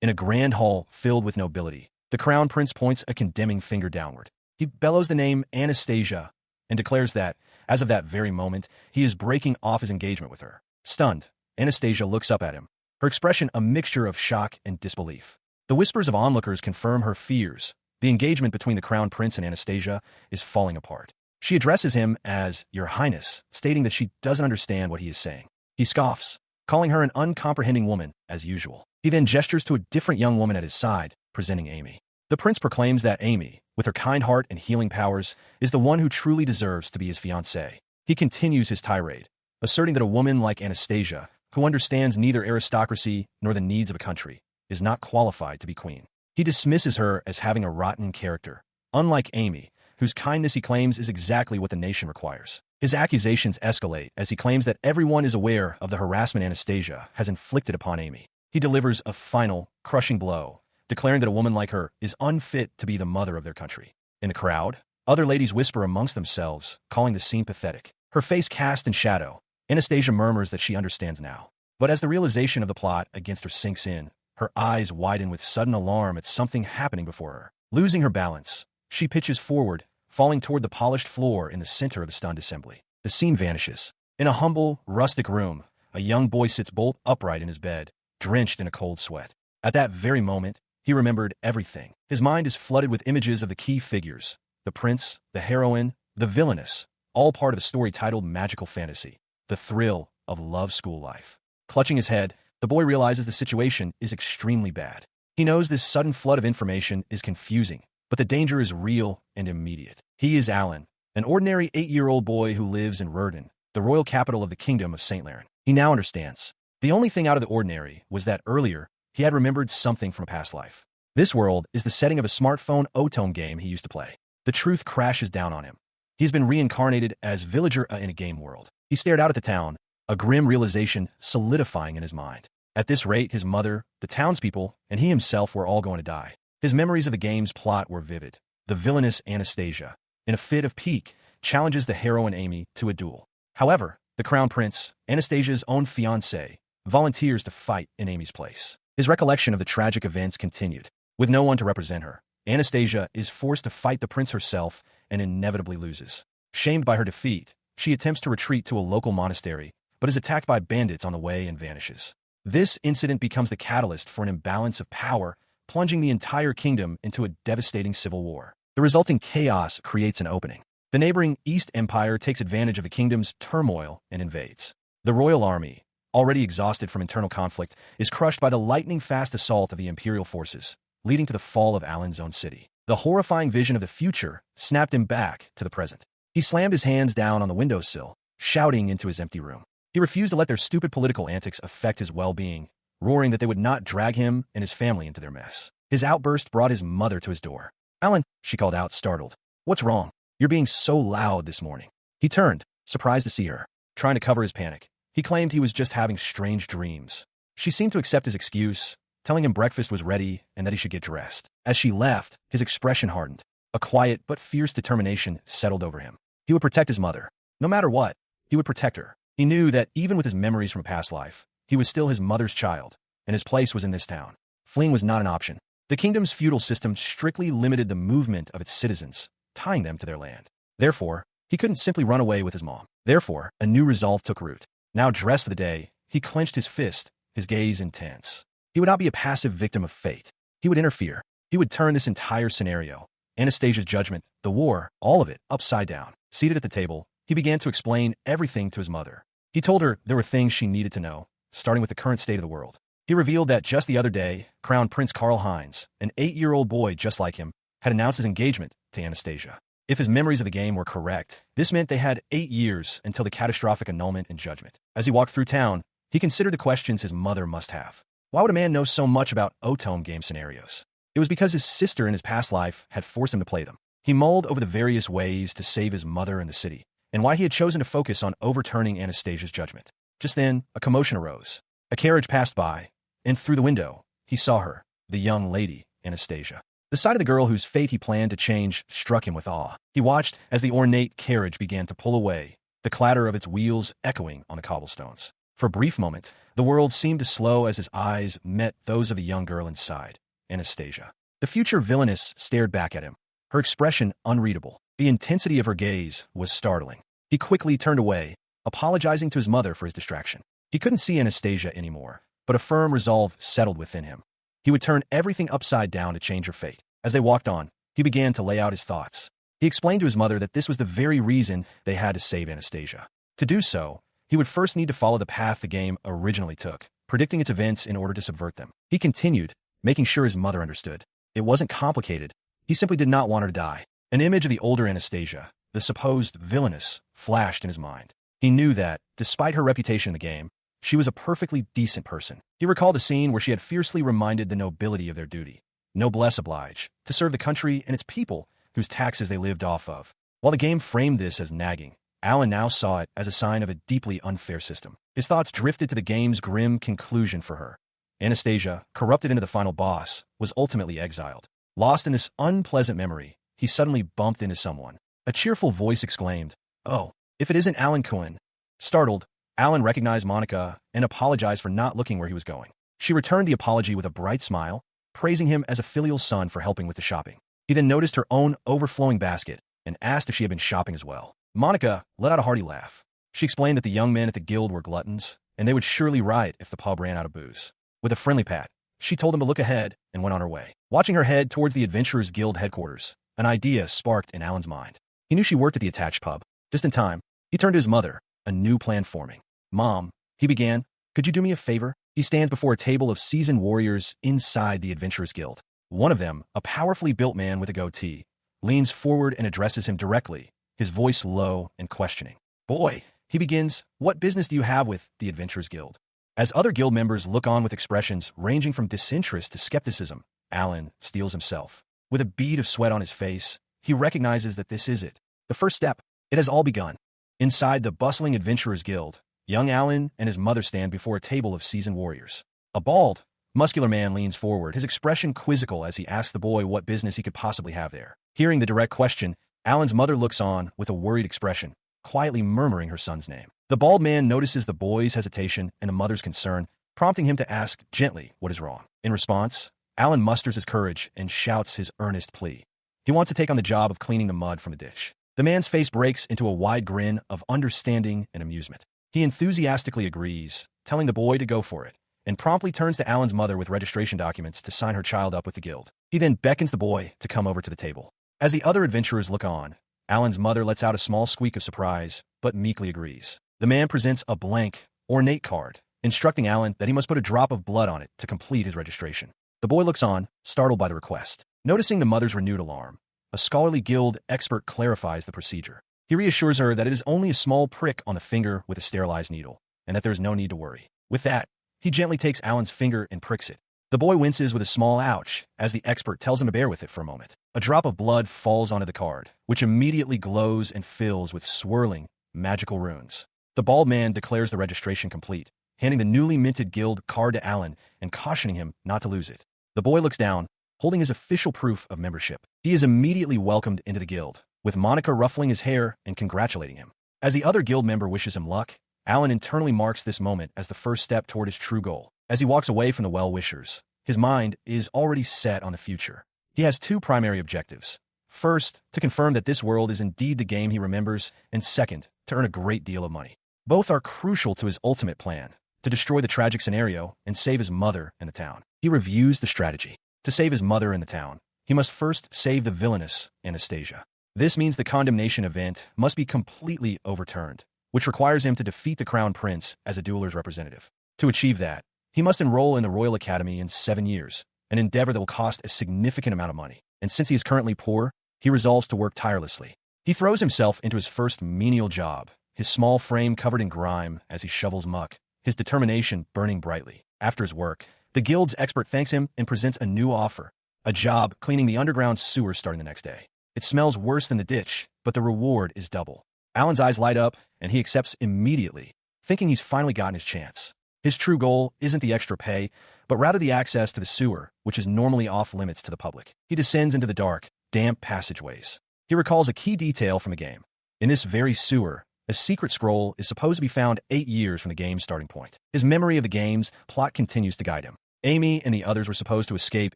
In a grand hall filled with nobility, the crown prince points a condemning finger downward. He bellows the name Anastasia and declares that, as of that very moment, he is breaking off his engagement with her. Stunned, Anastasia looks up at him, her expression a mixture of shock and disbelief. The whispers of onlookers confirm her fears. The engagement between the crown prince and Anastasia is falling apart. She addresses him as Your Highness, stating that she doesn't understand what he is saying. He scoffs, calling her an uncomprehending woman, as usual. He then gestures to a different young woman at his side, presenting Amy. The prince proclaims that Amy, with her kind heart and healing powers, is the one who truly deserves to be his fiancée. He continues his tirade, asserting that a woman like Anastasia, who understands neither aristocracy nor the needs of a country, is not qualified to be queen. He dismisses her as having a rotten character, unlike Amy, whose kindness he claims is exactly what the nation requires. His accusations escalate as he claims that everyone is aware of the harassment Anastasia has inflicted upon Amy. He delivers a final, crushing blow, declaring that a woman like her is unfit to be the mother of their country. In the crowd, other ladies whisper amongst themselves, calling the scene pathetic. Her face cast in shadow, Anastasia murmurs that she understands now. But as the realization of the plot against her sinks in, her eyes widen with sudden alarm at something happening before her. Losing her balance, she pitches forward, falling toward the polished floor in the center of the stunned assembly. The scene vanishes. In a humble, rustic room, a young boy sits bolt upright in his bed, drenched in a cold sweat. At that very moment, he remembered everything. His mind is flooded with images of the key figures, the prince, the heroine, the villainess, all part of a story titled Magical Fantasy, the thrill of love school life. Clutching his head, the boy realizes the situation is extremely bad. He knows this sudden flood of information is confusing, but the danger is real and immediate. He is Alan, an ordinary 8-year-old boy who lives in Rurden, the royal capital of the kingdom of St. Laren. He now understands. The only thing out of the ordinary was that earlier, he had remembered something from a past life. This world is the setting of a smartphone Otome game he used to play. The truth crashes down on him. He has been reincarnated as villager in a game world. He stared out at the town, a grim realization solidifying in his mind. At this rate, his mother, the townspeople, and he himself were all going to die. His memories of the game's plot were vivid. The villainous Anastasia, in a fit of pique, challenges the heroine Amy to a duel. However, the crown prince, Anastasia's own fiancé, volunteers to fight in Amy's place. His recollection of the tragic events continued. With no one to represent her, Anastasia is forced to fight the prince herself and inevitably loses. Shamed by her defeat, she attempts to retreat to a local monastery, but is attacked by bandits on the way and vanishes. This incident becomes the catalyst for an imbalance of power, plunging the entire kingdom into a devastating civil war. The resulting chaos creates an opening. The neighboring East Empire takes advantage of the kingdom's turmoil and invades. The royal army, already exhausted from internal conflict, is crushed by the lightning-fast assault of the imperial forces, leading to the fall of Alan's own city. The horrifying vision of the future snapped him back to the present. He slammed his hands down on the windowsill, shouting into his empty room. He refused to let their stupid political antics affect his well-being, roaring that they would not drag him and his family into their mess. His outburst brought his mother to his door. "Alan," she called out, startled. "What's wrong? You're being so loud this morning." He turned, surprised to see her. Trying to cover his panic, he claimed he was just having strange dreams. She seemed to accept his excuse, telling him breakfast was ready and that he should get dressed. As she left, his expression hardened. A quiet but fierce determination settled over him. He would protect his mother. No matter what, he would protect her. He knew that even with his memories from a past life, he was still his mother's child, and his place was in this town. Fleeing was not an option. The kingdom's feudal system strictly limited the movement of its citizens, tying them to their land. Therefore, he couldn't simply run away with his mom. Therefore, a new resolve took root. Now dressed for the day, he clenched his fist, his gaze intense. He would not be a passive victim of fate. He would interfere. He would turn this entire scenario, Anastasia's judgment, the war, all of it, upside down. Seated at the table, he began to explain everything to his mother. He told her there were things she needed to know, starting with the current state of the world. He revealed that just the other day, Crown Prince Karl Heinz, an 8-year-old boy just like him, had announced his engagement to Anastasia. If his memories of the game were correct, this meant they had 8 years until the catastrophic annulment and judgment. As he walked through town, he considered the questions his mother must have. Why would a man know so much about Otome game scenarios? It was because his sister in his past life had forced him to play them. He mulled over the various ways to save his mother and the city, and why he had chosen to focus on overturning Anastasia's judgment. Just then, a commotion arose. A carriage passed by, and through the window, he saw her, the young lady, Anastasia. The sight of the girl whose fate he planned to change struck him with awe. He watched as the ornate carriage began to pull away, the clatter of its wheels echoing on the cobblestones. For a brief moment, the world seemed to slow as his eyes met those of the young girl inside, Anastasia. The future villainess stared back at him, her expression unreadable. The intensity of her gaze was startling. He quickly turned away, apologizing to his mother for his distraction. He couldn't see Anastasia anymore, but a firm resolve settled within him. He would turn everything upside down to change her fate. As they walked on, he began to lay out his thoughts. He explained to his mother that this was the very reason they had to save Anastasia. To do so, he would first need to follow the path the game originally took, predicting its events in order to subvert them. He continued, making sure his mother understood. It wasn't complicated. He simply did not want her to die. An image of the older Anastasia, the supposed villainess, flashed in his mind. He knew that, despite her reputation in the game, she was a perfectly decent person. He recalled a scene where she had fiercely reminded the nobility of their duty. Noblesse oblige, to serve the country and its people whose taxes they lived off of. While the game framed this as nagging, Alan now saw it as a sign of a deeply unfair system. His thoughts drifted to the game's grim conclusion for her. Anastasia, corrupted into the final boss, was ultimately exiled. Lost in this unpleasant memory, he suddenly bumped into someone. A cheerful voice exclaimed, "Oh, if it isn't Alan Cohen." Startled, Alan recognized Monica and apologized for not looking where he was going. She returned the apology with a bright smile, praising him as a filial son for helping with the shopping. He then noticed her own overflowing basket and asked if she had been shopping as well. Monica let out a hearty laugh. She explained that the young men at the guild were gluttons, and they would surely riot if the pub ran out of booze. With a friendly pat, she told him to look ahead and went on her way. Watching her head towards the Adventurers Guild headquarters, an idea sparked in Alan's mind. He knew she worked at the attached pub. Just in time, he turned to his mother, a new plan forming. "Mom," he began, "could you do me a favor?" He stands before a table of seasoned warriors inside the Adventurers Guild. One of them, a powerfully built man with a goatee, leans forward and addresses him directly, his voice low and questioning. "Boy," he begins, "what business do you have with the Adventurers Guild?" As other guild members look on with expressions ranging from disinterest to skepticism, Alan steels himself. With a bead of sweat on his face, he recognizes that this is it. The first step. It has all begun. Inside the bustling Adventurers Guild, young Alan and his mother stand before a table of seasoned warriors. A bald, muscular man leans forward, his expression quizzical as he asks the boy what business he could possibly have there. Hearing the direct question, Alan's mother looks on with a worried expression, quietly murmuring her son's name. The bald man notices the boy's hesitation and the mother's concern, prompting him to ask gently what is wrong. In response, Alan musters his courage and shouts his earnest plea. He wants to take on the job of cleaning the mud from the ditch. The man's face breaks into a wide grin of understanding and amusement. He enthusiastically agrees, telling the boy to go for it, and promptly turns to Alan's mother with registration documents to sign her child up with the guild. He then beckons the boy to come over to the table. As the other adventurers look on, Alan's mother lets out a small squeak of surprise, but meekly agrees. The man presents a blank, ornate card, instructing Alan that he must put a drop of blood on it to complete his registration. The boy looks on, startled by the request. Noticing the mother's renewed alarm, a scholarly guild expert clarifies the procedure. He reassures her that it is only a small prick on the finger with a sterilized needle, and that there is no need to worry. With that, he gently takes Alan's finger and pricks it. The boy winces with a small ouch as the expert tells him to bear with it for a moment. A drop of blood falls onto the card, which immediately glows and fills with swirling, magical runes. The bald man declares the registration complete, handing the newly minted guild card to Alan and cautioning him not to lose it. The boy looks down, holding his official proof of membership. He is immediately welcomed into the guild, with Monica ruffling his hair and congratulating him. As the other guild member wishes him luck, Alan internally marks this moment as the first step toward his true goal. As he walks away from the well-wishers, his mind is already set on the future. He has two primary objectives. First, to confirm that this world is indeed the game he remembers, and second, to earn a great deal of money. Both are crucial to his ultimate plan, to destroy the tragic scenario and save his mother and the town. He reviews the strategy. To save his mother and the town, he must first save the villainess, Anastasia. This means the condemnation event must be completely overturned, which requires him to defeat the Crown Prince as a dueler's representative. To achieve that, he must enroll in the Royal Academy in 7 years, an endeavor that will cost a significant amount of money. And since he is currently poor, he resolves to work tirelessly. He throws himself into his first menial job, his small frame covered in grime as he shovels muck, his determination burning brightly. After his work, the guild's expert thanks him and presents a new offer, a job cleaning the underground sewer starting the next day. It smells worse than the ditch, but the reward is double. Alan's eyes light up, and he accepts immediately, thinking he's finally gotten his chance. His true goal isn't the extra pay, but rather the access to the sewer, which is normally off-limits to the public. He descends into the dark, damp passageways. He recalls a key detail from the game. In this very sewer, A secret scroll is supposed to be found 8 years from the game's starting point. His memory of the game's plot continues to guide him. Amy and the others were supposed to escape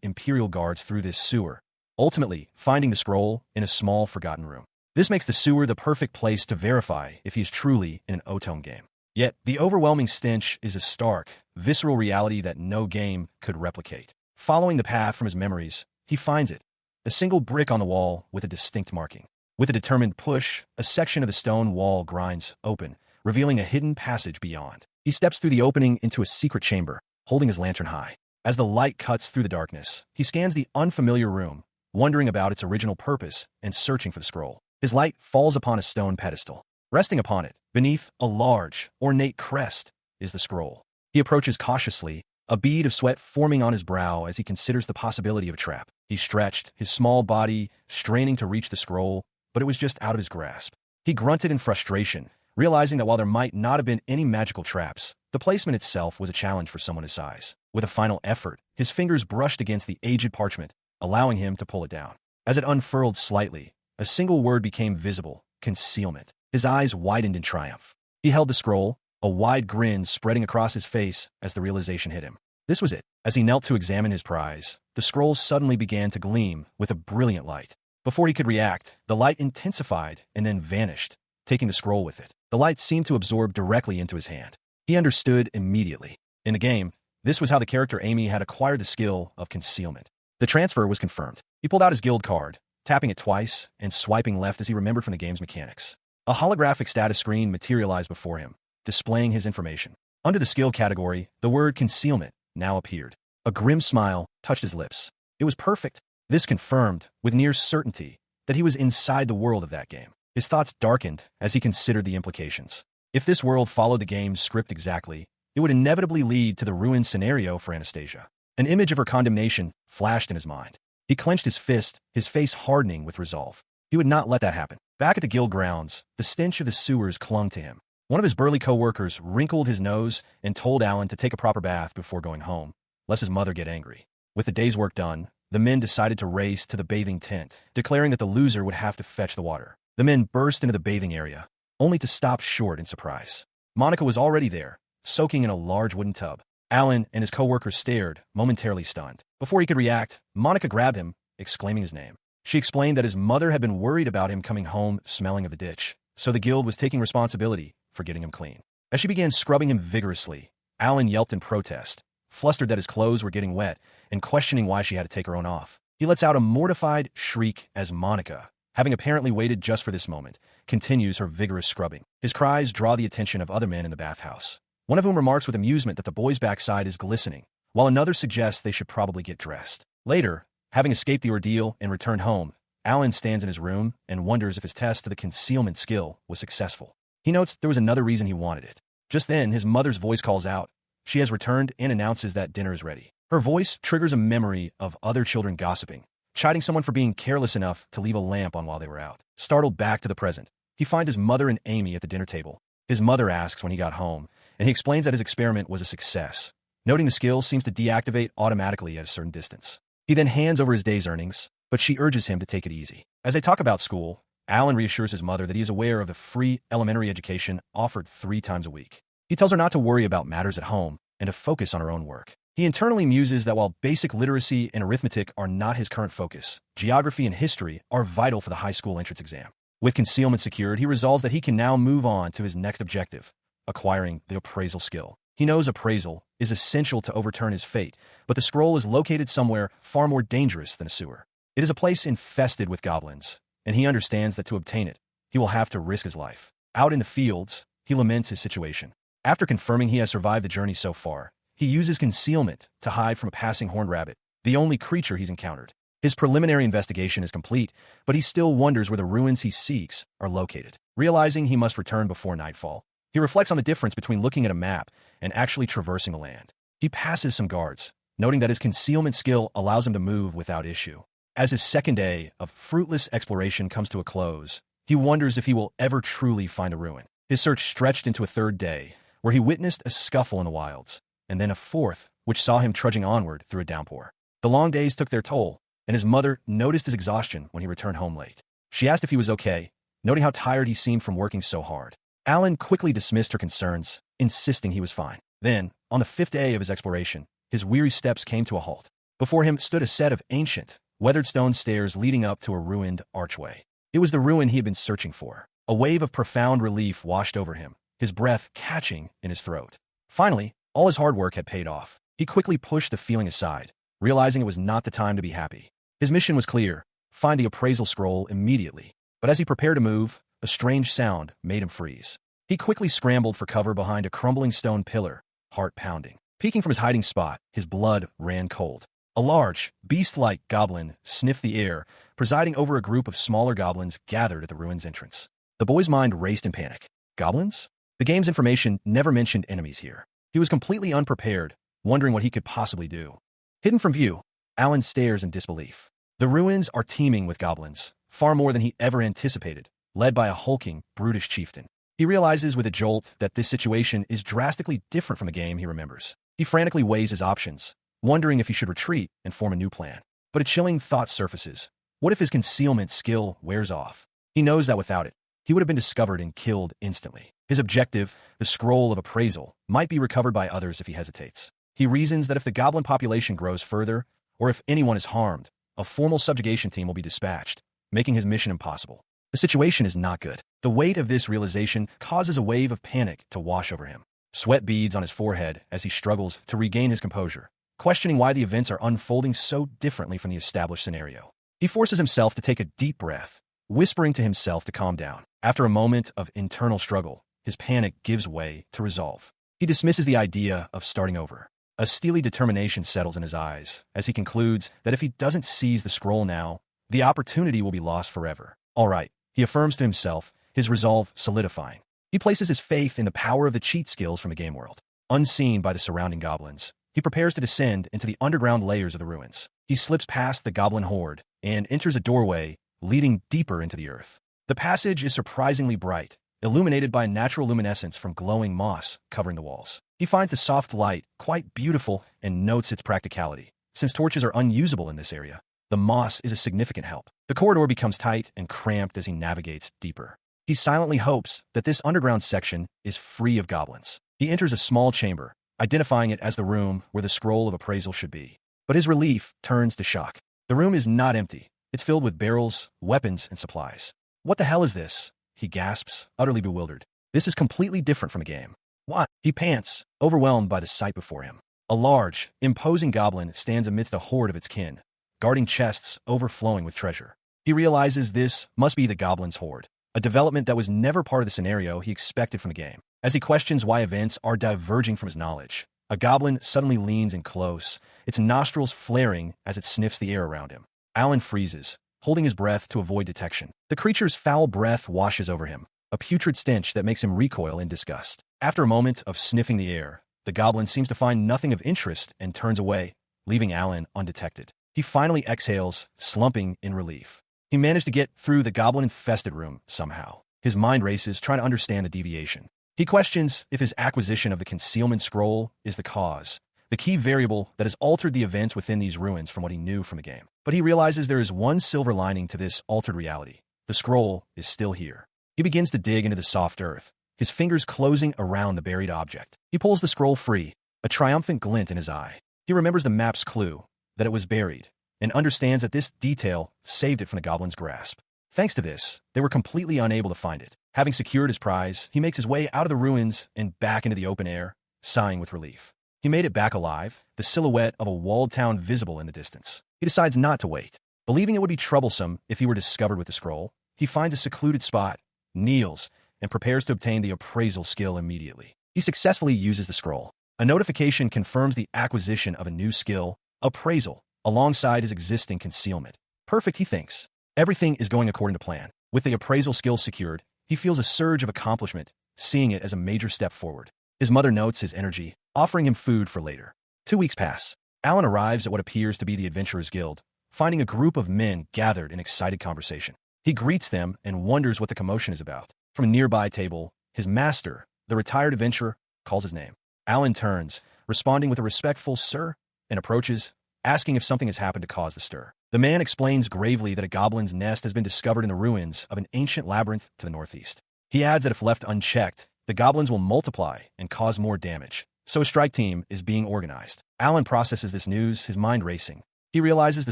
Imperial guards through this sewer, ultimately finding the scroll in a small, forgotten room. This makes the sewer the perfect place to verify if he is truly in an Otome game. Yet, the overwhelming stench is a stark, visceral reality that no game could replicate. Following the path from his memories, he finds it, a single brick on the wall with a distinct marking. With a determined push, a section of the stone wall grinds open, revealing a hidden passage beyond. He steps through the opening into a secret chamber, holding his lantern high. As the light cuts through the darkness, he scans the unfamiliar room, wondering about its original purpose and searching for the scroll. His light falls upon a stone pedestal. Resting upon it, beneath a large, ornate crest, is the scroll. He approaches cautiously, a bead of sweat forming on his brow as he considers the possibility of a trap. He stretched, his small body straining to reach the scroll, but it was just out of his grasp. He grunted in frustration, realizing that while there might not have been any magical traps, the placement itself was a challenge for someone his size. With a final effort, his fingers brushed against the aged parchment, allowing him to pull it down. As it unfurled slightly, a single word became visible: concealment. His eyes widened in triumph. He held the scroll, a wide grin spreading across his face as the realization hit him. This was it. As he knelt to examine his prize, the scroll suddenly began to gleam with a brilliant light. Before he could react, the light intensified and then vanished, taking the scroll with it. The light seemed to absorb directly into his hand. He understood immediately. In the game, this was how the character Amy had acquired the skill of concealment. The transfer was confirmed. He pulled out his guild card, tapping it twice and swiping left as he remembered from the game's mechanics. A holographic status screen materialized before him, displaying his information. Under the skill category, the word concealment now appeared. A grim smile touched his lips. It was perfect. This confirmed, with near certainty, that he was inside the world of that game. His thoughts darkened as he considered the implications. If this world followed the game's script exactly, it would inevitably lead to the ruined scenario for Anastasia. An image of her condemnation flashed in his mind. He clenched his fist, his face hardening with resolve. He would not let that happen. Back at the guild grounds, the stench of the sewers clung to him. One of his burly co-workers wrinkled his nose and told Alan to take a proper bath before going home, lest his mother get angry. With the day's work done, the men decided to race to the bathing tent, declaring that the loser would have to fetch the water. The men burst into the bathing area, only to stop short in surprise. Monica was already there, soaking in a large wooden tub. Alan and his co-workers stared, momentarily stunned. Before he could react, Monica grabbed him, exclaiming his name. She explained that his mother had been worried about him coming home smelling of the ditch, so the guild was taking responsibility for getting him clean. As she began scrubbing him vigorously, Alan yelped in protest, flustered that his clothes were getting wet and questioning why she had to take her own off. He lets out a mortified shriek as Monica, having apparently waited just for this moment, continues her vigorous scrubbing. His cries draw the attention of other men in the bathhouse, one of whom remarks with amusement that the boy's backside is glistening, while another suggests they should probably get dressed. Later, having escaped the ordeal and returned home, Alan stands in his room and wonders if his test to the concealment skill was successful. He notes there was another reason he wanted it. Just then, his mother's voice calls out. She has returned and announces that dinner is ready. Her voice triggers a memory of other children gossiping, chiding someone for being careless enough to leave a lamp on while they were out. Startled back to the present, he finds his mother and Amy at the dinner table. His mother asks when he got home, and he explains that his experiment was a success, noting the skill seems to deactivate automatically at a certain distance. He then hands over his day's earnings, but she urges him to take it easy. As they talk about school, Alan reassures his mother that he is aware of the free elementary education offered 3 times a week. He tells her not to worry about matters at home and to focus on her own work. He internally muses that while basic literacy and arithmetic are not his current focus, geography and history are vital for the high school entrance exam. With concealment secured, he resolves that he can now move on to his next objective, acquiring the appraisal skill. He knows appraisal is essential to overturn his fate, but the scroll is located somewhere far more dangerous than a sewer. It is a place infested with goblins, and he understands that to obtain it, he will have to risk his life. Out in the fields, he laments his situation. After confirming he has survived the journey so far, he uses concealment to hide from a passing horned rabbit, the only creature he's encountered. His preliminary investigation is complete, but he still wonders where the ruins he seeks are located. Realizing he must return before nightfall, he reflects on the difference between looking at a map and actually traversing the land. He passes some guards, noting that his concealment skill allows him to move without issue. As his second day of fruitless exploration comes to a close, he wonders if he will ever truly find a ruin. His search stretched into a third day, where he witnessed a scuffle in the wilds, and then a fourth, which saw him trudging onward through a downpour. The long days took their toll, and his mother noticed his exhaustion when he returned home late. She asked if he was okay, noting how tired he seemed from working so hard. Alan quickly dismissed her concerns, insisting he was fine. Then, on the 5th day of his exploration, his weary steps came to a halt. Before him stood a set of ancient, weathered stone stairs leading up to a ruined archway. It was the ruin he had been searching for. A wave of profound relief washed over him, his breath catching in his throat. Finally, all his hard work had paid off. He quickly pushed the feeling aside, realizing it was not the time to be happy. His mission was clear: find the appraisal scroll immediately. But as he prepared to move, a strange sound made him freeze. He quickly scrambled for cover behind a crumbling stone pillar, heart pounding. Peeking from his hiding spot, his blood ran cold. A large, beast-like goblin sniffed the air, presiding over a group of smaller goblins gathered at the ruin's entrance. The boy's mind raced in panic. Goblins? The game's information never mentioned enemies here. He was completely unprepared, wondering what he could possibly do. Hidden from view, Alan stares in disbelief. The ruins are teeming with goblins, far more than he ever anticipated, led by a hulking, brutish chieftain. He realizes with a jolt that this situation is drastically different from the game he remembers. He frantically weighs his options, wondering if he should retreat and form a new plan. But a chilling thought surfaces. What if his concealment skill wears off? He knows that without it, he would have been discovered and killed instantly. His objective, the scroll of appraisal, might be recovered by others if he hesitates. He reasons that if the goblin population grows further, or if anyone is harmed, a formal subjugation team will be dispatched, making his mission impossible. The situation is not good. The weight of this realization causes a wave of panic to wash over him. Sweat beads on his forehead as he struggles to regain his composure, questioning why the events are unfolding so differently from the established scenario. He forces himself to take a deep breath, whispering to himself to calm down. After a moment of internal struggle, his panic gives way to resolve. He dismisses the idea of starting over. A steely determination settles in his eyes as he concludes that if he doesn't seize the scroll now, the opportunity will be lost forever. All right, he affirms to himself, his resolve solidifying. He places his faith in the power of the cheat skills from the game world. Unseen by the surrounding goblins, he prepares to descend into the underground layers of the ruins. He slips past the goblin horde and enters a doorway leading deeper into the earth. The passage is surprisingly bright, illuminated by natural luminescence from glowing moss covering the walls. He finds the soft light quite beautiful and notes its practicality. Since torches are unusable in this area, the moss is a significant help. The corridor becomes tight and cramped as he navigates deeper. He silently hopes that this underground section is free of goblins. He enters a small chamber, identifying it as the room where the scroll of appraisal should be. But his relief turns to shock. The room is not empty. It's filled with barrels, weapons, and supplies. What the hell is this? He gasps, utterly bewildered. This is completely different from a game. What? He pants, overwhelmed by the sight before him. A large, imposing goblin stands amidst a horde of its kin, guarding chests overflowing with treasure. He realizes this must be the goblin's horde, a development that was never part of the scenario he expected from the game. As he questions why events are diverging from his knowledge, a goblin suddenly leans in close, its nostrils flaring as it sniffs the air around him. Alan freezes, holding his breath to avoid detection. The creature's foul breath washes over him, a putrid stench that makes him recoil in disgust. After a moment of sniffing the air, the goblin seems to find nothing of interest and turns away, leaving Alan undetected. He finally exhales, slumping in relief. He managed to get through the goblin-infested room somehow. His mind races, trying to understand the deviation. He questions if his acquisition of the concealment scroll is the cause, the key variable that has altered the events within these ruins from what he knew from the game. But he realizes there is one silver lining to this altered reality. The scroll is still here. He begins to dig into the soft earth, his fingers closing around the buried object. He pulls the scroll free, a triumphant glint in his eye. He remembers the map's clue, that it was buried, and understands that this detail saved it from the goblin's grasp. Thanks to this, they were completely unable to find it. Having secured his prize, he makes his way out of the ruins and back into the open air, sighing with relief. He made it back alive, the silhouette of a walled town visible in the distance. He decides not to wait. Believing it would be troublesome if he were discovered with the scroll, he finds a secluded spot, kneels, and prepares to obtain the appraisal skill immediately. He successfully uses the scroll. A notification confirms the acquisition of a new skill, appraisal, alongside his existing concealment. Perfect, he thinks. Everything is going according to plan. With the appraisal skill secured, he feels a surge of accomplishment, seeing it as a major step forward. His mother notes his energy, offering him food for later. 2 weeks pass. Alan arrives at what appears to be the Adventurers Guild, finding a group of men gathered in excited conversation. He greets them and wonders what the commotion is about. From a nearby table, his master, the retired adventurer, calls his name. Alan turns, responding with a respectful "sir," and approaches, asking if something has happened to cause the stir. The man explains gravely that a goblin's nest has been discovered in the ruins of an ancient labyrinth to the northeast. He adds that if left unchecked, the goblins will multiply and cause more damage. So a strike team is being organized. Alan processes this news, his mind racing. He realizes the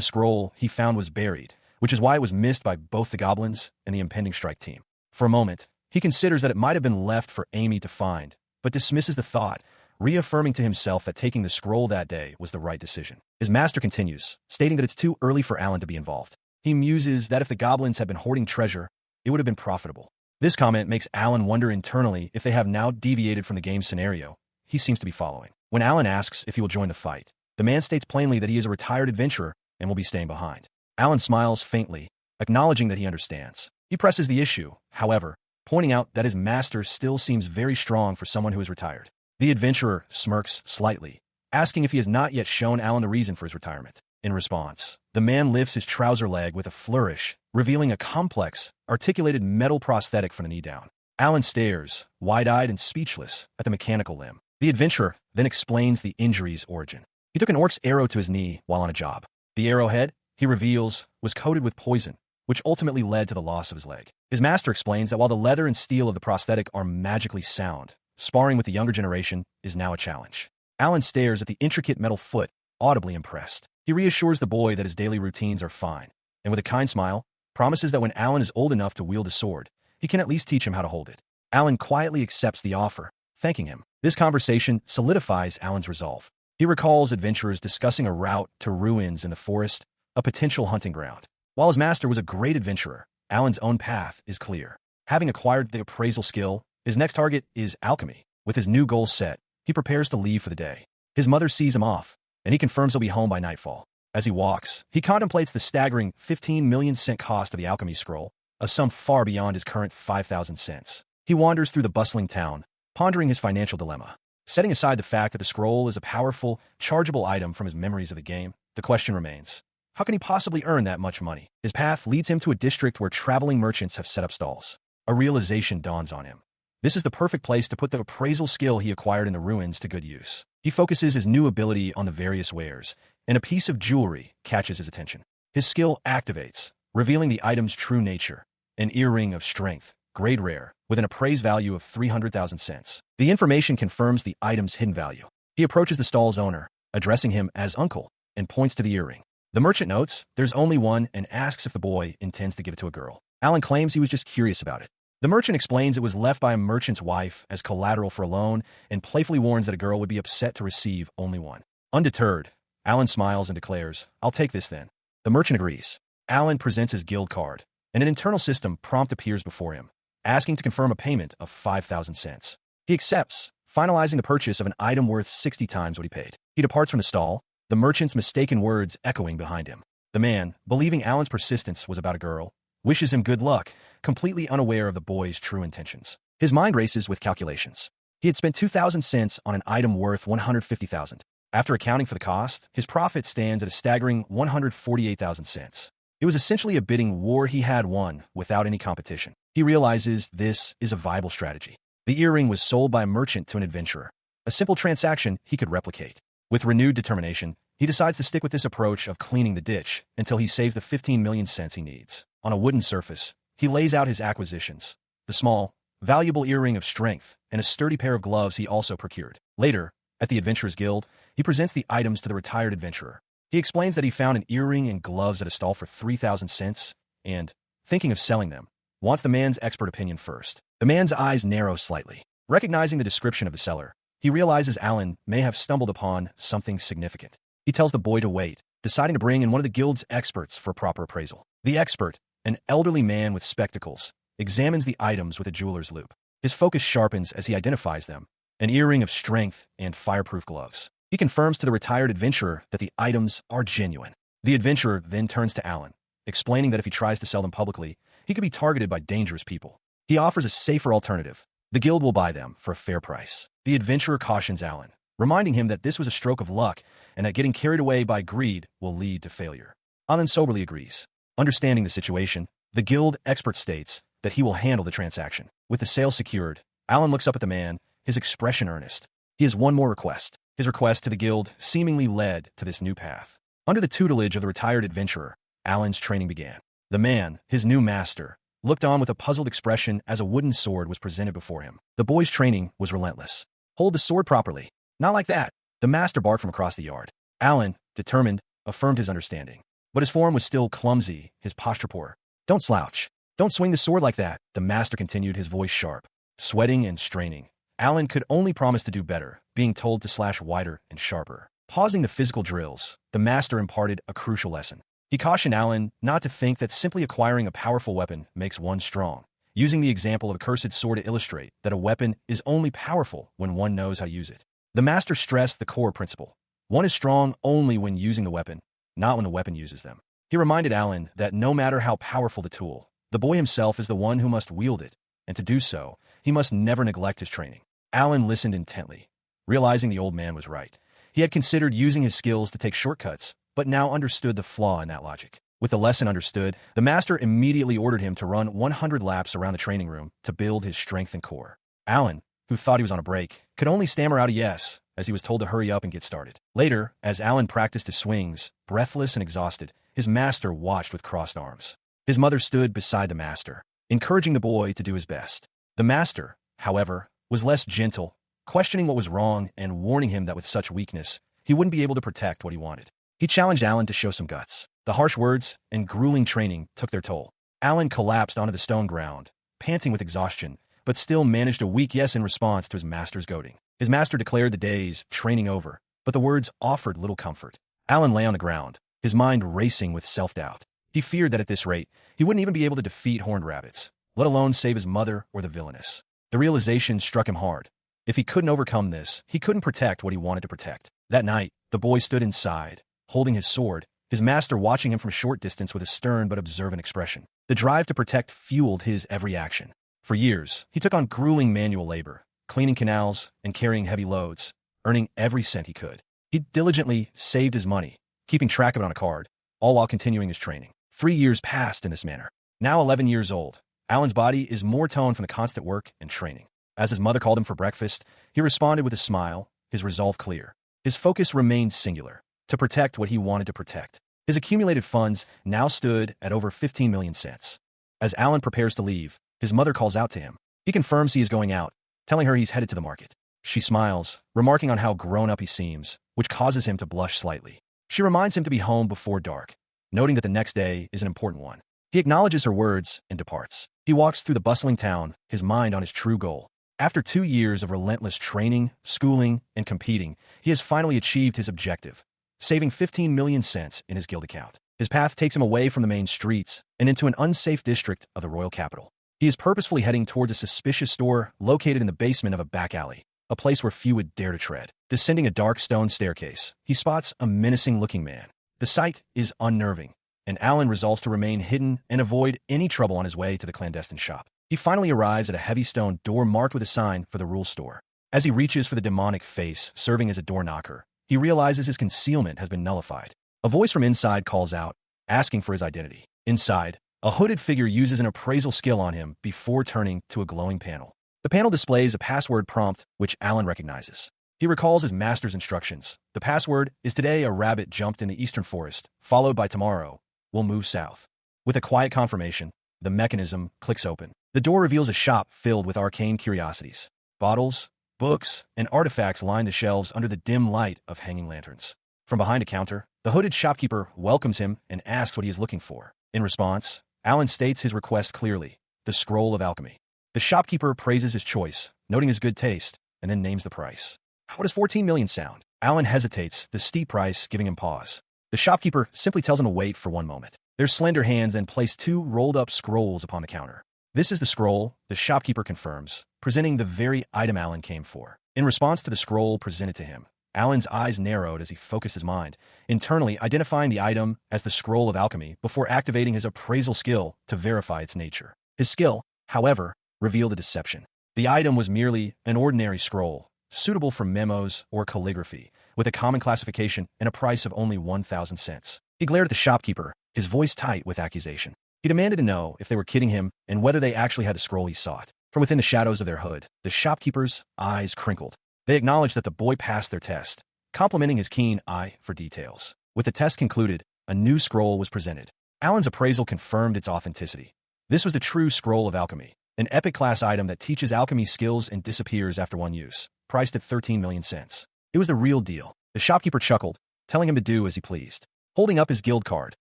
scroll he found was buried, which is why it was missed by both the goblins and the impending strike team. For a moment, he considers that it might have been left for Amy to find, but dismisses the thought, reaffirming to himself that taking the scroll that day was the right decision. His master continues, stating that it's too early for Alan to be involved. He muses that if the goblins had been hoarding treasure, it would have been profitable. This comment makes Alan wonder internally if they have now deviated from the game scenario he seems to be following. When Alan asks if he will join the fight, the man states plainly that he is a retired adventurer and will be staying behind. Alan smiles faintly, acknowledging that he understands. He presses the issue, however, pointing out that his master still seems very strong for someone who is retired. The adventurer smirks slightly, asking if he has not yet shown Alan the reason for his retirement. In response, the man lifts his trouser leg with a flourish, revealing a complex, articulated metal prosthetic from the knee down. Alan stares, wide-eyed and speechless, at the mechanical limb. The adventurer then explains the injury's origin. He took an orc's arrow to his knee while on a job. The arrowhead, he reveals, was coated with poison, which ultimately led to the loss of his leg. His master explains that while the leather and steel of the prosthetic are magically sound, sparring with the younger generation is now a challenge. Alan stares at the intricate metal foot, audibly impressed. He reassures the boy that his daily routines are fine, and with a kind smile, promises that when Alan is old enough to wield a sword, he can at least teach him how to hold it. Alan quietly accepts the offer, thanking him. This conversation solidifies Alan's resolve. He recalls adventurers discussing a route to ruins in the forest, a potential hunting ground. While his master was a great adventurer, Alan's own path is clear. Having acquired the appraisal skill, his next target is alchemy. With his new goal set, he prepares to leave for the day. His mother sees him off, and he confirms he'll be home by nightfall. As he walks, he contemplates the staggering 15 million cent cost of the alchemy scroll, a sum far beyond his current 5,000 cents. He wanders through the bustling town, pondering his financial dilemma. Setting aside the fact that the scroll is a powerful, chargeable item from his memories of the game, the question remains, how can he possibly earn that much money? His path leads him to a district where traveling merchants have set up stalls. A realization dawns on him. This is the perfect place to put the appraisal skill he acquired in the ruins to good use. He focuses his new ability on the various wares, and a piece of jewelry catches his attention. His skill activates, revealing the item's true nature, an earring of strength, grade rare, with an appraised value of 300,000 cents. The information confirms the item's hidden value. He approaches the stall's owner, addressing him as uncle, and points to the earring. The merchant notes there's only one and asks if the boy intends to give it to a girl. Alan claims he was just curious about it. The merchant explains it was left by a merchant's wife as collateral for a loan and playfully warns that a girl would be upset to receive only one. Undeterred, Alan smiles and declares, "I'll take this then." The merchant agrees. Alan presents his guild card, and an internal system prompt appears before him, asking to confirm a payment of 5,000 cents. He accepts, finalizing the purchase of an item worth 60 times what he paid. He departs from the stall, the merchant's mistaken words echoing behind him. The man, believing Alan's persistence was about a girl, wishes him good luck, completely unaware of the boy's true intentions. His mind races with calculations. He had spent 2,000 cents on an item worth 150,000. After accounting for the cost, his profit stands at a staggering 148,000 cents. It was essentially a bidding war he had won without any competition. He realizes this is a viable strategy. The earring was sold by a merchant to an adventurer, a simple transaction he could replicate. With renewed determination, he decides to stick with this approach of cleaning the ditch until he saves the 15 million cents he needs. On a wooden surface, he lays out his acquisitions, the small, valuable earring of strength, and a sturdy pair of gloves he also procured. Later, at the Adventurers Guild, he presents the items to the retired adventurer. He explains that he found an earring and gloves at a stall for 3,000 cents and, thinking of selling them, wants the man's expert opinion first. The man's eyes narrow slightly. Recognizing the description of the seller, he realizes Alan may have stumbled upon something significant. He tells the boy to wait, deciding to bring in one of the guild's experts for proper appraisal. The expert, an elderly man with spectacles, examines the items with a jeweler's loupe. His focus sharpens as he identifies them, an earring of strength and fireproof gloves. He confirms to the retired adventurer that the items are genuine. The adventurer then turns to Alan, explaining that if he tries to sell them publicly, he could be targeted by dangerous people. He offers a safer alternative. The guild will buy them for a fair price. The adventurer cautions Alan, reminding him that this was a stroke of luck and that getting carried away by greed will lead to failure. Alan soberly agrees. Understanding the situation, the guild expert states that he will handle the transaction. With the sale secured, Alan looks up at the man, his expression earnest. He has one more request. His request to the guild seemingly led to this new path. Under the tutelage of the retired adventurer, Alan's training began. The man, his new master, looked on with a puzzled expression as a wooden sword was presented before him. The boy's training was relentless. Hold the sword properly. Not like that. The master barked from across the yard. Alan, determined, affirmed his understanding. But his form was still clumsy, his posture poor. Don't slouch. Don't swing the sword like that, the master continued, his voice sharp. Sweating and straining, Alan could only promise to do better, being told to slash wider and sharper. Pausing the physical drills, the master imparted a crucial lesson. He cautioned Alan not to think that simply acquiring a powerful weapon makes one strong, using the example of a cursed sword to illustrate that a weapon is only powerful when one knows how to use it. The master stressed the core principle. One is strong only when using the weapon, not when the weapon uses them. He reminded Alan that no matter how powerful the tool, the boy himself is the one who must wield it, and to do so, he must never neglect his training. Alan listened intently, realizing the old man was right. He had considered using his skills to take shortcuts, but now understood the flaw in that logic. With the lesson understood, the master immediately ordered him to run 100 laps around the training room to build his strength and core. Alan, who thought he was on a break, could only stammer out a yes, as he was told to hurry up and get started. Later, as Alan practiced his swings, breathless and exhausted, his master watched with crossed arms. His mother stood beside the master, encouraging the boy to do his best. The master, however, was less gentle, questioning what was wrong and warning him that with such weakness, he wouldn't be able to protect what he wanted. He challenged Alan to show some guts. The harsh words and grueling training took their toll. Alan collapsed onto the stone ground, panting with exhaustion, but still managed a weak yes in response to his master's goading. His master declared the day's training over, but the words offered little comfort. Alan lay on the ground, his mind racing with self-doubt. He feared that at this rate, he wouldn't even be able to defeat horned rabbits, let alone save his mother or the villainess. The realization struck him hard. If he couldn't overcome this, he couldn't protect what he wanted to protect. That night, the boy stood inside, holding his sword, his master watching him from a short distance with a stern but observant expression. The drive to protect fueled his every action. For years, he took on grueling manual labor, cleaning canals and carrying heavy loads, earning every cent he could. He diligently saved his money, keeping track of it on a card, all while continuing his training. 3 years passed in this manner. Now 11 years old, Alan's body is more toned from the constant work and training. As his mother called him for breakfast, he responded with a smile, his resolve clear. His focus remained singular, to protect what he wanted to protect. His accumulated funds now stood at over 15 million cents. As Alan prepares to leave, his mother calls out to him. He confirms he is going out, telling her he's headed to the market. She smiles, remarking on how grown-up he seems, which causes him to blush slightly. She reminds him to be home before dark, noting that the next day is an important one. He acknowledges her words and departs. He walks through the bustling town, his mind on his true goal. After 2 years of relentless training, schooling, and competing, he has finally achieved his objective, saving 15 million cents in his guild account. His path takes him away from the main streets and into an unsafe district of the royal capital. He is purposefully heading towards a suspicious store located in the basement of a back alley, a place where few would dare to tread. Descending a dark stone staircase, he spots a menacing-looking man. The sight is unnerving, and Alan resolves to remain hidden and avoid any trouble on his way to the clandestine shop. He finally arrives at a heavy stone door marked with a sign for the rule store. As he reaches for the demonic face serving as a door knocker, he realizes his concealment has been nullified. A voice from inside calls out, asking for his identity. Inside, a hooded figure uses an appraisal skill on him before turning to a glowing panel. The panel displays a password prompt, which Alan recognizes. He recalls his master's instructions. The password is "Today a rabbit jumped in the eastern forest, followed by tomorrow, we'll move south." With a quiet confirmation, the mechanism clicks open. The door reveals a shop filled with arcane curiosities. Bottles, books, and artifacts line the shelves under the dim light of hanging lanterns. From behind a counter, the hooded shopkeeper welcomes him and asks what he is looking for. In response, Alan states his request clearly, the Scroll of Alchemy. The shopkeeper praises his choice, noting his good taste, and then names the price. How does 14 million sound? Alan hesitates, the steep price giving him pause. The shopkeeper simply tells him to wait for one moment. Their slender hands then place 2 rolled-up scrolls upon the counter. This is the scroll, the shopkeeper confirms, presenting the very item Alan came for. In response to the scroll presented to him, Alan's eyes narrowed as he focused his mind, internally identifying the item as the Scroll of Alchemy before activating his appraisal skill to verify its nature. His skill, however, revealed a deception. The item was merely an ordinary scroll, suitable for memos or calligraphy, with a common classification and a price of only 1,000 cents. He glared at the shopkeeper, his voice tight with accusation. He demanded to know if they were kidding him and whether they actually had the scroll he sought. From within the shadows of their hood, the shopkeeper's eyes crinkled. They acknowledged that the boy passed their test, complimenting his keen eye for details. With the test concluded, a new scroll was presented. Alan's appraisal confirmed its authenticity. This was the true scroll of alchemy, an epic class item that teaches alchemy skills and disappears after one use, priced at 13 million cents. It was the real deal. The shopkeeper chuckled, telling him to do as he pleased. Holding up his guild card,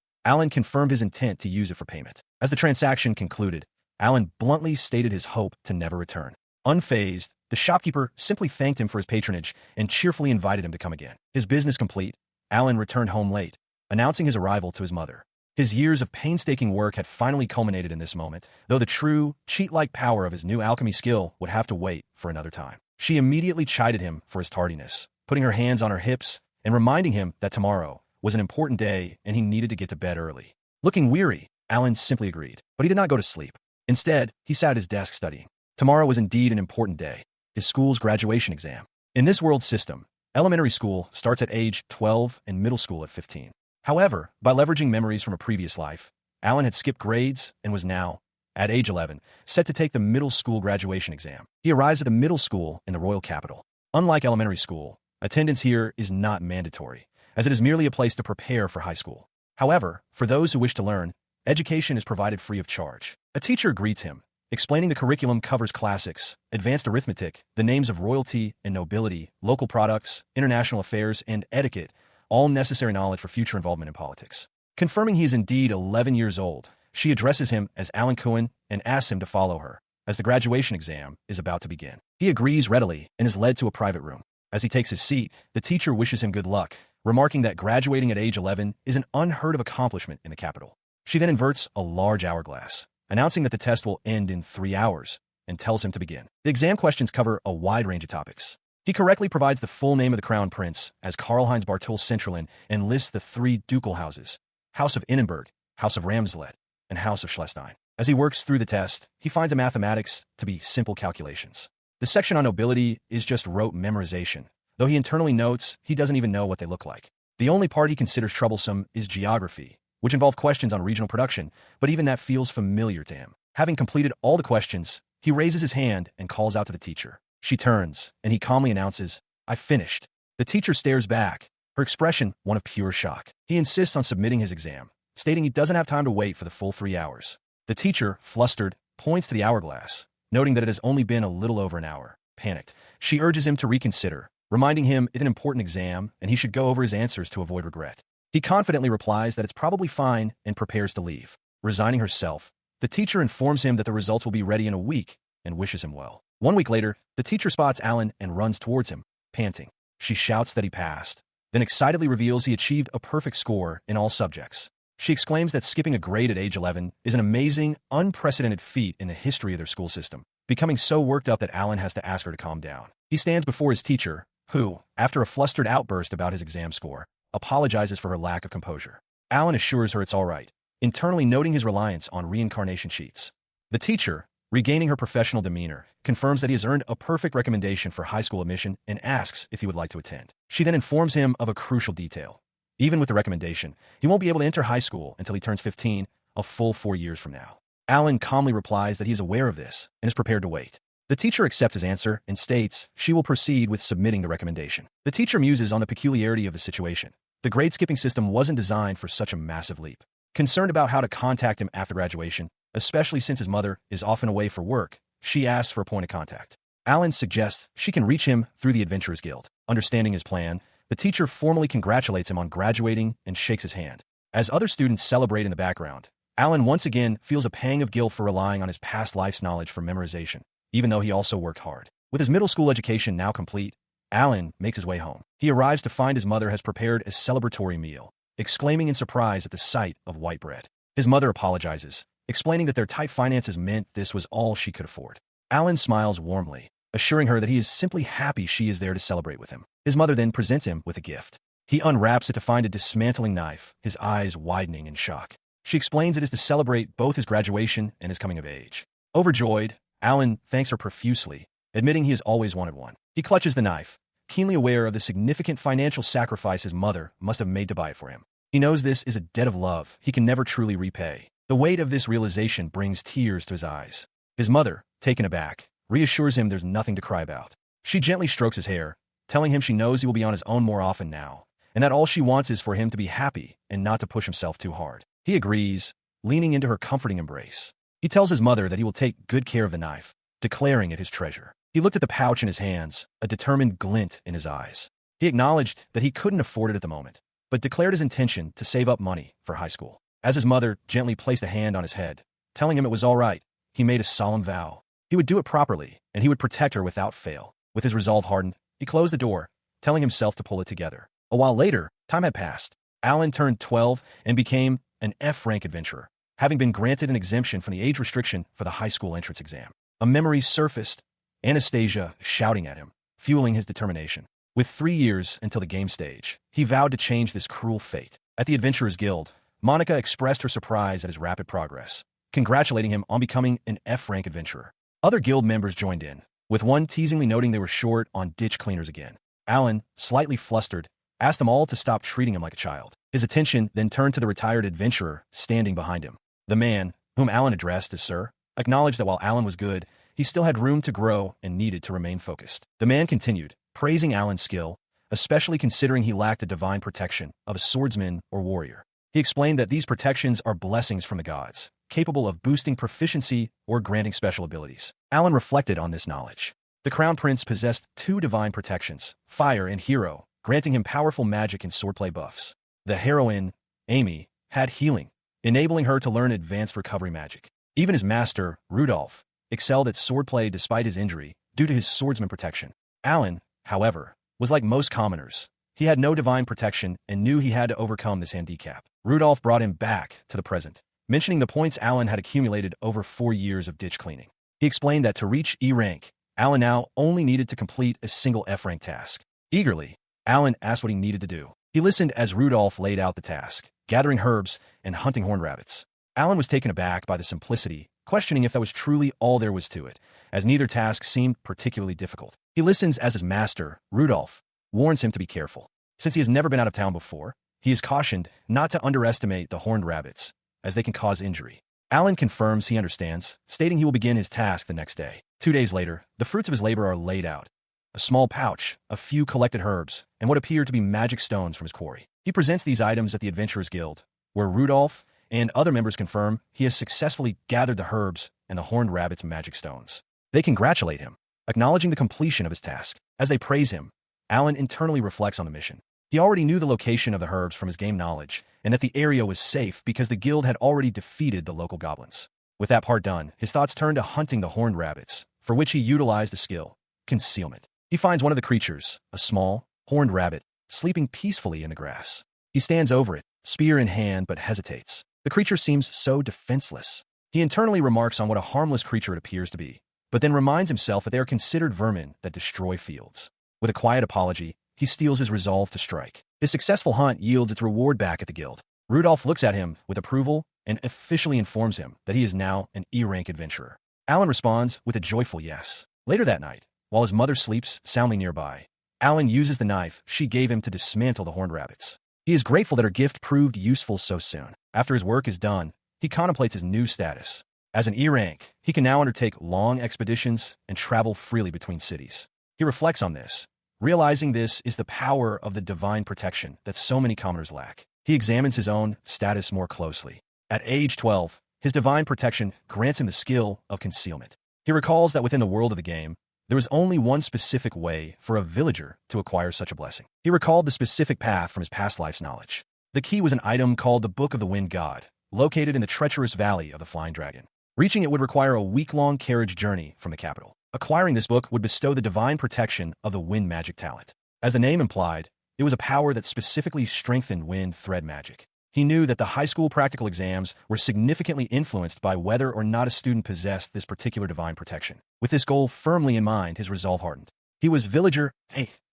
Alan confirmed his intent to use it for payment. As the transaction concluded, Alan bluntly stated his hope to never return. Unfazed, the shopkeeper simply thanked him for his patronage and cheerfully invited him to come again. His business complete, Alan returned home late, announcing his arrival to his mother. His years of painstaking work had finally culminated in this moment, though the true, cheat-like power of his new alchemy skill would have to wait for another time. She immediately chided him for his tardiness, putting her hands on her hips and reminding him that tomorrow was an important day and he needed to get to bed early. Looking weary, Alan simply agreed, but he did not go to sleep. Instead, he sat at his desk studying. Tomorrow was indeed an important day, his school's graduation exam. In this world system, elementary school starts at age 12 and middle school at 15. However, by leveraging memories from a previous life, Alan had skipped grades and was now, at age 11, set to take the middle school graduation exam. He arrives at the middle school in the royal capital. Unlike elementary school, attendance here is not mandatory, as it is merely a place to prepare for high school. However, for those who wish to learn, education is provided free of charge. A teacher greets him, explaining the curriculum covers classics, advanced arithmetic, the names of royalty and nobility, local products, international affairs, and etiquette, all necessary knowledge for future involvement in politics. Confirming he is indeed 11 years old, she addresses him as Alan Cohen and asks him to follow her, as the graduation exam is about to begin. He agrees readily and is led to a private room. As he takes his seat, the teacher wishes him good luck, remarking that graduating at age 11 is an unheard of accomplishment in the capital. She then inverts a large hourglass, announcing that the test will end in 3 hours, and tells him to begin. The exam questions cover a wide range of topics. He correctly provides the full name of the crown prince as Karl-Heinz Bartol Centralin and lists the 3 ducal houses, House of Innenberg, House of Ramslet, and House of Schlestein. As he works through the test, he finds the mathematics to be simple calculations. The section on nobility is just rote memorization, though he internally notes he doesn't even know what they look like. The only part he considers troublesome is geography, which involve questions on regional production, but even that feels familiar to him. Having completed all the questions, he raises his hand and calls out to the teacher. She turns, and he calmly announces, "I finished." The teacher stares back, her expression one of pure shock. He insists on submitting his exam, stating he doesn't have time to wait for the full 3 hours. The teacher, flustered, points to the hourglass, noting that it has only been a little over an hour. Panicked, she urges him to reconsider, reminding him it's an important exam and he should go over his answers to avoid regret. He confidently replies that it's probably fine and prepares to leave. Resigning herself, the teacher informs him that the results will be ready in a week and wishes him well. 1 week later, the teacher spots Alan and runs towards him, panting. She shouts that he passed, then excitedly reveals he achieved a perfect score in all subjects. She exclaims that skipping a grade at age 11 is an amazing, unprecedented feat in the history of their school system, becoming so worked up that Alan has to ask her to calm down. He stands before his teacher, who, after a flustered outburst about his exam score, apologizes for her lack of composure. Alan assures her it's all right, internally noting his reliance on reincarnation sheets. The teacher, regaining her professional demeanor, confirms that he has earned a perfect recommendation for high school admission and asks if he would like to attend. She then informs him of a crucial detail. Even with the recommendation, he won't be able to enter high school until he turns 15, a full 4 years from now. Alan calmly replies that he is aware of this and is prepared to wait. The teacher accepts his answer and states she will proceed with submitting the recommendation. The teacher muses on the peculiarity of the situation. The grade-skipping system wasn't designed for such a massive leap. Concerned about how to contact him after graduation, especially since his mother is often away for work, she asks for a point of contact. Alan suggests she can reach him through the Adventurers Guild. Understanding his plan, the teacher formally congratulates him on graduating and shakes his hand. As other students celebrate in the background, Alan once again feels a pang of guilt for relying on his past life's knowledge for memorization, even though he also worked hard. With his middle school education now complete, Alan makes his way home. He arrives to find his mother has prepared a celebratory meal, exclaiming in surprise at the sight of white bread. His mother apologizes, explaining that their tight finances meant this was all she could afford. Alan smiles warmly, assuring her that he is simply happy she is there to celebrate with him. His mother then presents him with a gift. He unwraps it to find a dismantling knife, his eyes widening in shock. She explains it is to celebrate both his graduation and his coming of age. Overjoyed, Alan thanks her profusely, admitting he has always wanted one. He clutches the knife, keenly aware of the significant financial sacrifice his mother must have made to buy it for him. He knows this is a debt of love he can never truly repay. The weight of this realization brings tears to his eyes. His mother, taken aback, reassures him there's nothing to cry about. She gently strokes his hair, telling him she knows he will be on his own more often now, and that all she wants is for him to be happy and not to push himself too hard. He agrees, leaning into her comforting embrace. He tells his mother that he will take good care of the knife, declaring it his treasure. He looked at the pouch in his hands, a determined glint in his eyes. He acknowledged that he couldn't afford it at the moment, but declared his intention to save up money for high school. As his mother gently placed a hand on his head, telling him it was all right, he made a solemn vow. He would do it properly, and he would protect her without fail. With his resolve hardened, he closed the door, telling himself to pull it together. A while later, time had passed. Alan turned 12 and became an F-rank adventurer, having been granted an exemption from the age restriction for the high school entrance exam. A memory surfaced, Anastasia shouting at him, fueling his determination. With 3 years until the game stage, he vowed to change this cruel fate. At the Adventurers Guild, Monica expressed her surprise at his rapid progress, congratulating him on becoming an F-rank adventurer. Other guild members joined in, with one teasingly noting they were short on ditch cleaners again. Alan, slightly flustered, asked them all to stop treating him like a child. His attention then turned to the retired adventurer standing behind him. The man, whom Alan addressed as Sir, acknowledged that while Alan was good, he still had room to grow and needed to remain focused. The man continued, praising Alan's skill, especially considering he lacked a divine protection of a swordsman or warrior. He explained that these protections are blessings from the gods, capable of boosting proficiency or granting special abilities. Alan reflected on this knowledge. The Crown Prince possessed 2 divine protections, Fire and Hero, granting him powerful magic and swordplay buffs. The heroine, Amy, had healing, enabling her to learn advanced recovery magic. Even his master, Rudolph, excelled at swordplay despite his injury due to his swordsman protection. Alan, however, was like most commoners. He had no divine protection and knew he had to overcome this handicap. Rudolph brought him back to the present, mentioning the points Alan had accumulated over 4 years of ditch cleaning. He explained that to reach E rank, Alan now only needed to complete a single F-rank task. Eagerly, Alan asked what he needed to do. He listened as Rudolph laid out the task, gathering herbs and hunting horned rabbits. Alan was taken aback by the simplicity, questioning if that was truly all there was to it, as neither task seemed particularly difficult. He listens as his master, Rudolph, warns him to be careful. Since he has never been out of town before, he is cautioned not to underestimate the horned rabbits, as they can cause injury. Alan confirms he understands, stating he will begin his task the next day. 2 days later, the fruits of his labor are laid out. A small pouch, a few collected herbs, and what appear to be magic stones from his quarry. He presents these items at the Adventurers Guild, where Rudolph and other members confirm he has successfully gathered the herbs and the horned rabbit's magic stones. They congratulate him, acknowledging the completion of his task. As they praise him, Alan internally reflects on the mission. He already knew the location of the herbs from his game knowledge, and that the area was safe because the guild had already defeated the local goblins. With that part done, his thoughts turned to hunting the horned rabbits, for which he utilized the skill, concealment. He finds one of the creatures, a small, horned rabbit, sleeping peacefully in the grass. He stands over it, spear in hand, but hesitates. The creature seems so defenseless. He internally remarks on what a harmless creature it appears to be, but then reminds himself that they are considered vermin that destroy fields. With a quiet apology, he steels his resolve to strike. His successful hunt yields its reward back at the guild. Rudolph looks at him with approval and officially informs him that he is now an E-rank adventurer. Alan responds with a joyful yes. Later that night, while his mother sleeps soundly nearby, Alan uses the knife she gave him to dismantle the horned rabbits. He is grateful that her gift proved useful so soon. After his work is done, he contemplates his new status. As an E-rank, he can now undertake long expeditions and travel freely between cities. He reflects on this, realizing this is the power of the divine protection that so many commoners lack. He examines his own status more closely. At age 12, his divine protection grants him the skill of concealment. He recalls that within the world of the game, there was only one specific way for a villager to acquire such a blessing. He recalled the specific path from his past life's knowledge. The key was an item called the Book of the Wind God, located in the treacherous valley of the Flying Dragon. Reaching it would require a week-long carriage journey from the capital. Acquiring this book would bestow the divine protection of the wind magic talent. As the name implied, it was a power that specifically strengthened wind thread magic. He knew that the high school practical exams were significantly influenced by whether or not a student possessed this particular divine protection. With this goal firmly in mind, his resolve hardened. He was villager,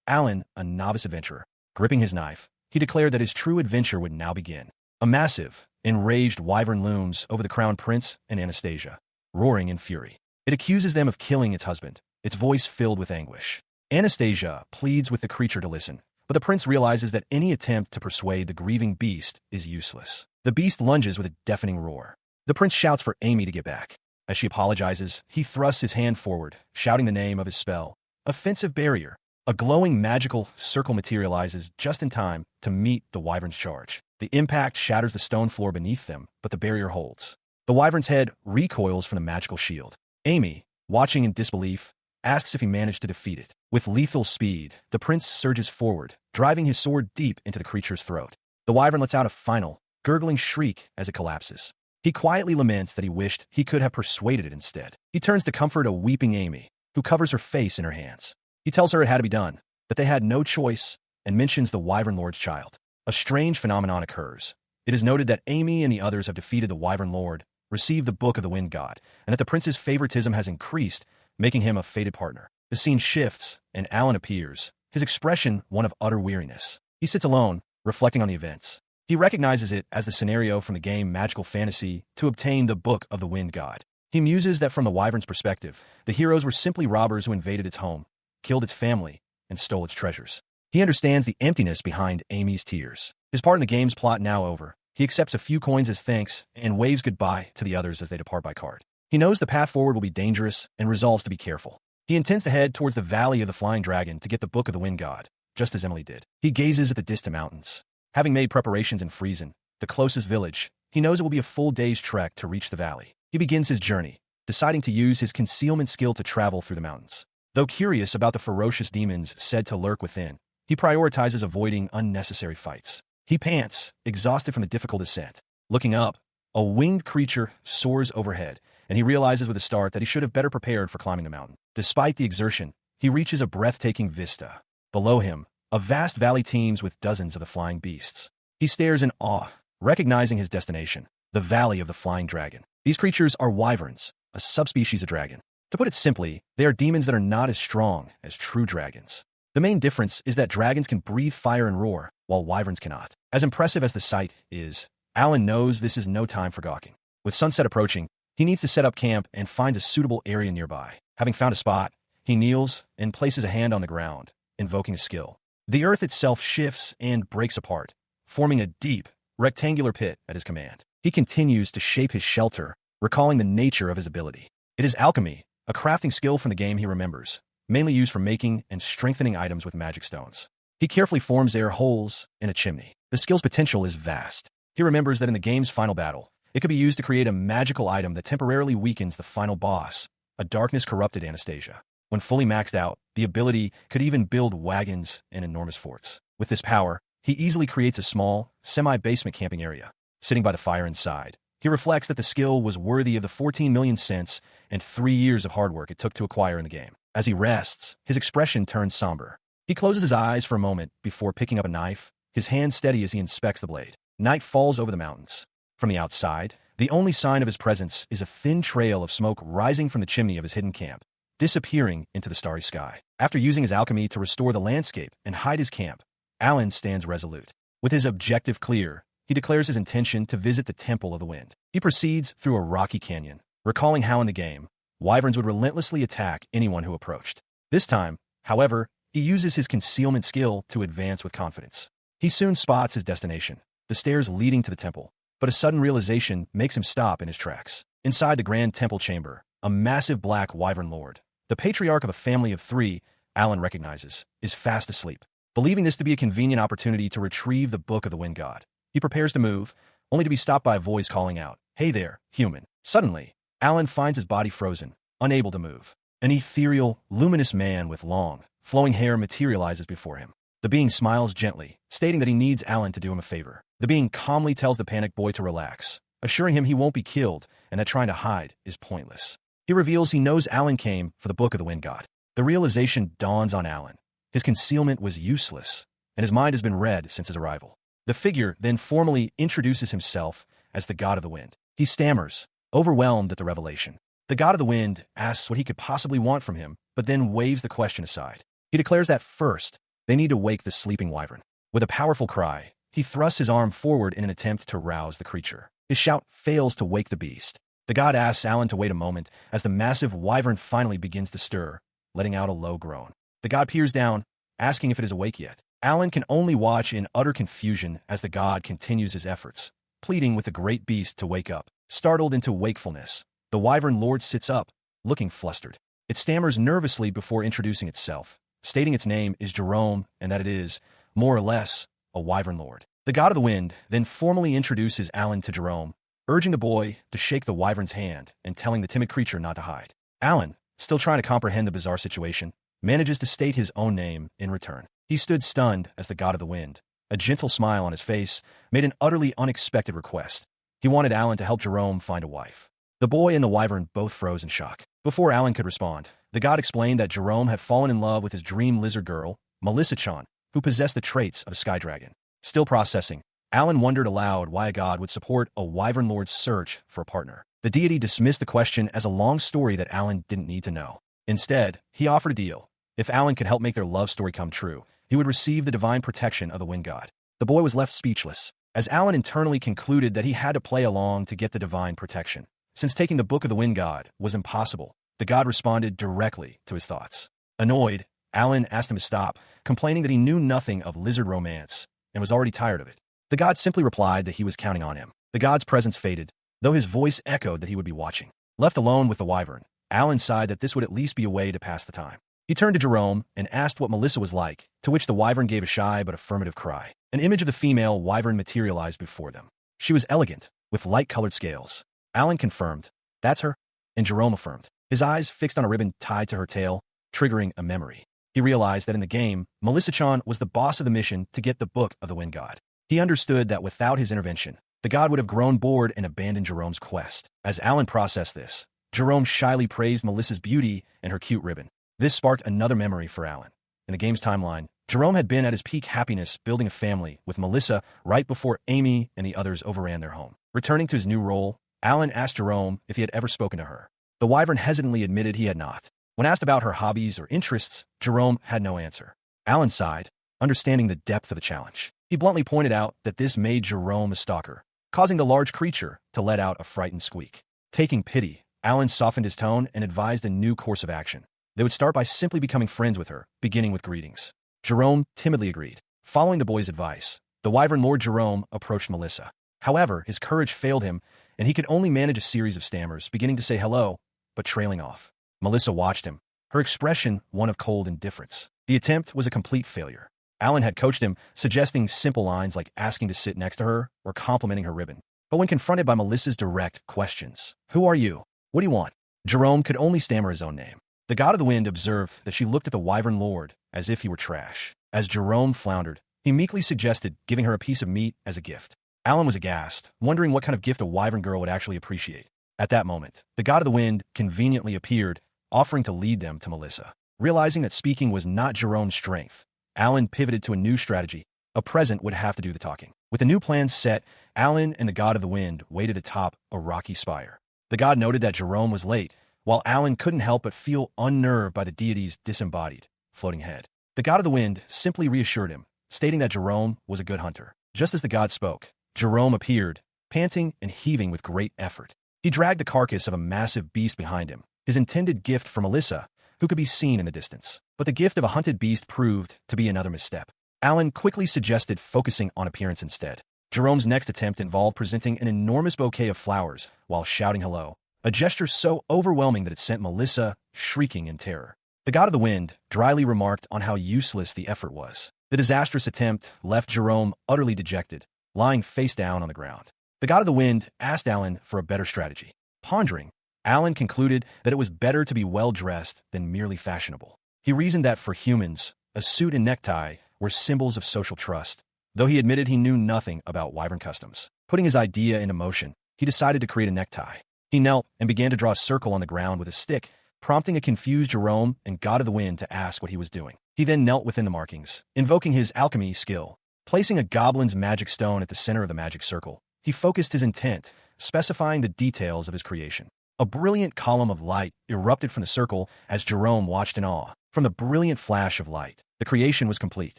Alan, a novice adventurer. Gripping his knife, he declared that his true adventure would now begin. A massive, enraged wyvern looms over the Crown Prince and Anastasia, roaring in fury. It accuses them of killing its husband, its voice filled with anguish. Anastasia pleads with the creature to listen, but the prince realizes that any attempt to persuade the grieving beast is useless. The beast lunges with a deafening roar. The prince shouts for Amy to get back. As she apologizes, he thrusts his hand forward, shouting the name of his spell, Offensive Barrier. A glowing magical circle materializes just in time to meet the wyvern's charge. The impact shatters the stone floor beneath them, but the barrier holds. The wyvern's head recoils from the magical shield. Amy, watching in disbelief, asks if he managed to defeat it. With lethal speed, the prince surges forward, driving his sword deep into the creature's throat. The wyvern lets out a final, gurgling shriek as it collapses. He quietly laments that he wished he could have persuaded it instead. He turns to comfort a weeping Amy, who covers her face in her hands. He tells her it had to be done, that they had no choice, and mentions the Wyvern Lord's child. A strange phenomenon occurs. It is noted that Amy and the others have defeated the Wyvern Lord, received the Book of the Wind God, and that the prince's favoritism has increased, making him a fated partner. The scene shifts, and Alan appears, his expression one of utter weariness. He sits alone, reflecting on the events. He recognizes it as the scenario from the game Magical Fantasy to obtain the Book of the Wind God. He muses that from the Wyvern's perspective, the heroes were simply robbers who invaded its home, killed its family, and stole its treasures. He understands the emptiness behind Amy's tears. His part in the game's plot now over, he accepts a few coins as thanks and waves goodbye to the others as they depart by cart. He knows the path forward will be dangerous and resolves to be careful. He intends to head towards the Valley of the Flying Dragon to get the Book of the Wind God, just as Emily did. He gazes at the distant mountains. Having made preparations in Friesen, the closest village, he knows it will be a full day's trek to reach the valley. He begins his journey, deciding to use his concealment skill to travel through the mountains. Though curious about the ferocious demons said to lurk within, he prioritizes avoiding unnecessary fights. He pants, exhausted from the difficult ascent. Looking up, a winged creature soars overhead, and he realizes with a start that he should have better prepared for climbing the mountain. Despite the exertion, he reaches a breathtaking vista. Below him, a vast valley teems with dozens of the flying beasts. He stares in awe, recognizing his destination, the Valley of the Flying Dragon. These creatures are wyverns, a subspecies of dragon. To put it simply, they are demons that are not as strong as true dragons. The main difference is that dragons can breathe fire and roar, while wyverns cannot. As impressive as the sight is, Alan knows this is no time for gawking. With sunset approaching, he needs to set up camp and finds a suitable area nearby. Having found a spot, he kneels and places a hand on the ground, invoking a skill. The earth itself shifts and breaks apart, forming a deep, rectangular pit at his command. He continues to shape his shelter, recalling the nature of his ability. It is alchemy, a crafting skill from the game he remembers, mainly used for making and strengthening items with magic stones. He carefully forms air holes in a chimney. The skill's potential is vast. He remembers that in the game's final battle, it could be used to create a magical item that temporarily weakens the final boss, a darkness-corrupted Anastasia. When fully maxed out, the ability could even build wagons and enormous forts. With this power, he easily creates a small, semi-basement camping area. Sitting by the fire inside, he reflects that the skill was worthy of the 14 million cents and 3 years of hard work it took to acquire in the game. As he rests, his expression turns somber. He closes his eyes for a moment before picking up a knife, his hand steady as he inspects the blade. Night falls over the mountains. From the outside, the only sign of his presence is a thin trail of smoke rising from the chimney of his hidden camp, disappearing into the starry sky. After using his alchemy to restore the landscape and hide his camp, Alan stands resolute. With his objective clear, he declares his intention to visit the Temple of the Wind. He proceeds through a rocky canyon, recalling how in the game, wyverns would relentlessly attack anyone who approached. This time, however, he uses his concealment skill to advance with confidence. He soon spots his destination, the stairs leading to the temple, but a sudden realization makes him stop in his tracks. Inside the grand temple chamber, a massive black wyvern lord, the patriarch of a family of 3, Alan recognizes, is fast asleep. Believing this to be a convenient opportunity to retrieve the Book of the Wind God, he prepares to move, only to be stopped by a voice calling out, "Hey there, human." Suddenly, Alan finds his body frozen, unable to move. An ethereal, luminous man with long, flowing hair materializes before him. The being smiles gently, stating that he needs Alan to do him a favor. The being calmly tells the panicked boy to relax, assuring him he won't be killed and that trying to hide is pointless. He reveals he knows Alan came for the Book of the Wind God. The realization dawns on Alan. His concealment was useless, and his mind has been read since his arrival. The figure then formally introduces himself as the God of the Wind. He stammers, overwhelmed at the revelation. The God of the Wind asks what he could possibly want from him, but then waves the question aside. He declares that first, they need to wake the sleeping wyvern. With a powerful cry, he thrusts his arm forward in an attempt to rouse the creature. His shout fails to wake the beast. The god asks Alan to wait a moment as the massive wyvern finally begins to stir, letting out a low groan. The god peers down, asking if it is awake yet. Alan can only watch in utter confusion as the god continues his efforts, pleading with the great beast to wake up. Startled into wakefulness, the wyvern lord sits up, looking flustered. It stammers nervously before introducing itself, stating its name is Jerome and that it is, more or less, a wyvern lord. The god of the wind then formally introduces Alan to Jerome, urging the boy to shake the wyvern's hand and telling the timid creature not to hide. Alan, still trying to comprehend the bizarre situation, manages to state his own name in return. He stood stunned as the god of the wind. A gentle smile on his face made an utterly unexpected request. He wanted Alan to help Jerome find a wife. The boy and the wyvern both froze in shock. Before Alan could respond, the god explained that Jerome had fallen in love with his dream lizard girl, Melissa-chan, who possessed the traits of a sky dragon. Still processing, Alan wondered aloud why a god would support a wyvern lord's search for a partner. The deity dismissed the question as a long story that Alan didn't need to know. Instead, he offered a deal. If Alan could help make their love story come true, he would receive the divine protection of the wind god. The boy was left speechless, as Alan internally concluded that he had to play along to get the divine protection. Since taking the book of the wind god was impossible, the god responded directly to his thoughts. Annoyed, Alan asked him to stop, complaining that he knew nothing of lizard romance and was already tired of it. The god simply replied that he was counting on him. The god's presence faded, though his voice echoed that he would be watching. Left alone with the wyvern, Alan sighed that this would at least be a way to pass the time. He turned to Jerome and asked what Melissa was like, to which the wyvern gave a shy but affirmative cry. An image of the female wyvern materialized before them. She was elegant, with light-colored scales. Alan confirmed, "That's her," and Jerome affirmed, his eyes fixed on a ribbon tied to her tail, triggering a memory. He realized that in the game, Melissa-chan was the boss of the mission to get the book of the wind god. He understood that without his intervention, the god would have grown bored and abandoned Jerome's quest. As Alan processed this, Jerome shyly praised Melissa's beauty and her cute ribbon. This sparked another memory for Alan. In the game's timeline, Jerome had been at his peak happiness building a family with Melissa right before Amy and the others overran their home. Returning to his new role, Alan asked Jerome if he had ever spoken to her. The wyvern hesitantly admitted he had not. When asked about her hobbies or interests, Jerome had no answer. Alan sighed, understanding the depth of the challenge. He bluntly pointed out that this made Jerome a stalker, causing the large creature to let out a frightened squeak. Taking pity, Alan softened his tone and advised a new course of action. They would start by simply becoming friends with her, beginning with greetings. Jerome timidly agreed. Following the boy's advice, the wyvern lord Jerome approached Melissa. However, his courage failed him, and he could only manage a series of stammers, beginning to say hello, but trailing off. Melissa watched him, her expression one of cold indifference. The attempt was a complete failure. Alan had coached him, suggesting simple lines like asking to sit next to her or complimenting her ribbon. But when confronted by Melissa's direct questions, "Who are you? What do you want?" Jerome could only stammer his own name. The god of the wind observed that she looked at the wyvern lord as if he were trash. As Jerome floundered, he meekly suggested giving her a piece of meat as a gift. Alan was aghast, wondering what kind of gift a wyvern girl would actually appreciate. At that moment, the god of the wind conveniently appeared, offering to lead them to Melissa. Realizing that speaking was not Jerome's strength, Alan pivoted to a new strategy. A present would have to do the talking. With the new plans set, Alan and the god of the wind waited atop a rocky spire. The god noted that Jerome was late, while Alan couldn't help but feel unnerved by the deity's disembodied, floating head. The god of the wind simply reassured him, stating that Jerome was a good hunter. Just as the god spoke, Jerome appeared, panting and heaving with great effort. He dragged the carcass of a massive beast behind him, his intended gift for Melissa, who could be seen in the distance. But the gift of a hunted beast proved to be another misstep. Alan quickly suggested focusing on appearance instead. Jerome's next attempt involved presenting an enormous bouquet of flowers while shouting hello, a gesture so overwhelming that it sent Melissa shrieking in terror. The god of the wind dryly remarked on how useless the effort was. The disastrous attempt left Jerome utterly dejected, lying face down on the ground. The god of the wind asked Alan for a better strategy. Pondering, Alan concluded that it was better to be well-dressed than merely fashionable. He reasoned that for humans, a suit and necktie were symbols of social trust, though he admitted he knew nothing about wyvern customs. Putting his idea into motion, he decided to create a necktie. He knelt and began to draw a circle on the ground with a stick, prompting a confused Jerome and god of the wind to ask what he was doing. He then knelt within the markings, invoking his alchemy skill. Placing a goblin's magic stone at the center of the magic circle, he focused his intent, specifying the details of his creation. A brilliant column of light erupted from the circle as Jerome watched in awe. From the brilliant flash of light, the creation was complete.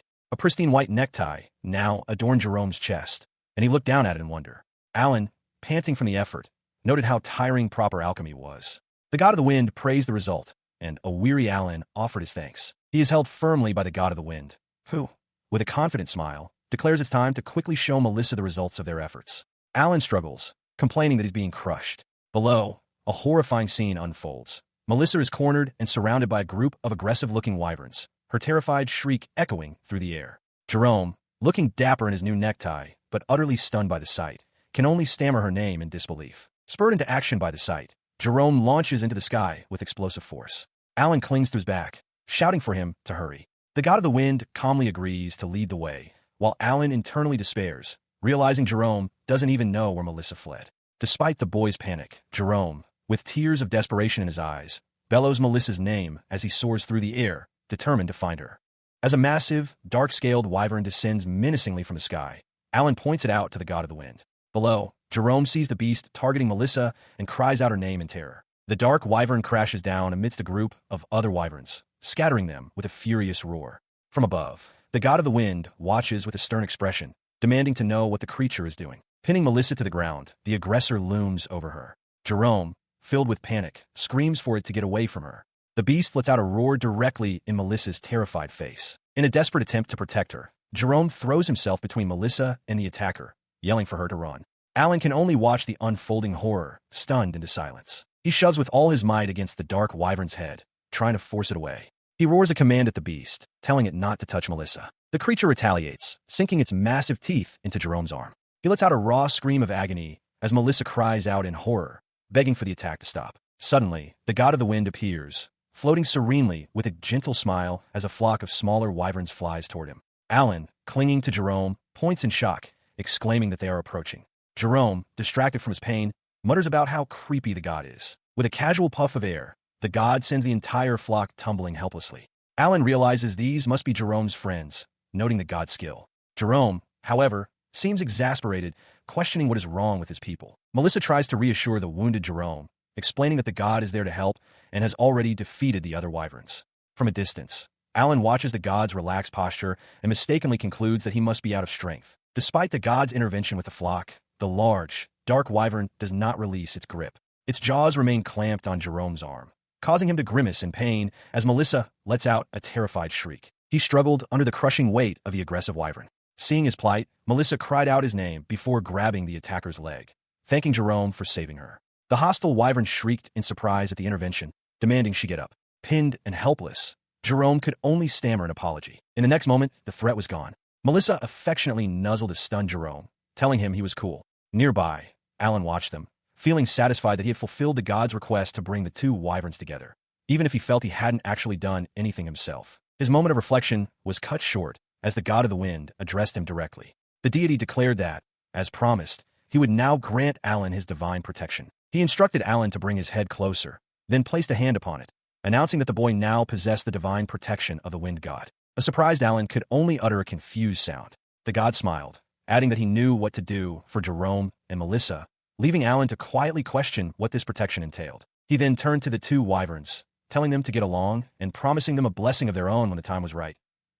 A pristine white necktie now adorned Jerome's chest, and he looked down at it in wonder. Alan, panting from the effort, noted how tiring proper alchemy was. The god of the wind praised the result, and a weary Alan offered his thanks. He is held firmly by the god of the wind, who, with a confident smile, declares it's time to quickly show Melissa the results of their efforts. Alan struggles, complaining that he's being crushed. Below, a horrifying scene unfolds. Melissa is cornered and surrounded by a group of aggressive-looking wyverns, her terrified shriek echoing through the air. Jerome, looking dapper in his new necktie, but utterly stunned by the sight, can only stammer her name in disbelief. Spurred into action by the sight, Jerome launches into the sky with explosive force. Alan clings to his back, shouting for him to hurry. The god of the wind calmly agrees to lead the way, while Alan internally despairs, realizing Jerome doesn't even know where Melissa fled. Despite the boy's panic, Jerome, with tears of desperation in his eyes, bellows Melissa's name as he soars through the air, determined to find her. As a massive, dark-scaled wyvern descends menacingly from the sky, Alan points it out to the god of the wind. Below, Jerome sees the beast targeting Melissa and cries out her name in terror. The dark wyvern crashes down amidst a group of other wyverns, scattering them with a furious roar. From above, the god of the wind watches with a stern expression, demanding to know what the creature is doing. Pinning Melissa to the ground, the aggressor looms over her. Jerome, filled with panic, screams for it to get away from her. The beast lets out a roar directly in Melissa's terrified face. In a desperate attempt to protect her, Jerome throws himself between Melissa and the attacker, yelling for her to run. Alan can only watch the unfolding horror, stunned into silence. He shoves with all his might against the dark wyvern's head, trying to force it away. He roars a command at the beast, telling it not to touch Melissa. The creature retaliates, sinking its massive teeth into Jerome's arm. He lets out a raw scream of agony as Melissa cries out in horror, begging for the attack to stop. Suddenly, the god of the wind appears, floating serenely with a gentle smile as a flock of smaller wyverns flies toward him. Alan, clinging to Jerome, points in shock, exclaiming that they are approaching. Jerome, distracted from his pain, mutters about how creepy the god is. With a casual puff of air, the god sends the entire flock tumbling helplessly. Alan realizes these must be Jerome's friends, noting the god's skill. Jerome, however, seems exasperated, questioning what is wrong with his people. Melissa tries to reassure the wounded Jerome, explaining that the god is there to help and has already defeated the other wyverns. From a distance, Alan watches the god's relaxed posture and mistakenly concludes that he must be out of strength. Despite the god's intervention with the flock, the large, dark wyvern does not release its grip. Its jaws remain clamped on Jerome's arm, causing him to grimace in pain as Melissa lets out a terrified shriek. He struggled under the crushing weight of the aggressive wyvern. Seeing his plight, Melissa cried out his name before grabbing the attacker's leg, thanking Jerome for saving her. The hostile wyvern shrieked in surprise at the intervention, demanding she get up. Pinned and helpless, Jerome could only stammer an apology. In the next moment, the threat was gone. Melissa affectionately nuzzled a stunned Jerome, telling him he was cool. Nearby, Alan watched them, feeling satisfied that he had fulfilled the god's request to bring the two wyverns together, even if he felt he hadn't actually done anything himself. His moment of reflection was cut short as the god of the wind addressed him directly. The deity declared that, as promised, he would now grant Alan his divine protection. He instructed Alan to bring his head closer, then placed a hand upon it, announcing that the boy now possessed the divine protection of the wind god. A surprised Alan could only utter a confused sound. The god smiled, adding that he knew what to do for Jerome and Melissa, leaving Alan to quietly question what this protection entailed. He then turned to the two wyverns, telling them to get along and promising them a blessing of their own when the time was right,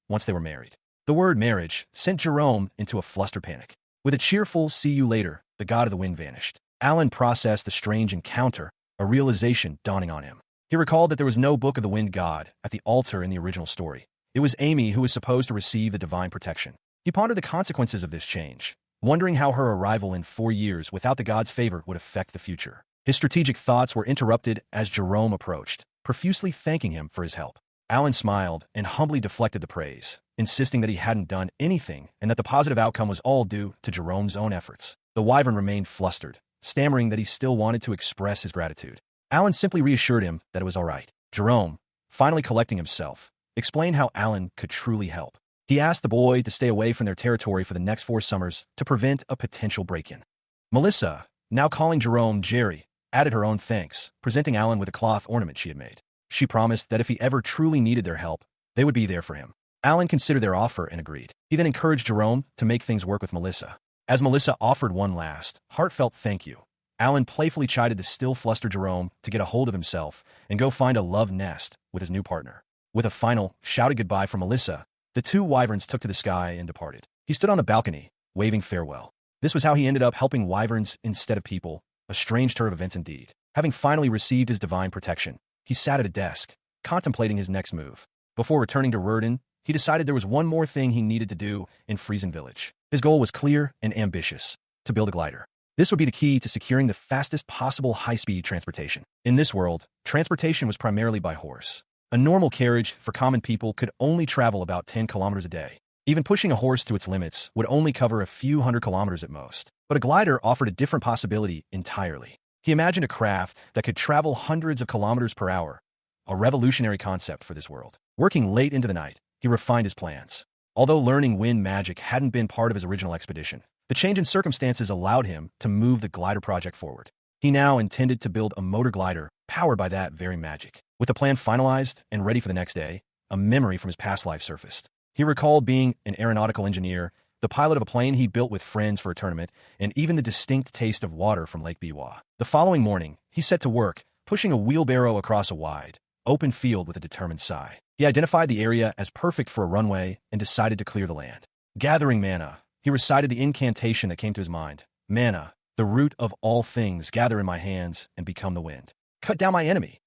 once they were married. The word marriage sent Jerome into a flustered panic. With a cheerful "see you later," the god of the wind vanished. Alan processed the strange encounter, a realization dawning on him. He recalled that there was no book of the wind god at the altar in the original story. It was Amy who was supposed to receive the divine protection. He pondered the consequences of this change, wondering how her arrival in 4 years without the god's favor would affect the future. His strategic thoughts were interrupted as Jerome approached, profusely thanking him for his help. Alan smiled and humbly deflected the praise, insisting that he hadn't done anything and that the positive outcome was all due to Jerome's own efforts. The wyvern remained flustered, stammering that he still wanted to express his gratitude. Alan simply reassured him that it was all right. Jerome, finally collecting himself, explained how Alan could truly help. He asked the boy to stay away from their territory for the next 4 summers to prevent a potential break-in. Melissa, now calling Jerome Jerry, added her own thanks, presenting Alan with a cloth ornament she had made. She promised that if he ever truly needed their help, they would be there for him. Alan considered their offer and agreed. He then encouraged Jerome to make things work with Melissa. As Melissa offered one last, heartfelt thank you, Alan playfully chided the still flustered Jerome to get a hold of himself and go find a love nest with his new partner. With a final, shouted goodbye from Melissa, the two wyverns took to the sky and departed. He stood on the balcony, waving farewell. This was how he ended up helping wyverns instead of people, a strange turn of events indeed. Having finally received his divine protection, he sat at a desk, contemplating his next move. Before returning to Rurden, he decided there was one more thing he needed to do in Friesen Village. His goal was clear and ambitious: to build a glider. This would be the key to securing the fastest possible high-speed transportation. In this world, transportation was primarily by horse. A normal carriage for common people could only travel about 10 kilometers a day. Even pushing a horse to its limits would only cover a few hundred kilometers at most. But a glider offered a different possibility entirely. He imagined a craft that could travel hundreds of kilometers per hour, a revolutionary concept for this world. Working late into the night, he refined his plans. Although learning wind magic hadn't been part of his original expedition, the change in circumstances allowed him to move the glider project forward. He now intended to build a motor glider powered by that very magic. With the plan finalized and ready for the next day, a memory from his past life surfaced. He recalled being an aeronautical engineer, the pilot of a plane he built with friends for a tournament, and even the distinct taste of water from Lake Biwa. The following morning, he set to work, pushing a wheelbarrow across a wide, open field with a determined sigh. He identified the area as perfect for a runway and decided to clear the land. Gathering mana, he recited the incantation that came to his mind. Mana, the root of all things, gather in my hands and become the wind. Cut down my enemy.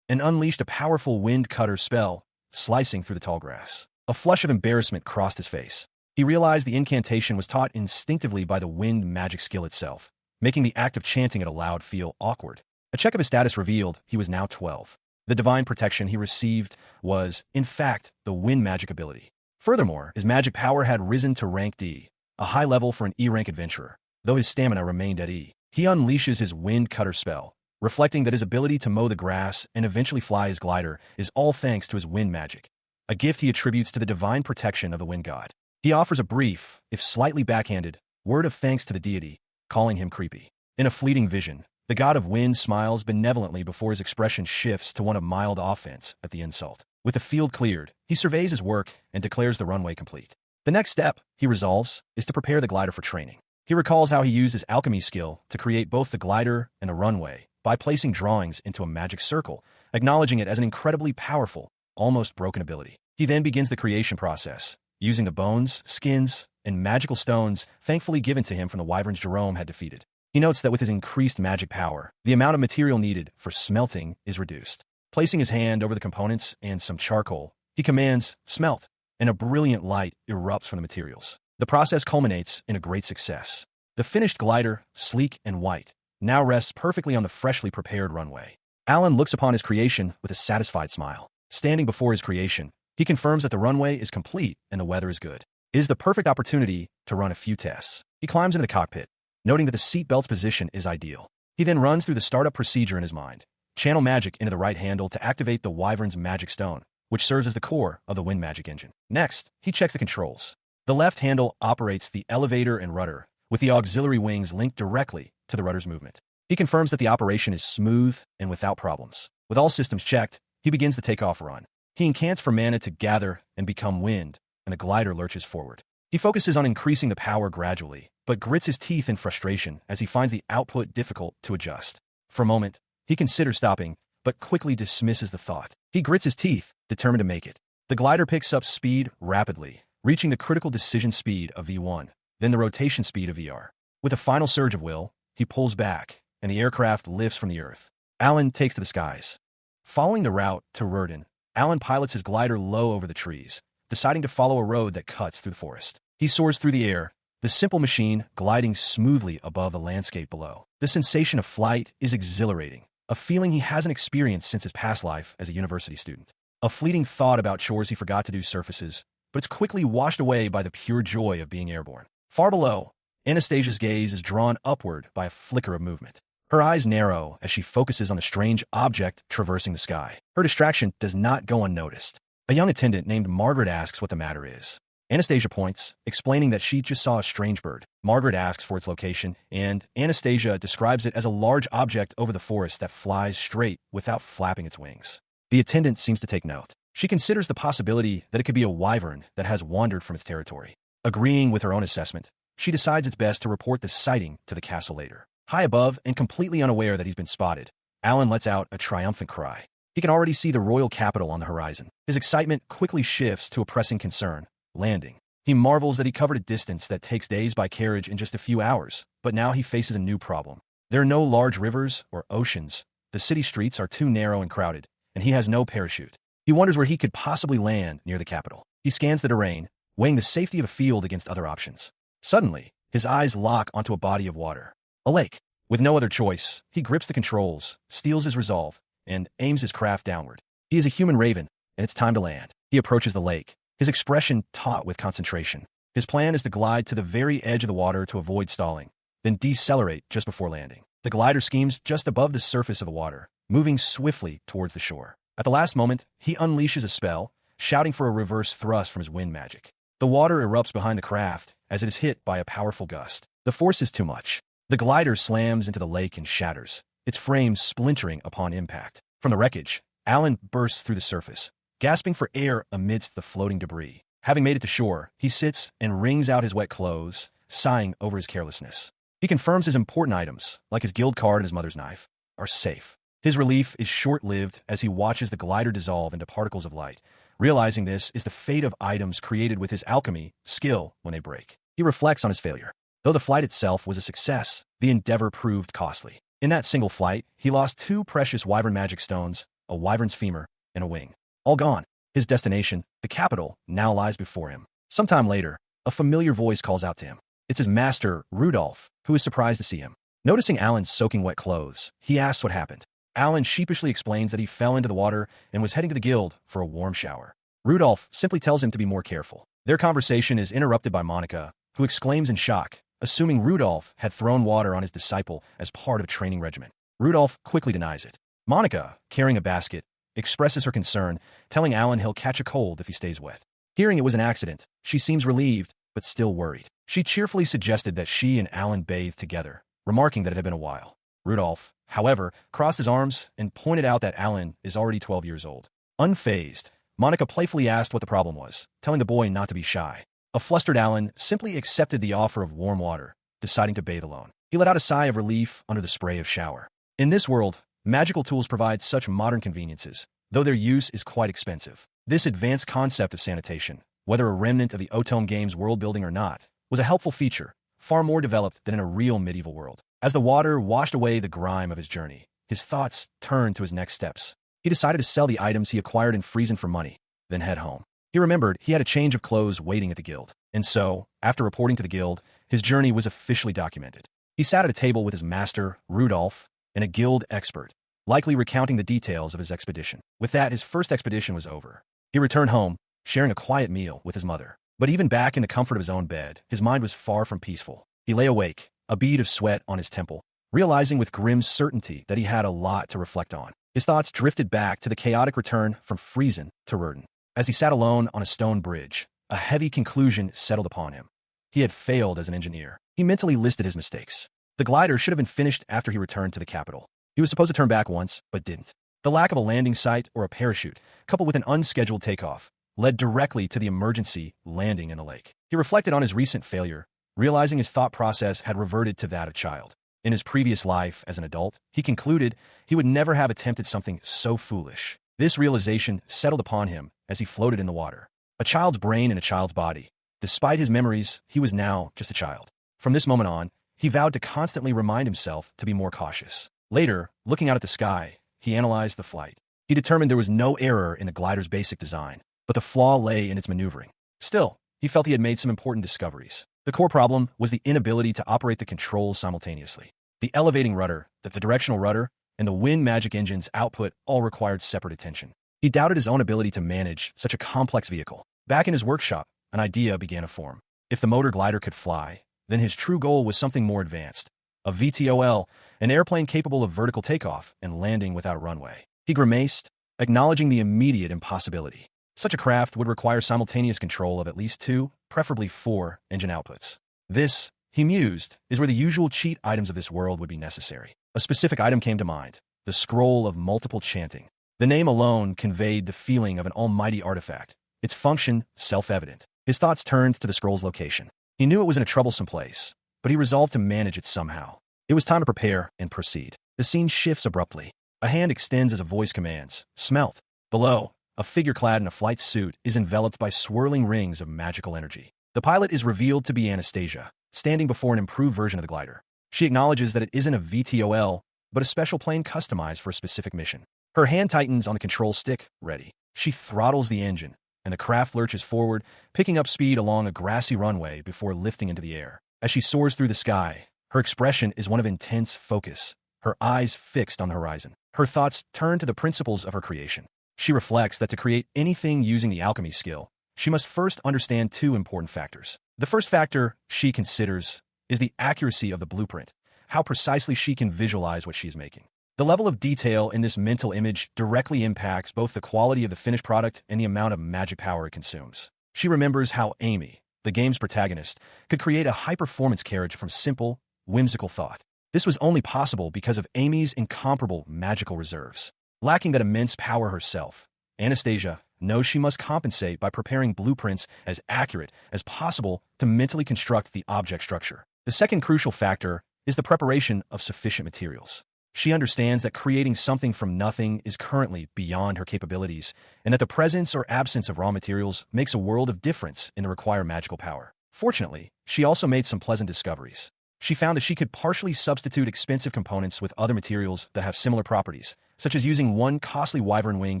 And unleashed a powerful wind cutter spell, slicing through the tall grass. A flush of embarrassment crossed his face. He realized the incantation was taught instinctively by the wind magic skill itself, making the act of chanting it aloud feel awkward. A check of his status revealed he was now 12. The divine protection he received was, in fact, the wind magic ability. Furthermore, his magic power had risen to rank D, a high level for an E-rank adventurer. Though his stamina remained at E, he unleashes his wind cutter spell, reflecting that his ability to mow the grass and eventually fly his glider is all thanks to his wind magic, a gift he attributes to the divine protection of the wind god. He offers a brief, if slightly backhanded, word of thanks to the deity, calling him creepy. In a fleeting vision, the god of wind smiles benevolently before his expression shifts to one of mild offense at the insult. With the field cleared, he surveys his work and declares the runway complete. The next step, he resolves, is to prepare the glider for training. He recalls how he used his alchemy skill to create both the glider and a runway by placing drawings into a magic circle, acknowledging it as an incredibly powerful, almost broken ability. He then begins the creation process, using the bones, skins, and magical stones thankfully given to him from the wyverns Jerome had defeated. He notes that with his increased magic power, the amount of material needed for smelting is reduced. Placing his hand over the components and some charcoal, he commands, "Smelt," and a brilliant light erupts from the materials. The process culminates in a great success. The finished glider, sleek and white, now rests perfectly on the freshly prepared runway. Alan looks upon his creation with a satisfied smile. Standing before his creation, he confirms that the runway is complete and the weather is good. It is the perfect opportunity to run a few tests. He climbs into the cockpit, noting that the seatbelt's position is ideal. He then runs through the startup procedure in his mind. Channel magic into the right handle to activate the wyvern's magic stone, which serves as the core of the wind magic engine. Next, he checks the controls. The left handle operates the elevator and rudder, with the auxiliary wings linked directly to the rudder's movement. He confirms that the operation is smooth and without problems. With all systems checked, he begins the takeoff run. He incants for mana to gather and become wind, and the glider lurches forward. He focuses on increasing the power gradually, but grits his teeth in frustration as he finds the output difficult to adjust. For a moment, he considers stopping, but quickly dismisses the thought. He grits his teeth, determined to make it. The glider picks up speed rapidly, reaching the critical decision speed of V1, then the rotation speed of VR. With a final surge of will, he pulls back, and the aircraft lifts from the earth. Alan takes to the skies. Following the route to Rurden, Alan pilots his glider low over the trees, deciding to follow a road that cuts through the forest. He soars through the air, the simple machine gliding smoothly above the landscape below. The sensation of flight is exhilarating, a feeling he hasn't experienced since his past life as a university student. A fleeting thought about chores he forgot to do surfaces, but it's quickly washed away by the pure joy of being airborne. Far below, Anastasia's gaze is drawn upward by a flicker of movement. Her eyes narrow as she focuses on the strange object traversing the sky. Her distraction does not go unnoticed. A young attendant named Margaret asks what the matter is. Anastasia points, explaining that she just saw a strange bird. Margaret asks for its location, and Anastasia describes it as a large object over the forest that flies straight without flapping its wings. The attendant seems to take note. She considers the possibility that it could be a wyvern that has wandered from its territory. Agreeing with her own assessment, she decides it's best to report the sighting to the castle later. High above and completely unaware that he's been spotted, Alan lets out a triumphant cry. He can already see the royal capital on the horizon. His excitement quickly shifts to a pressing concern, landing. He marvels that he covered a distance that takes days by carriage in just a few hours, but now he faces a new problem. There are no large rivers or oceans. The city streets are too narrow and crowded, and he has no parachute. He wonders where he could possibly land near the capital. He scans the terrain, weighing the safety of a field against other options. Suddenly, his eyes lock onto a body of water. A lake. With no other choice, he grips the controls, steels his resolve, and aims his craft downward. He is a human raven, and it's time to land. He approaches the lake, his expression taut with concentration. His plan is to glide to the very edge of the water to avoid stalling, then decelerate just before landing. The glider schemes just above the surface of the water, moving swiftly towards the shore. At the last moment, he unleashes a spell, shouting for a reverse thrust from his wind magic. The water erupts behind the craft as it is hit by a powerful gust. The force is too much. The glider slams into the lake and shatters, its frame splintering upon impact. From the wreckage, Alan bursts through the surface, gasping for air amidst the floating debris. Having made it to shore, he sits and wrings out his wet clothes, sighing over his carelessness. He confirms his important items, like his guild card and his mother's knife, are safe. His relief is short-lived as he watches the glider dissolve into particles of light, realizing this is the fate of items created with his alchemy skill when they break. He reflects on his failure. Though the flight itself was a success, the endeavor proved costly. In that single flight, he lost 2 precious wyvern magic stones, a wyvern's femur, and a wing. All gone. His destination, the capital, now lies before him. Sometime later, a familiar voice calls out to him. It's his master, Rudolph, who is surprised to see him. Noticing Alan's soaking wet clothes, he asks what happened. Alan sheepishly explains that he fell into the water and was heading to the guild for a warm shower. Rudolph simply tells him to be more careful. Their conversation is interrupted by Monica, who exclaims in shock, assuming Rudolph had thrown water on his disciple as part of a training regimen. Rudolph quickly denies it. Monica, carrying a basket, expresses her concern, telling Alan he'll catch a cold if he stays wet. Hearing it was an accident, she seems relieved, but still worried. She cheerfully suggested that she and Alan bathe together, remarking that it had been a while. Rudolph, however, crossed his arms and pointed out that Alan is already 12 years old. Unfazed, Monica playfully asked what the problem was, telling the boy not to be shy. A flustered Alan simply accepted the offer of warm water, deciding to bathe alone. He let out a sigh of relief under the spray of shower. In this world, magical tools provide such modern conveniences, though their use is quite expensive. This advanced concept of sanitation, whether a remnant of the Otome game's world building or not, was a helpful feature, far more developed than in a real medieval world. As the water washed away the grime of his journey, his thoughts turned to his next steps. He decided to sell the items he acquired in Friesen for money, then head home. He remembered he had a change of clothes waiting at the guild, and so, after reporting to the guild, his journey was officially documented. He sat at a table with his master, Rudolph, and a guild expert, likely recounting the details of his expedition. With that, his first expedition was over. He returned home, sharing a quiet meal with his mother. But even back in the comfort of his own bed, his mind was far from peaceful. He lay awake, a bead of sweat on his temple, realizing with grim certainty that he had a lot to reflect on. His thoughts drifted back to the chaotic return from Friesen to Rurden. As he sat alone on a stone bridge, a heavy conclusion settled upon him. He had failed as an engineer. He mentally listed his mistakes. The glider should have been finished after he returned to the capital. He was supposed to turn back once, but didn't. The lack of a landing site or a parachute, coupled with an unscheduled takeoff, led directly to the emergency landing in the lake. He reflected on his recent failure, realizing his thought process had reverted to that of a child. In his previous life as an adult, he concluded he would never have attempted something so foolish. This realization settled upon him as he floated in the water. A child's brain in a child's body. Despite his memories, he was now just a child. From this moment on, he vowed to constantly remind himself to be more cautious. Later, looking out at the sky, he analyzed the flight. He determined there was no error in the glider's basic design, but the flaw lay in its maneuvering. Still, he felt he had made some important discoveries. The core problem was the inability to operate the controls simultaneously. The elevating rudder, the directional rudder, and the wind magic engine's output all required separate attention. He doubted his own ability to manage such a complex vehicle. Back in his workshop, an idea began to form. If the motor glider could fly, then his true goal was something more advanced. A VTOL, an airplane capable of vertical takeoff and landing without a runway. He grimaced, acknowledging the immediate impossibility. Such a craft would require simultaneous control of at least 2, preferably 4, engine outputs. This, he mused, is where the usual cheat items of this world would be necessary. A specific item came to mind, the Scroll of Multiple Chanting. The name alone conveyed the feeling of an almighty artifact, its function self-evident. His thoughts turned to the scroll's location. He knew it was in a troublesome place, but he resolved to manage it somehow. It was time to prepare and proceed. The scene shifts abruptly. A hand extends as a voice commands, "Smelt." Below, a figure clad in a flight suit is enveloped by swirling rings of magical energy. The pilot is revealed to be Anastasia, standing before an improved version of the glider. She acknowledges that it isn't a VTOL, but a special plane customized for a specific mission. Her hand tightens on the control stick, ready. She throttles the engine, and the craft lurches forward, picking up speed along a grassy runway before lifting into the air. As she soars through the sky, her expression is one of intense focus, her eyes fixed on the horizon. Her thoughts turn to the principles of her creation. She reflects that to create anything using the alchemy skill, she must first understand two important factors. The first factor she considers is the accuracy of the blueprint, how precisely she can visualize what she is making. The level of detail in this mental image directly impacts both the quality of the finished product and the amount of magic power it consumes. She remembers how Amy, the game's protagonist, could create a high-performance carriage from simple, whimsical thought. This was only possible because of Amy's incomparable magical reserves. Lacking that immense power herself, Anastasia knows she must compensate by preparing blueprints as accurate as possible to mentally construct the object structure. The second crucial factor is the preparation of sufficient materials. She understands that creating something from nothing is currently beyond her capabilities, and that the presence or absence of raw materials makes a world of difference in the required magical power. Fortunately, she also made some pleasant discoveries. She found that she could partially substitute expensive components with other materials that have similar properties, such as using one costly wyvern wing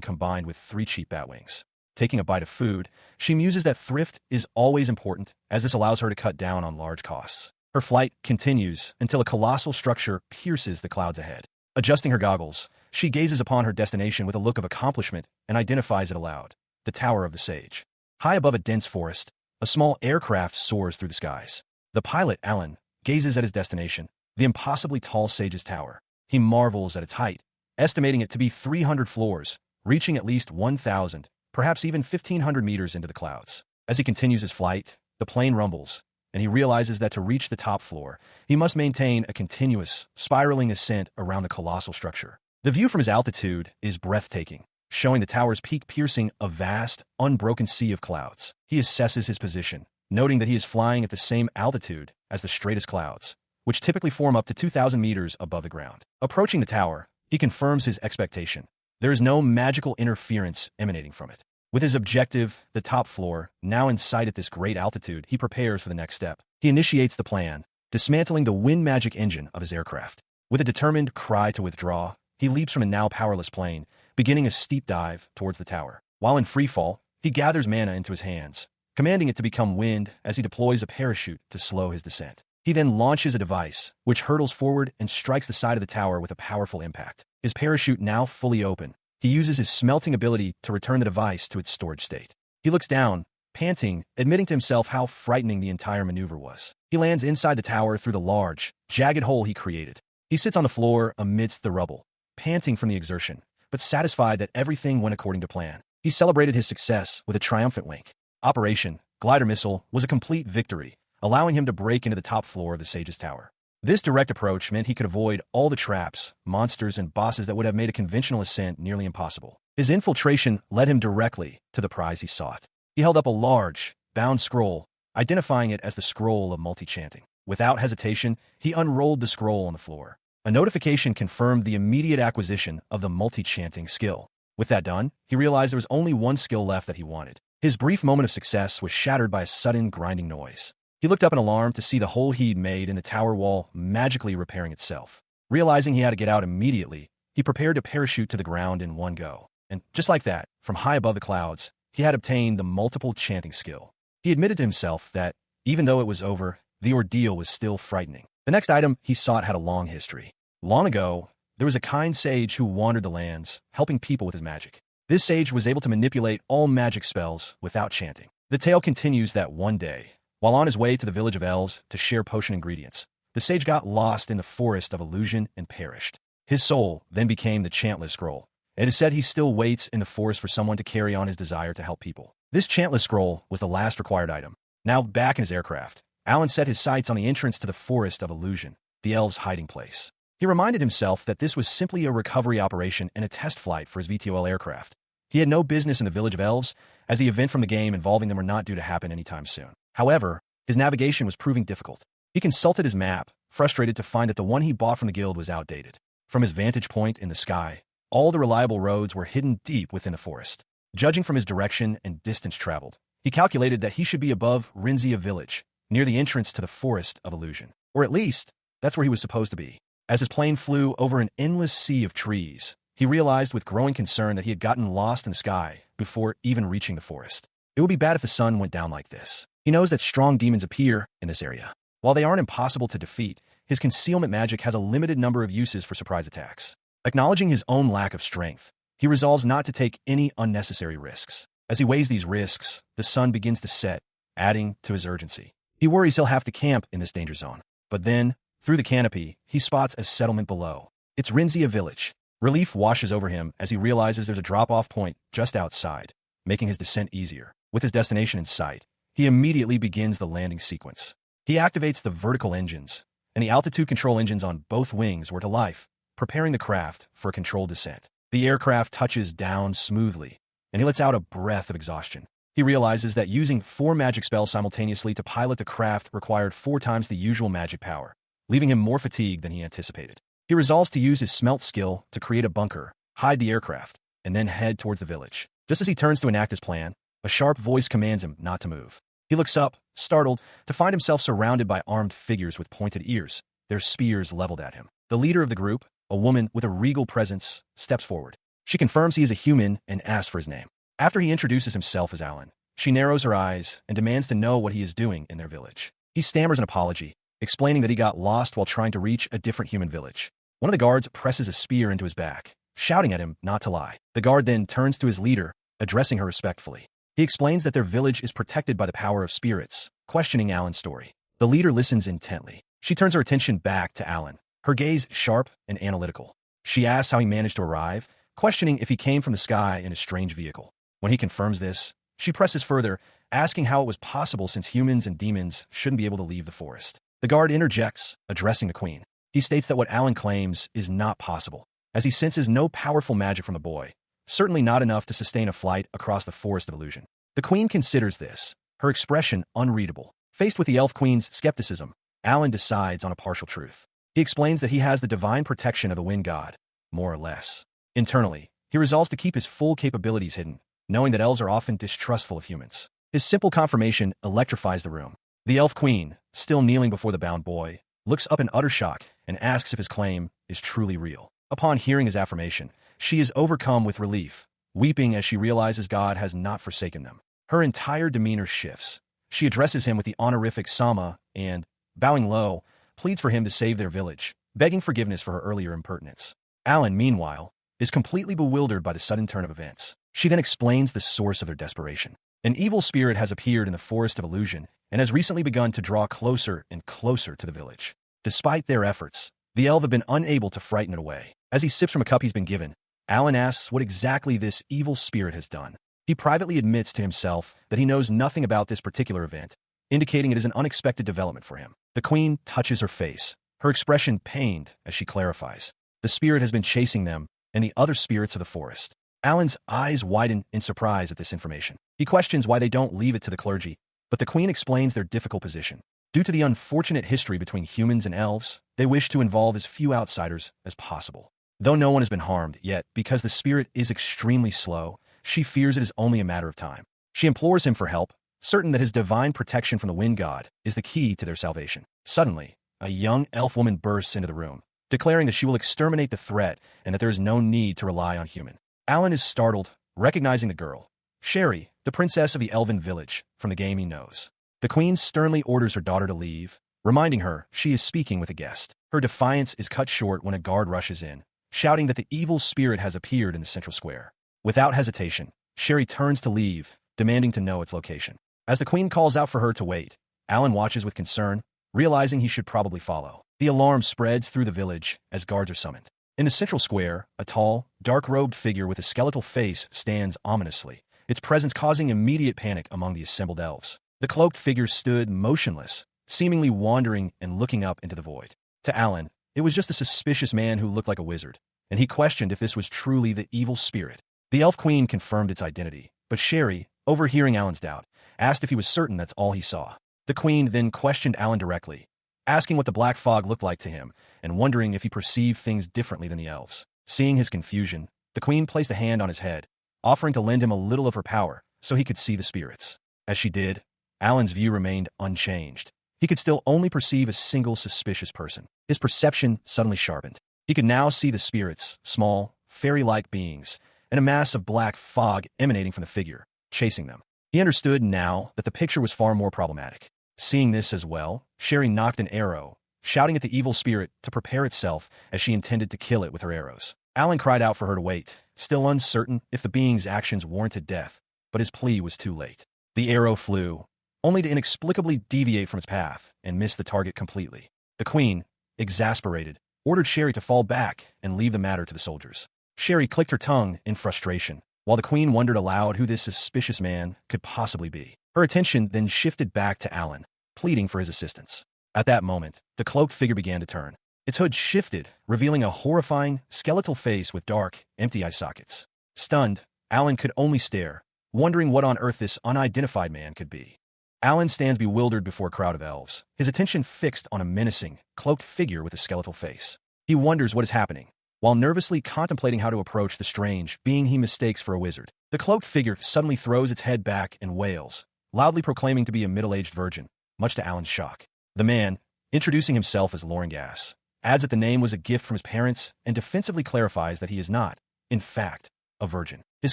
combined with 3 cheap bat wings. Taking a bite of food, she muses that thrift is always important, as this allows her to cut down on large costs. Her flight continues until a colossal structure pierces the clouds ahead. Adjusting her goggles, she gazes upon her destination with a look of accomplishment and identifies it aloud: the Tower of the Sage. High above a dense forest, a small aircraft soars through the skies. The pilot, Alan, gazes at his destination, the impossibly tall Sage's Tower. He marvels at its height, estimating it to be 300 floors, reaching at least 1,000, perhaps even 1,500 meters into the clouds. As he continues his flight, the plane rumbles, and he realizes that to reach the top floor, he must maintain a continuous, spiraling ascent around the colossal structure. The view from his altitude is breathtaking, showing the tower's peak piercing a vast, unbroken sea of clouds. He assesses his position, noting that he is flying at the same altitude as the straightest clouds, which typically form up to 2,000 meters above the ground. Approaching the tower, he confirms his expectation. There is no magical interference emanating from it. With his objective, the top floor, now in sight at this great altitude, he prepares for the next step. He initiates the plan, dismantling the wind magic engine of his aircraft. With a determined cry to withdraw, he leaps from a now powerless plane, beginning a steep dive towards the tower. While in free fall, he gathers mana into his hands, commanding it to become wind as he deploys a parachute to slow his descent. He then launches a device, which hurtles forward and strikes the side of the tower with a powerful impact. His parachute now fully open, he uses his smelting ability to return the device to its storage state. He looks down, panting, admitting to himself how frightening the entire maneuver was. He lands inside the tower through the large, jagged hole he created. He sits on the floor amidst the rubble, panting from the exertion, but satisfied that everything went according to plan. He celebrated his success with a triumphant wink. Operation Glider Missile was a complete victory, allowing him to break into the top floor of the Sage's Tower. This direct approach meant he could avoid all the traps, monsters, and bosses that would have made a conventional ascent nearly impossible. His infiltration led him directly to the prize he sought. He held up a large, bound scroll, identifying it as the Scroll of Multi-Chanting. Without hesitation, he unrolled the scroll on the floor. A notification confirmed the immediate acquisition of the multi-chanting skill. With that done, he realized there was only one skill left that he wanted. His brief moment of success was shattered by a sudden grinding noise. He looked up in alarm to see the hole he'd made in the tower wall magically repairing itself. Realizing he had to get out immediately, he prepared to parachute to the ground in one go. And just like that, from high above the clouds, he had obtained the multiple chanting skill. He admitted to himself that, even though it was over, the ordeal was still frightening. The next item he sought had a long history. Long ago, there was a kind sage who wandered the lands, helping people with his magic. This sage was able to manipulate all magic spells without chanting. The tale continues that one day, while on his way to the village of elves to share potion ingredients, the sage got lost in the forest of illusion and perished. His soul then became the chantless scroll. It is said he still waits in the forest for someone to carry on his desire to help people. This chantless scroll was the last required item. Now back in his aircraft, Alan set his sights on the entrance to the forest of illusion, the elves' hiding place. He reminded himself that this was simply a recovery operation and a test flight for his VTOL aircraft. He had no business in the village of elves, as the event from the game involving them were not due to happen anytime soon. However, his navigation was proving difficult. He consulted his map, frustrated to find that the one he bought from the guild was outdated. From his vantage point in the sky, all the reliable roads were hidden deep within the forest. Judging from his direction and distance traveled, he calculated that he should be above Rinzia village, near the entrance to the Forest of Illusion. Or at least, that's where he was supposed to be. As his plane flew over an endless sea of trees, he realized with growing concern that he had gotten lost in the sky before even reaching the forest. It would be bad if the sun went down like this. He knows that strong demons appear in this area. While they aren't impossible to defeat, his concealment magic has a limited number of uses for surprise attacks. Acknowledging his own lack of strength, he resolves not to take any unnecessary risks. As he weighs these risks, the sun begins to set, adding to his urgency. He worries he'll have to camp in this danger zone. But then, through the canopy, he spots a settlement below. It's Rinzia village. Relief washes over him as he realizes there's a drop-off point just outside, making his descent easier. With his destination in sight, he immediately begins the landing sequence. He activates the vertical engines, and the altitude control engines on both wings were to life, preparing the craft for a controlled descent. The aircraft touches down smoothly, and he lets out a breath of exhaustion. He realizes that using 4 magic spells simultaneously to pilot the craft required 4 times the usual magic power, leaving him more fatigued than he anticipated. He resolves to use his smelt skill to create a bunker, hide the aircraft, and then head towards the village. Just as he turns to enact his plan, a sharp voice commands him not to move. He looks up, startled, to find himself surrounded by armed figures with pointed ears, their spears leveled at him. The leader of the group, a woman with a regal presence, steps forward. She confirms he is a human and asks for his name. After he introduces himself as Alan, she narrows her eyes and demands to know what he is doing in their village. He stammers an apology, explaining that he got lost while trying to reach a different human village. One of the guards presses a spear into his back, shouting at him not to lie. The guard then turns to his leader, addressing her respectfully. He explains that their village is protected by the power of spirits, questioning Alan's story. The leader listens intently. She turns her attention back to Alan, her gaze sharp and analytical. She asks how he managed to arrive, questioning if he came from the sky in a strange vehicle. When he confirms this, she presses further, asking how it was possible since humans and demons shouldn't be able to leave the forest. The guard interjects, addressing the queen. He states that what Alan claims is not possible, as he senses no powerful magic from the boy, certainly not enough to sustain a flight across the forest of illusion. The queen considers this, her expression unreadable. Faced with the elf queen's skepticism, Alan decides on a partial truth. He explains that he has the divine protection of the wind god, more or less. Internally, he resolves to keep his full capabilities hidden, knowing that elves are often distrustful of humans. His simple confirmation electrifies the room. The elf queen, still kneeling before the bound boy, looks up in utter shock and asks if his claim is truly real. Upon hearing his affirmation, she is overcome with relief, weeping as she realizes God has not forsaken them. Her entire demeanor shifts. She addresses him with the honorific Sama and, bowing low, pleads for him to save their village, begging forgiveness for her earlier impertinence. Alan, meanwhile, is completely bewildered by the sudden turn of events. She then explains the source of their desperation. An evil spirit has appeared in the Forest of Illusion and has recently begun to draw closer and closer to the village. Despite their efforts, the elves have been unable to frighten it away. As he sips from a cup he's been given, Alan asks what exactly this evil spirit has done. He privately admits to himself that he knows nothing about this particular event, indicating it is an unexpected development for him. The queen touches her face, her expression pained as she clarifies. The spirit has been chasing them and the other spirits of the forest. Alan's eyes widen in surprise at this information. He questions why they don't leave it to the clergy, but the queen explains their difficult position. Due to the unfortunate history between humans and elves, they wish to involve as few outsiders as possible. Though no one has been harmed yet, because the spirit is extremely slow, she fears it is only a matter of time. She implores him for help, certain that his divine protection from the wind god is the key to their salvation. Suddenly, a young elf woman bursts into the room, declaring that she will exterminate the threat and that there is no need to rely on human. Alan is startled, recognizing the girl, Sherry, the princess of the elven village, from the game he knows. The queen sternly orders her daughter to leave, reminding her she is speaking with a guest. Her defiance is cut short when a guard rushes in, shouting that the evil spirit has appeared in the central square. Without hesitation, Sherry turns to leave, demanding to know its location. As the queen calls out for her to wait, Alan watches with concern, realizing he should probably follow. The alarm spreads through the village as guards are summoned. In the central square, a tall, dark-robed figure with a skeletal face stands ominously, its presence causing immediate panic among the assembled elves. The cloaked figure stood motionless, seemingly wandering and looking up into the void. To Alan, it was just a suspicious man who looked like a wizard, and he questioned if this was truly the evil spirit. The elf queen confirmed its identity, but Sherry, overhearing Alan's doubt, asked if he was certain that's all he saw. The queen then questioned Alan directly, asking what the black fog looked like to him and wondering if he perceived things differently than the elves. Seeing his confusion, the queen placed a hand on his head, offering to lend him a little of her power so he could see the spirits. As she did, Alan's view remained unchanged. He could still only perceive a single suspicious person. His perception suddenly sharpened. He could now see the spirits, small, fairy-like beings, and a mass of black fog emanating from the figure, chasing them. He understood now that the picture was far more problematic. Seeing this as well, Sherry knocked an arrow, shouting at the evil spirit to prepare itself as she intended to kill it with her arrows. Alan cried out for her to wait, still uncertain if the being's actions warranted death. but his plea was too late. The arrow flew, only to inexplicably deviate from its path and miss the target completely. The queen, exasperated, ordered Sherry to fall back and leave the matter to the soldiers. Sherry clicked her tongue in frustration, while the queen wondered aloud who this suspicious man could possibly be. Her attention then shifted back to Alan, pleading for his assistance. At that moment, the cloaked figure began to turn. Its hood shifted, revealing a horrifying, skeletal face with dark, empty eye sockets. Stunned, Alan could only stare, wondering what on earth this unidentified man could be. Alan stands bewildered before a crowd of elves, his attention fixed on a menacing, cloaked figure with a skeletal face. He wonders what is happening, while nervously contemplating how to approach the strange being he mistakes for a wizard. The cloaked figure suddenly throws its head back and wails, loudly proclaiming to be a middle-aged virgin, much to Alan's shock. The man, introducing himself as Loringas, adds that the name was a gift from his parents and defensively clarifies that he is not, in fact, a virgin. His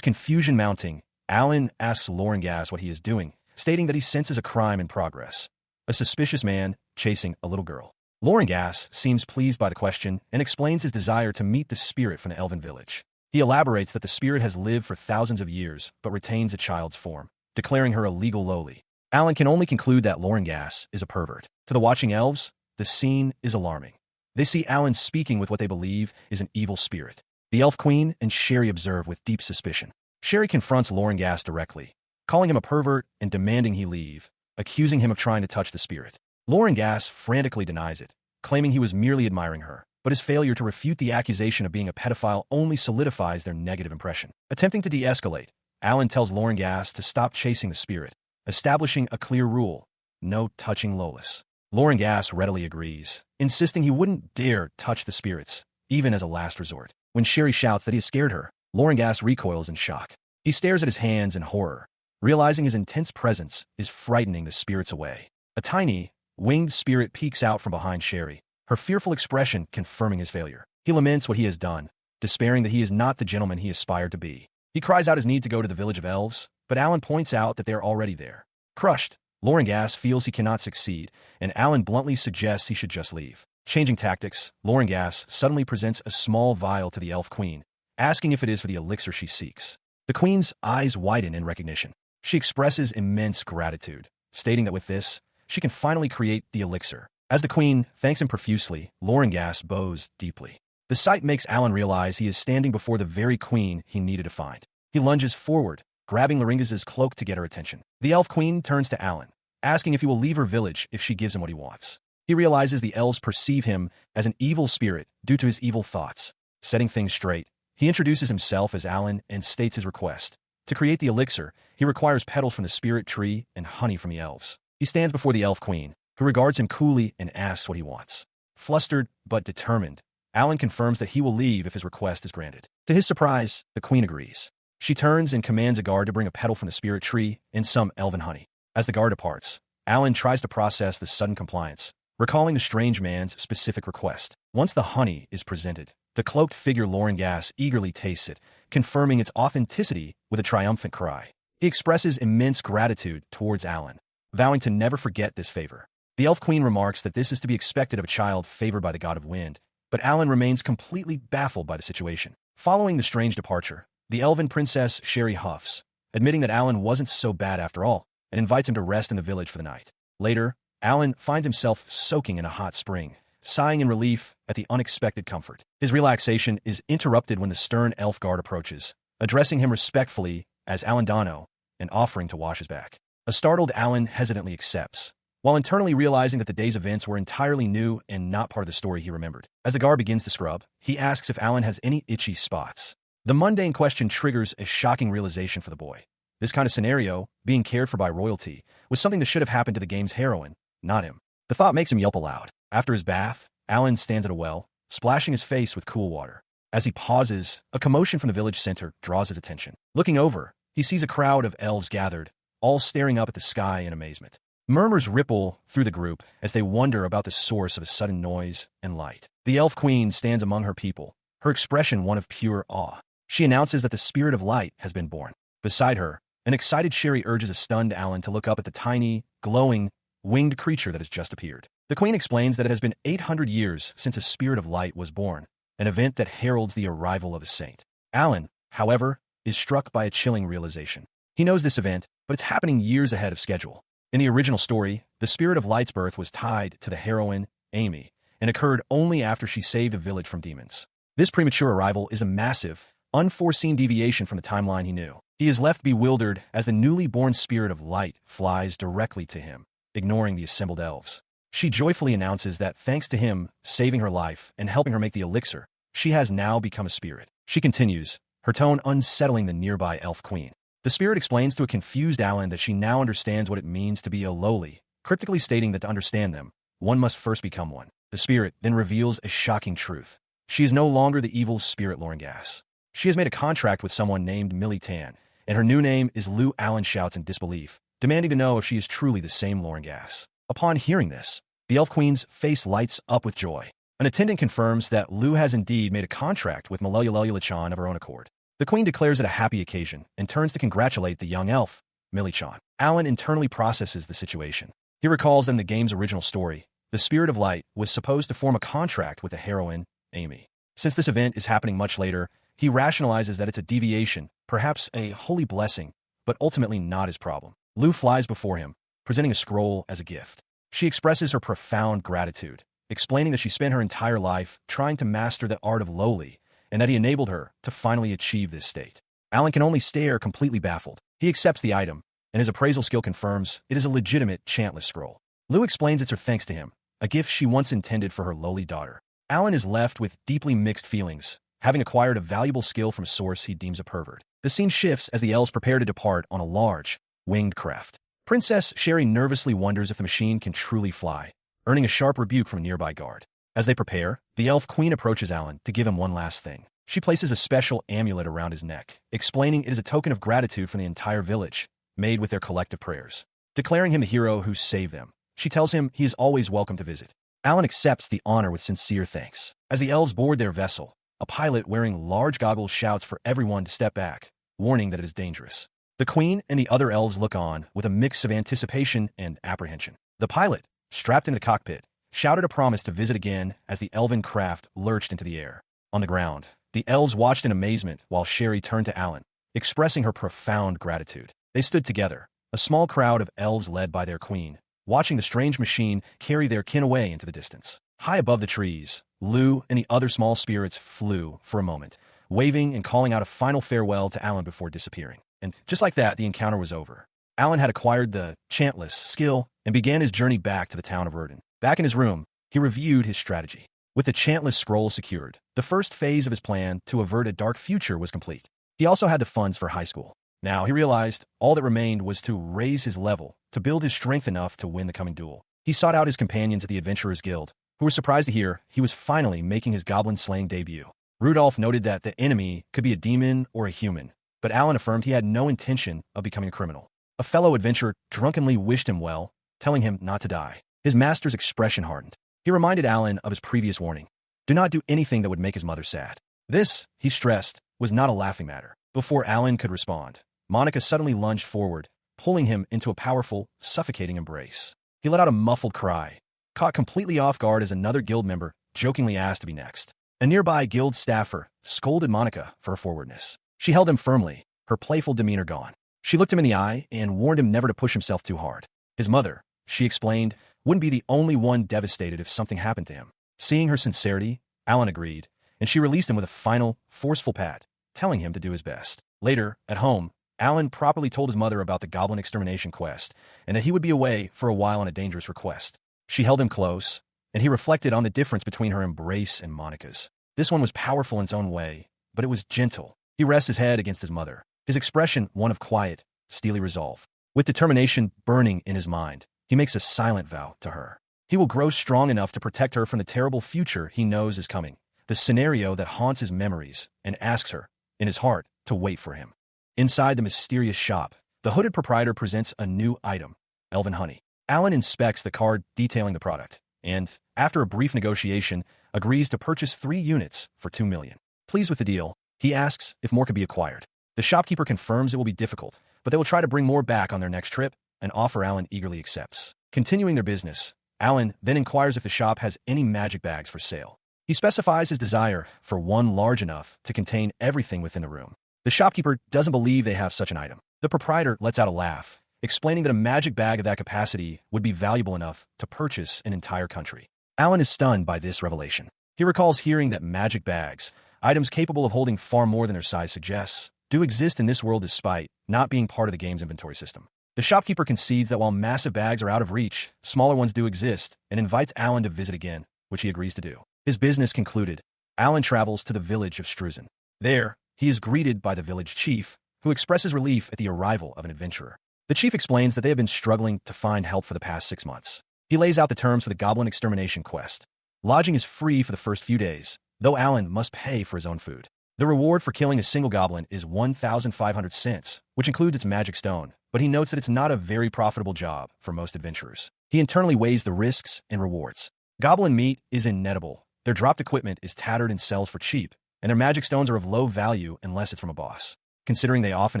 confusion mounting, Alan asks Loringas what he is doing, stating that he senses a crime in progress. A suspicious man chasing a little girl. Loringas seems pleased by the question and explains his desire to meet the spirit from the elven village. He elaborates that the spirit has lived for thousands of years but retains a child's form, declaring her a legal lowly. Alan can only conclude that Loringas is a pervert. To the watching elves, the scene is alarming. They see Alan speaking with what they believe is an evil spirit. The elf queen and Sherry observe with deep suspicion. Sherry confronts Loringas directly, calling him a pervert and demanding he leave, accusing him of trying to touch the spirit. Loringas frantically denies it, claiming he was merely admiring her, but his failure to refute the accusation of being a pedophile only solidifies their negative impression. Attempting to de-escalate, Alan tells Loringas to stop chasing the spirit, establishing a clear rule: no touching Lolis. Loringas readily agrees, insisting he wouldn't dare touch the spirits, even as a last resort. When Sherry shouts that he has scared her, Loringas recoils in shock. He stares at his hands in horror, realizing his intense presence is frightening the spirits away. A tiny, winged spirit peeks out from behind Sherry, her fearful expression confirming his failure. He laments what he has done, despairing that he is not the gentleman he aspired to be. He cries out his need to go to the village of elves, but Alan points out that they are already there. Crushed, Loringas feels he cannot succeed, and Alan bluntly suggests he should just leave. Changing tactics, Loringas suddenly presents a small vial to the elf queen, asking if it is for the elixir she seeks. The queen's eyes widen in recognition. She expresses immense gratitude, stating that with this, she can finally create the elixir. As the queen thanks him profusely, Loringas bows deeply. The sight makes Alan realize he is standing before the very queen he needed to find. He lunges forward, grabbing Loringas's cloak to get her attention. The elf queen turns to Alan, asking if he will leave her village if she gives him what he wants. He realizes the elves perceive him as an evil spirit due to his evil thoughts. Setting things straight, he introduces himself as Alan and states his request. To create the elixir, he requires petals from the spirit tree and honey from the elves. He stands before the elf queen, who regards him coolly and asks what he wants. Flustered but determined, Alan confirms that he will leave if his request is granted. To his surprise, the queen agrees. She turns and commands a guard to bring a petal from the spirit tree and some elven honey. As the guard departs, Alan tries to process the sudden compliance, recalling the strange man's specific request. Once the honey is presented, the cloaked figure Loringas eagerly tastes it, confirming its authenticity with a triumphant cry. He expresses immense gratitude towards Alan, vowing to never forget this favor. The elf queen remarks that this is to be expected of a child favored by the god of wind, but Alan remains completely baffled by the situation. Following the strange departure, the elven princess Sherry huffs, admitting that Alan wasn't so bad after all, and invites him to rest in the village for the night. Later, Alan finds himself soaking in a hot spring, sighing in relief at the unexpected comfort. His relaxation is interrupted when the stern elf guard approaches, addressing him respectfully as Alandano and offering to wash his back. A startled Alan hesitantly accepts, while internally realizing that the day's events were entirely new and not part of the story he remembered. As the guard begins to scrub, he asks if Alan has any itchy spots. The mundane question triggers a shocking realization for the boy. This kind of scenario, being cared for by royalty, was something that should have happened to the game's heroine, not him. The thought makes him yelp aloud. After his bath, Alan stands at a well, splashing his face with cool water. As he pauses, a commotion from the village center draws his attention. Looking over, he sees a crowd of elves gathered, all staring up at the sky in amazement. Murmurs ripple through the group as they wonder about the source of a sudden noise and light. The elf queen stands among her people, her expression one of pure awe. She announces that the spirit of light has been born. Beside her, an excited Sherry urges a stunned Alan to look up at the tiny, glowing, winged creature that has just appeared. The queen explains that it has been 800 years since a spirit of light was born, an event that heralds the arrival of a saint. Alan, however, is struck by a chilling realization. He knows this event, but it's happening years ahead of schedule. In the original story, the spirit of Light's birth was tied to the heroine, Amy, and occurred only after she saved a village from demons. This premature arrival is a massive, unforeseen deviation from the timeline he knew. He is left bewildered as the newly born spirit of Light flies directly to him, ignoring the assembled elves. She joyfully announces that thanks to him saving her life and helping her make the elixir, she has now become a spirit. She continues, her tone unsettling the nearby elf queen. The spirit explains to a confused Alan that she now understands what it means to be a lowly, cryptically stating that to understand them, one must first become one. The spirit then reveals a shocking truth. She is no longer the evil spirit Loringas. She has made a contract with someone named Millie Tan, and her new name is Lou. Alan shouts in disbelief, demanding to know if she is truly the same Loringas. Upon hearing this, the elf queen's face lights up with joy. An attendant confirms that Lou has indeed made a contract with Millie-Chan of her own accord. The queen declares it a happy occasion and turns to congratulate the young elf, Millie-Chan. Alan internally processes the situation. He recalls in the game's original story, the Spirit of Light was supposed to form a contract with the heroine, Amy. Since this event is happening much later, he rationalizes that it's a deviation, perhaps a holy blessing, but ultimately not his problem. Lou flies before him, presenting a scroll as a gift. She expresses her profound gratitude, explaining that she spent her entire life trying to master the art of lowly, and that he enabled her to finally achieve this state. Alan can only stare completely baffled. He accepts the item, and his appraisal skill confirms it is a legitimate chantless scroll. Lou explains it's her thanks to him, a gift she once intended for her lowly daughter. Alan is left with deeply mixed feelings, having acquired a valuable skill from a source he deems a pervert. The scene shifts as the elves prepare to depart on a large, winged craft. Princess Sherry nervously wonders if the machine can truly fly, earning a sharp rebuke from a nearby guard. As they prepare, the elf queen approaches Alan to give him one last thing. She places a special amulet around his neck, explaining it is a token of gratitude from the entire village, made with their collective prayers. Declaring him the hero who saved them, she tells him he is always welcome to visit. Alan accepts the honor with sincere thanks. As the elves board their vessel, a pilot wearing large goggles shouts for everyone to step back, warning that it is dangerous. The queen and the other elves look on with a mix of anticipation and apprehension. The pilot, strapped into the cockpit, shouted a promise to visit again as the elven craft lurched into the air. On the ground, the elves watched in amazement while Sherry turned to Alan, expressing her profound gratitude. They stood together, a small crowd of elves led by their queen, watching the strange machine carry their kin away into the distance. High above the trees, Lou and the other small spirits flew for a moment, waving and calling out a final farewell to Alan before disappearing. And just like that, the encounter was over. Alan had acquired the chantless skill and began his journey back to the town of Erden. Back in his room, he reviewed his strategy. With the chantless scroll secured, the first phase of his plan to avert a dark future was complete. He also had the funds for high school. Now he realized all that remained was to raise his level, to build his strength enough to win the coming duel. He sought out his companions at the Adventurers Guild, who were surprised to hear he was finally making his goblin-slaying debut. Rudolph noted that the enemy could be a demon or a human, but Alan affirmed he had no intention of becoming a criminal. A fellow adventurer drunkenly wished him well, telling him not to die. His master's expression hardened. He reminded Alan of his previous warning. Do not do anything that would make his mother sad. This, he stressed, was not a laughing matter. Before Alan could respond, Monica suddenly lunged forward, pulling him into a powerful, suffocating embrace. He let out a muffled cry, caught completely off guard as another guild member jokingly asked to be next. A nearby guild staffer scolded Monica for her forwardness. She held him firmly, her playful demeanor gone. She looked him in the eye and warned him never to push himself too hard. His mother, she explained, wouldn't be the only one devastated if something happened to him. Seeing her sincerity, Alan agreed, and she released him with a final, forceful pat, telling him to do his best. Later, at home, Alan properly told his mother about the goblin extermination quest, and that he would be away for a while on a dangerous request. She held him close, and he reflected on the difference between her embrace and Monica's. This one was powerful in its own way, but it was gentle. He rests his head against his mother, his expression one of quiet, steely resolve. With determination burning in his mind, he makes a silent vow to her. He will grow strong enough to protect her from the terrible future he knows is coming, the scenario that haunts his memories, and asks her, in his heart, to wait for him. Inside the mysterious shop, the hooded proprietor presents a new item, elven honey. Alan inspects the card detailing the product, and, after a brief negotiation, agrees to purchase 3 units for 2 million. Pleased with the deal, he asks if more could be acquired. The shopkeeper confirms it will be difficult, but they will try to bring more back on their next trip, an offer Alan eagerly accepts. Continuing their business, Alan then inquires if the shop has any magic bags for sale. He specifies his desire for one large enough to contain everything within the room. The shopkeeper doesn't believe they have such an item. The proprietor lets out a laugh, explaining that a magic bag of that capacity would be valuable enough to purchase an entire country. Alan is stunned by this revelation. He recalls hearing that magic bags, items capable of holding far more than their size suggests, do exist in this world despite not being part of the game's inventory system. The shopkeeper concedes that while massive bags are out of reach, smaller ones do exist, and invites Alan to visit again, which he agrees to do. His business concluded, Alan travels to the village of Struzen. There, he is greeted by the village chief, who expresses relief at the arrival of an adventurer. The chief explains that they have been struggling to find help for the past 6 months. He lays out the terms for the goblin extermination quest. Lodging is free for the first few days, though Alan must pay for his own food. The reward for killing a single goblin is 1,500 cents, which includes its magic stone, but he notes that it's not a very profitable job for most adventurers. He internally weighs the risks and rewards. Goblin meat is ineatable, their dropped equipment is tattered and sells for cheap, and their magic stones are of low value unless it's from a boss. Considering they often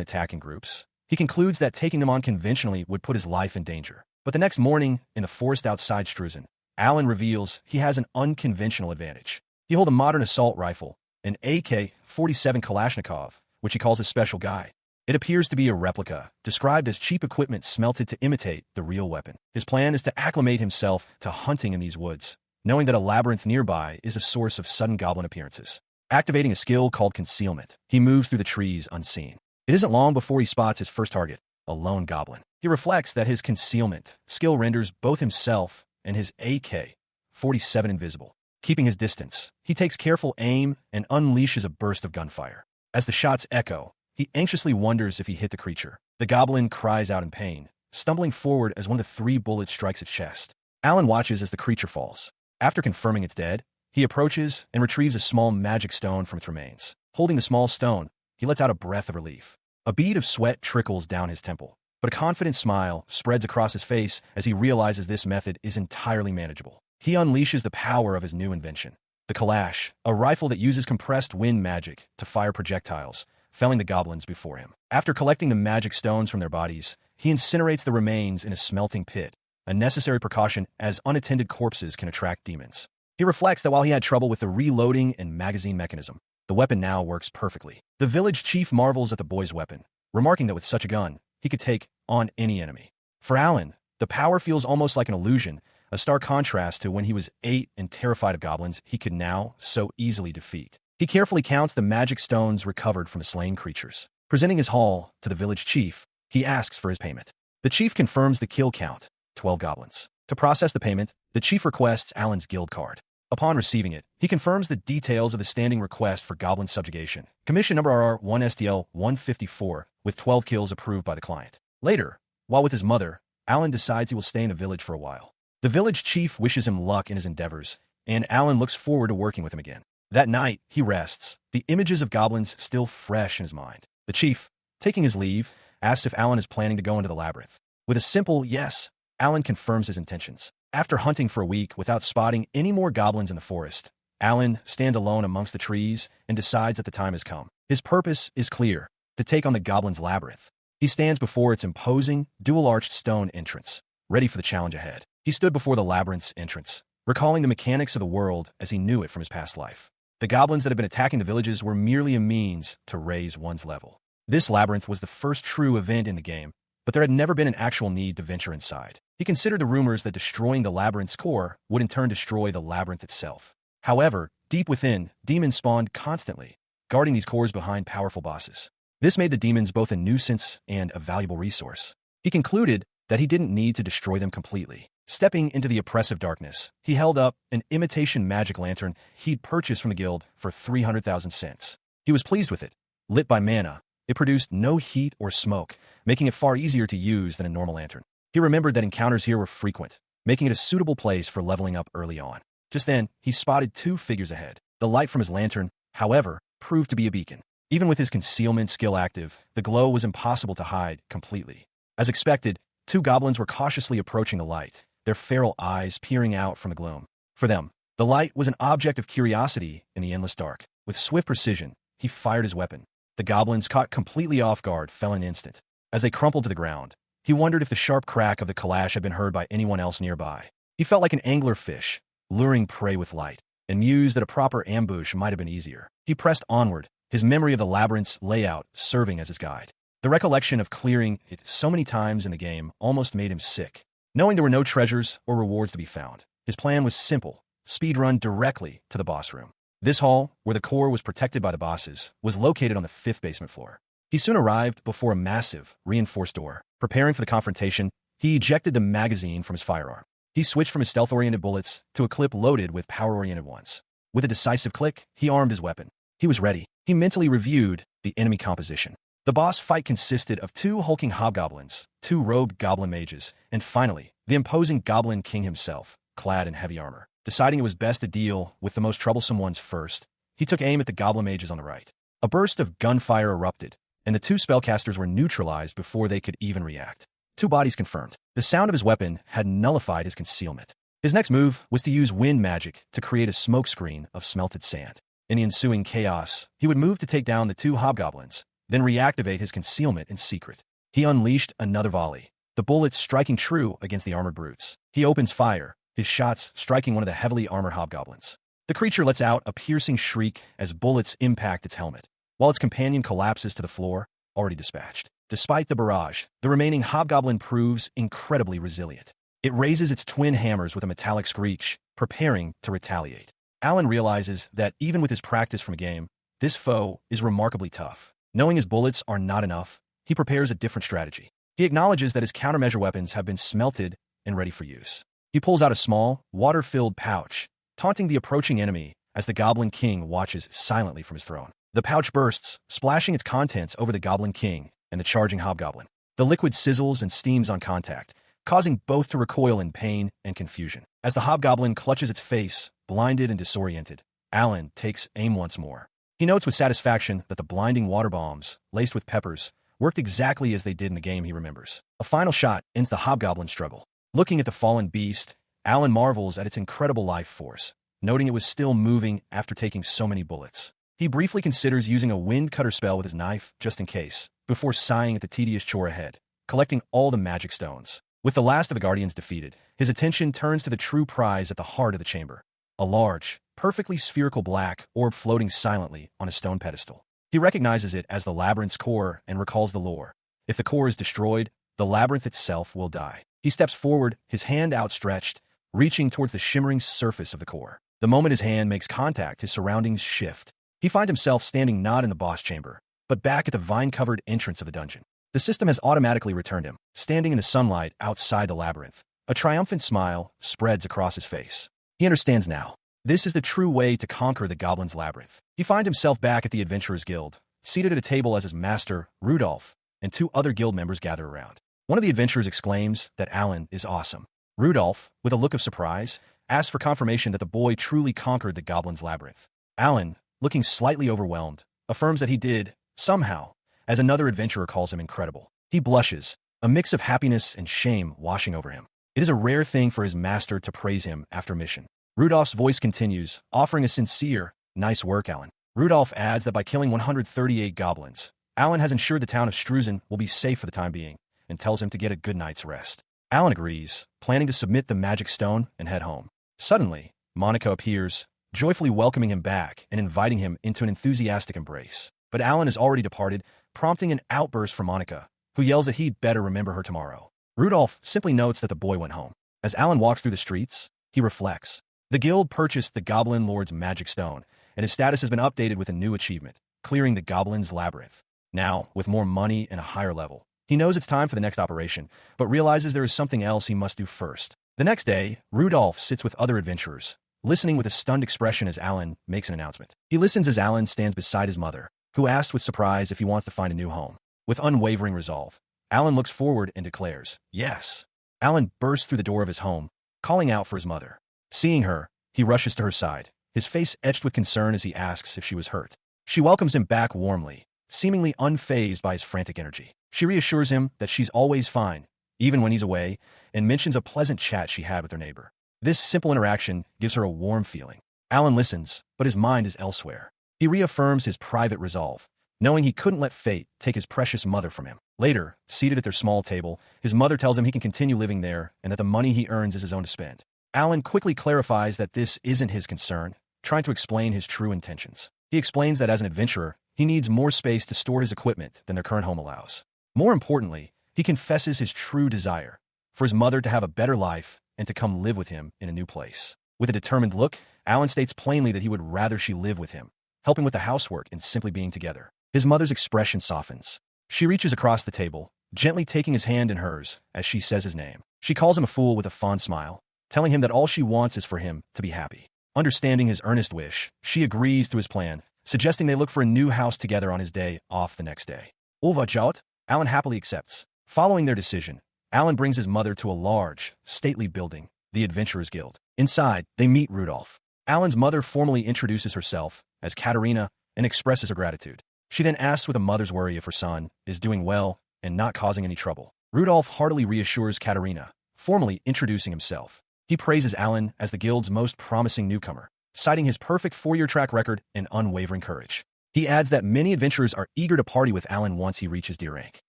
attack in groups, he concludes that taking them on conventionally would put his life in danger. But the next morning, in the forest outside Struzen, Alan reveals he has an unconventional advantage. He holds a modern assault rifle, an AK-47 Kalashnikov, which he calls his special guy. It appears to be a replica, described as cheap equipment smelted to imitate the real weapon. His plan is to acclimate himself to hunting in these woods, knowing that a labyrinth nearby is a source of sudden goblin appearances. Activating a skill called concealment, he moves through the trees unseen. It isn't long before he spots his first target, a lone goblin. He reflects that his concealment skill renders both himself and his AK-47 invisible. Keeping his distance, he takes careful aim and unleashes a burst of gunfire. As the shots echo, he anxiously wonders if he hit the creature. The goblin cries out in pain, stumbling forward as one of the 3 bullets strikes its chest. Alan watches as the creature falls. After confirming it's dead, he approaches and retrieves a small magic stone from its remains. Holding the small stone, he lets out a breath of relief. A bead of sweat trickles down his temple, but a confident smile spreads across his face as he realizes this method is entirely manageable. He unleashes the power of his new invention, the Kalash, a rifle that uses compressed wind magic to fire projectiles, felling the goblins before him. After collecting the magic stones from their bodies, he incinerates the remains in a smelting pit, a necessary precaution as unattended corpses can attract demons. He reflects that while he had trouble with the reloading and magazine mechanism, the weapon now works perfectly. The village chief marvels at the boy's weapon, remarking that with such a gun, he could take on any enemy. For Alan, the power feels almost like an illusion, a stark contrast to when he was 8 and terrified of goblins he could now so easily defeat. He carefully counts the magic stones recovered from the slain creatures. Presenting his haul to the village chief, he asks for his payment. The chief confirms the kill count, 12 goblins. To process the payment, the chief requests Alan's guild card. Upon receiving it, he confirms the details of the standing request for goblin subjugation. Commission number RR1STL-154, with 12 kills approved by the client. Later, while with his mother, Alan decides he will stay in the village for a while. The village chief wishes him luck in his endeavors, and Alan looks forward to working with him again. That night, he rests, the images of goblins still fresh in his mind. The chief, taking his leave, asks if Alan is planning to go into the labyrinth. With a simple yes, Alan confirms his intentions. After hunting for a week without spotting any more goblins in the forest, Alan stands alone amongst the trees and decides that the time has come. His purpose is clear, to take on the goblins' labyrinth. He stands before its imposing, dual-arched stone entrance, ready for the challenge ahead. He stood before the labyrinth's entrance, recalling the mechanics of the world as he knew it from his past life. The goblins that had been attacking the villages were merely a means to raise one's level. This labyrinth was the first true event in the game, but there had never been an actual need to venture inside. He considered the rumors that destroying the labyrinth's core would in turn destroy the labyrinth itself. However, deep within, demons spawned constantly, guarding these cores behind powerful bosses. This made the demons both a nuisance and a valuable resource. He concluded that he didn't need to destroy them completely. Stepping into the oppressive darkness, he held up an imitation magic lantern he'd purchased from the guild for 300,000 cents. He was pleased with it. Lit by mana, it produced no heat or smoke, making it far easier to use than a normal lantern. He remembered that encounters here were frequent, making it a suitable place for leveling up early on. Just then, he spotted 2 figures ahead. The light from his lantern, however, proved to be a beacon. Even with his concealment skill active, the glow was impossible to hide completely. As expected, 2 goblins were cautiously approaching the light, their feral eyes peering out from the gloom. For them, the light was an object of curiosity in the endless dark. With swift precision, he fired his weapon. The goblins, caught completely off guard, fell in an instant. As they crumpled to the ground, he wondered if the sharp crack of the Kalash had been heard by anyone else nearby. He felt like an anglerfish, luring prey with light, and mused that a proper ambush might have been easier. He pressed onward, his memory of the labyrinth's layout serving as his guide. The recollection of clearing it so many times in the game almost made him sick. Knowing there were no treasures or rewards to be found, his plan was simple: speedrun directly to the boss room. This hall, where the core was protected by the bosses, was located on the 5th basement floor. He soon arrived before a massive, reinforced door. Preparing for the confrontation, he ejected the magazine from his firearm. He switched from his stealth-oriented bullets to a clip loaded with power-oriented ones. With a decisive click, he armed his weapon. He was ready. He mentally reviewed the enemy composition. The boss fight consisted of 2 hulking hobgoblins, 2 robed goblin mages, and finally, the imposing goblin king himself, clad in heavy armor. Deciding it was best to deal with the most troublesome ones first, he took aim at the goblin mages on the right. A burst of gunfire erupted, and the 2 spellcasters were neutralized before they could even react. 2 bodies confirmed. The sound of his weapon had nullified his concealment. His next move was to use wind magic to create a smokescreen of smelted sand. In the ensuing chaos, he would move to take down the 2 hobgoblins, then reactivate his concealment in secret. He unleashed another volley, the bullets striking true against the armored brutes. He opens fire, his shots striking one of the heavily armored hobgoblins. The creature lets out a piercing shriek as bullets impact its helmet, while its companion collapses to the floor, already dispatched. Despite the barrage, the remaining hobgoblin proves incredibly resilient. It raises its twin hammers with a metallic screech, preparing to retaliate. Alan realizes that even with his practice from a game, this foe is remarkably tough. Knowing his bullets are not enough, he prepares a different strategy. He acknowledges that his countermeasure weapons have been smelted and ready for use. He pulls out a small, water-filled pouch, taunting the approaching enemy as the Goblin King watches silently from his throne. The pouch bursts, splashing its contents over the Goblin King and the charging hobgoblin. The liquid sizzles and steams on contact, causing both to recoil in pain and confusion. As the hobgoblin clutches its face, blinded and disoriented, Alan takes aim once more. He notes with satisfaction that the blinding water bombs, laced with peppers, worked exactly as they did in the game he remembers. A final shot ends the hobgoblin's struggle. Looking at the fallen beast, Alan marvels at its incredible life force, noting it was still moving after taking so many bullets. He briefly considers using a wind cutter spell with his knife, just in case, before sighing at the tedious chore ahead, collecting all the magic stones. With the last of the Guardians defeated, his attention turns to the true prize at the heart of the chamber. A large, perfectly spherical black orb floating silently on a stone pedestal. He recognizes it as the labyrinth's core and recalls the lore. If the core is destroyed, the labyrinth itself will die. He steps forward, his hand outstretched, reaching towards the shimmering surface of the core. The moment his hand makes contact, his surroundings shift. He finds himself standing not in the boss chamber, but back at the vine-covered entrance of the dungeon. The system has automatically returned him, standing in the sunlight outside the labyrinth. A triumphant smile spreads across his face. He understands now. This is the true way to conquer the Goblin's Labyrinth. He finds himself back at the Adventurers Guild, seated at a table as his master, Rudolph, and 2 other guild members gather around. One of the adventurers exclaims that Alan is awesome. Rudolph, with a look of surprise, asks for confirmation that the boy truly conquered the Goblin's Labyrinth. Alan, looking slightly overwhelmed, affirms that he did, somehow, as another adventurer calls him incredible. He blushes, a mix of happiness and shame washing over him. It is a rare thing for his master to praise him after mission. Rudolph's voice continues, offering a sincere, "Nice work, Alan." Rudolph adds that by killing 138 goblins, Alan has ensured the town of Struzen will be safe for the time being, and tells him to get a good night's rest. Alan agrees, planning to submit the magic stone and head home. Suddenly, Monica appears, joyfully welcoming him back and inviting him into an enthusiastic embrace. But Alan has already departed, prompting an outburst from Monica, who yells that he'd better remember her tomorrow. Rudolph simply notes that the boy went home. As Alan walks through the streets, he reflects. The guild purchased the Goblin Lord's magic stone, and his status has been updated with a new achievement, clearing the Goblin's Labyrinth. Now, with more money and a higher level, he knows it's time for the next operation, but realizes there is something else he must do first. The next day, Rudolph sits with other adventurers, listening with a stunned expression as Alan makes an announcement. He listens as Alan stands beside his mother, who asks with surprise if he wants to find a new home. With unwavering resolve, Alan looks forward and declares, "Yes." Alan bursts through the door of his home, calling out for his mother. Seeing her, he rushes to her side, his face etched with concern as he asks if she was hurt. She welcomes him back warmly, seemingly unfazed by his frantic energy. She reassures him that she's always fine, even when he's away, and mentions a pleasant chat she had with her neighbor. This simple interaction gives her a warm feeling. Alan listens, but his mind is elsewhere. He reaffirms his private resolve, knowing he couldn't let fate take his precious mother from him. Later, seated at their small table, his mother tells him he can continue living there and that the money he earns is his own to spend. Alan quickly clarifies that this isn't his concern, trying to explain his true intentions. He explains that as an adventurer, he needs more space to store his equipment than their current home allows. More importantly, he confesses his true desire for his mother to have a better life and to come live with him in a new place. With a determined look, Alan states plainly that he would rather she live with him, helping with the housework and simply being together. His mother's expression softens. She reaches across the table, gently taking his hand in hers as she says his name. She calls him a fool with a fond smile, telling him that all she wants is for him to be happy. Understanding his earnest wish, she agrees to his plan, suggesting they look for a new house together on his day off the next day. Overjoyed, Alan happily accepts. Following their decision, Alan brings his mother to a large, stately building, the Adventurers Guild. Inside, they meet Rudolph. Alan's mother formally introduces herself as Katerina and expresses her gratitude. She then asks with a mother's worry if her son is doing well and not causing any trouble. Rudolph heartily reassures Katerina, formally introducing himself. He praises Alan as the guild's most promising newcomer, citing his perfect 4-year track record and unwavering courage. He adds that many adventurers are eager to party with Alan once he reaches D rank.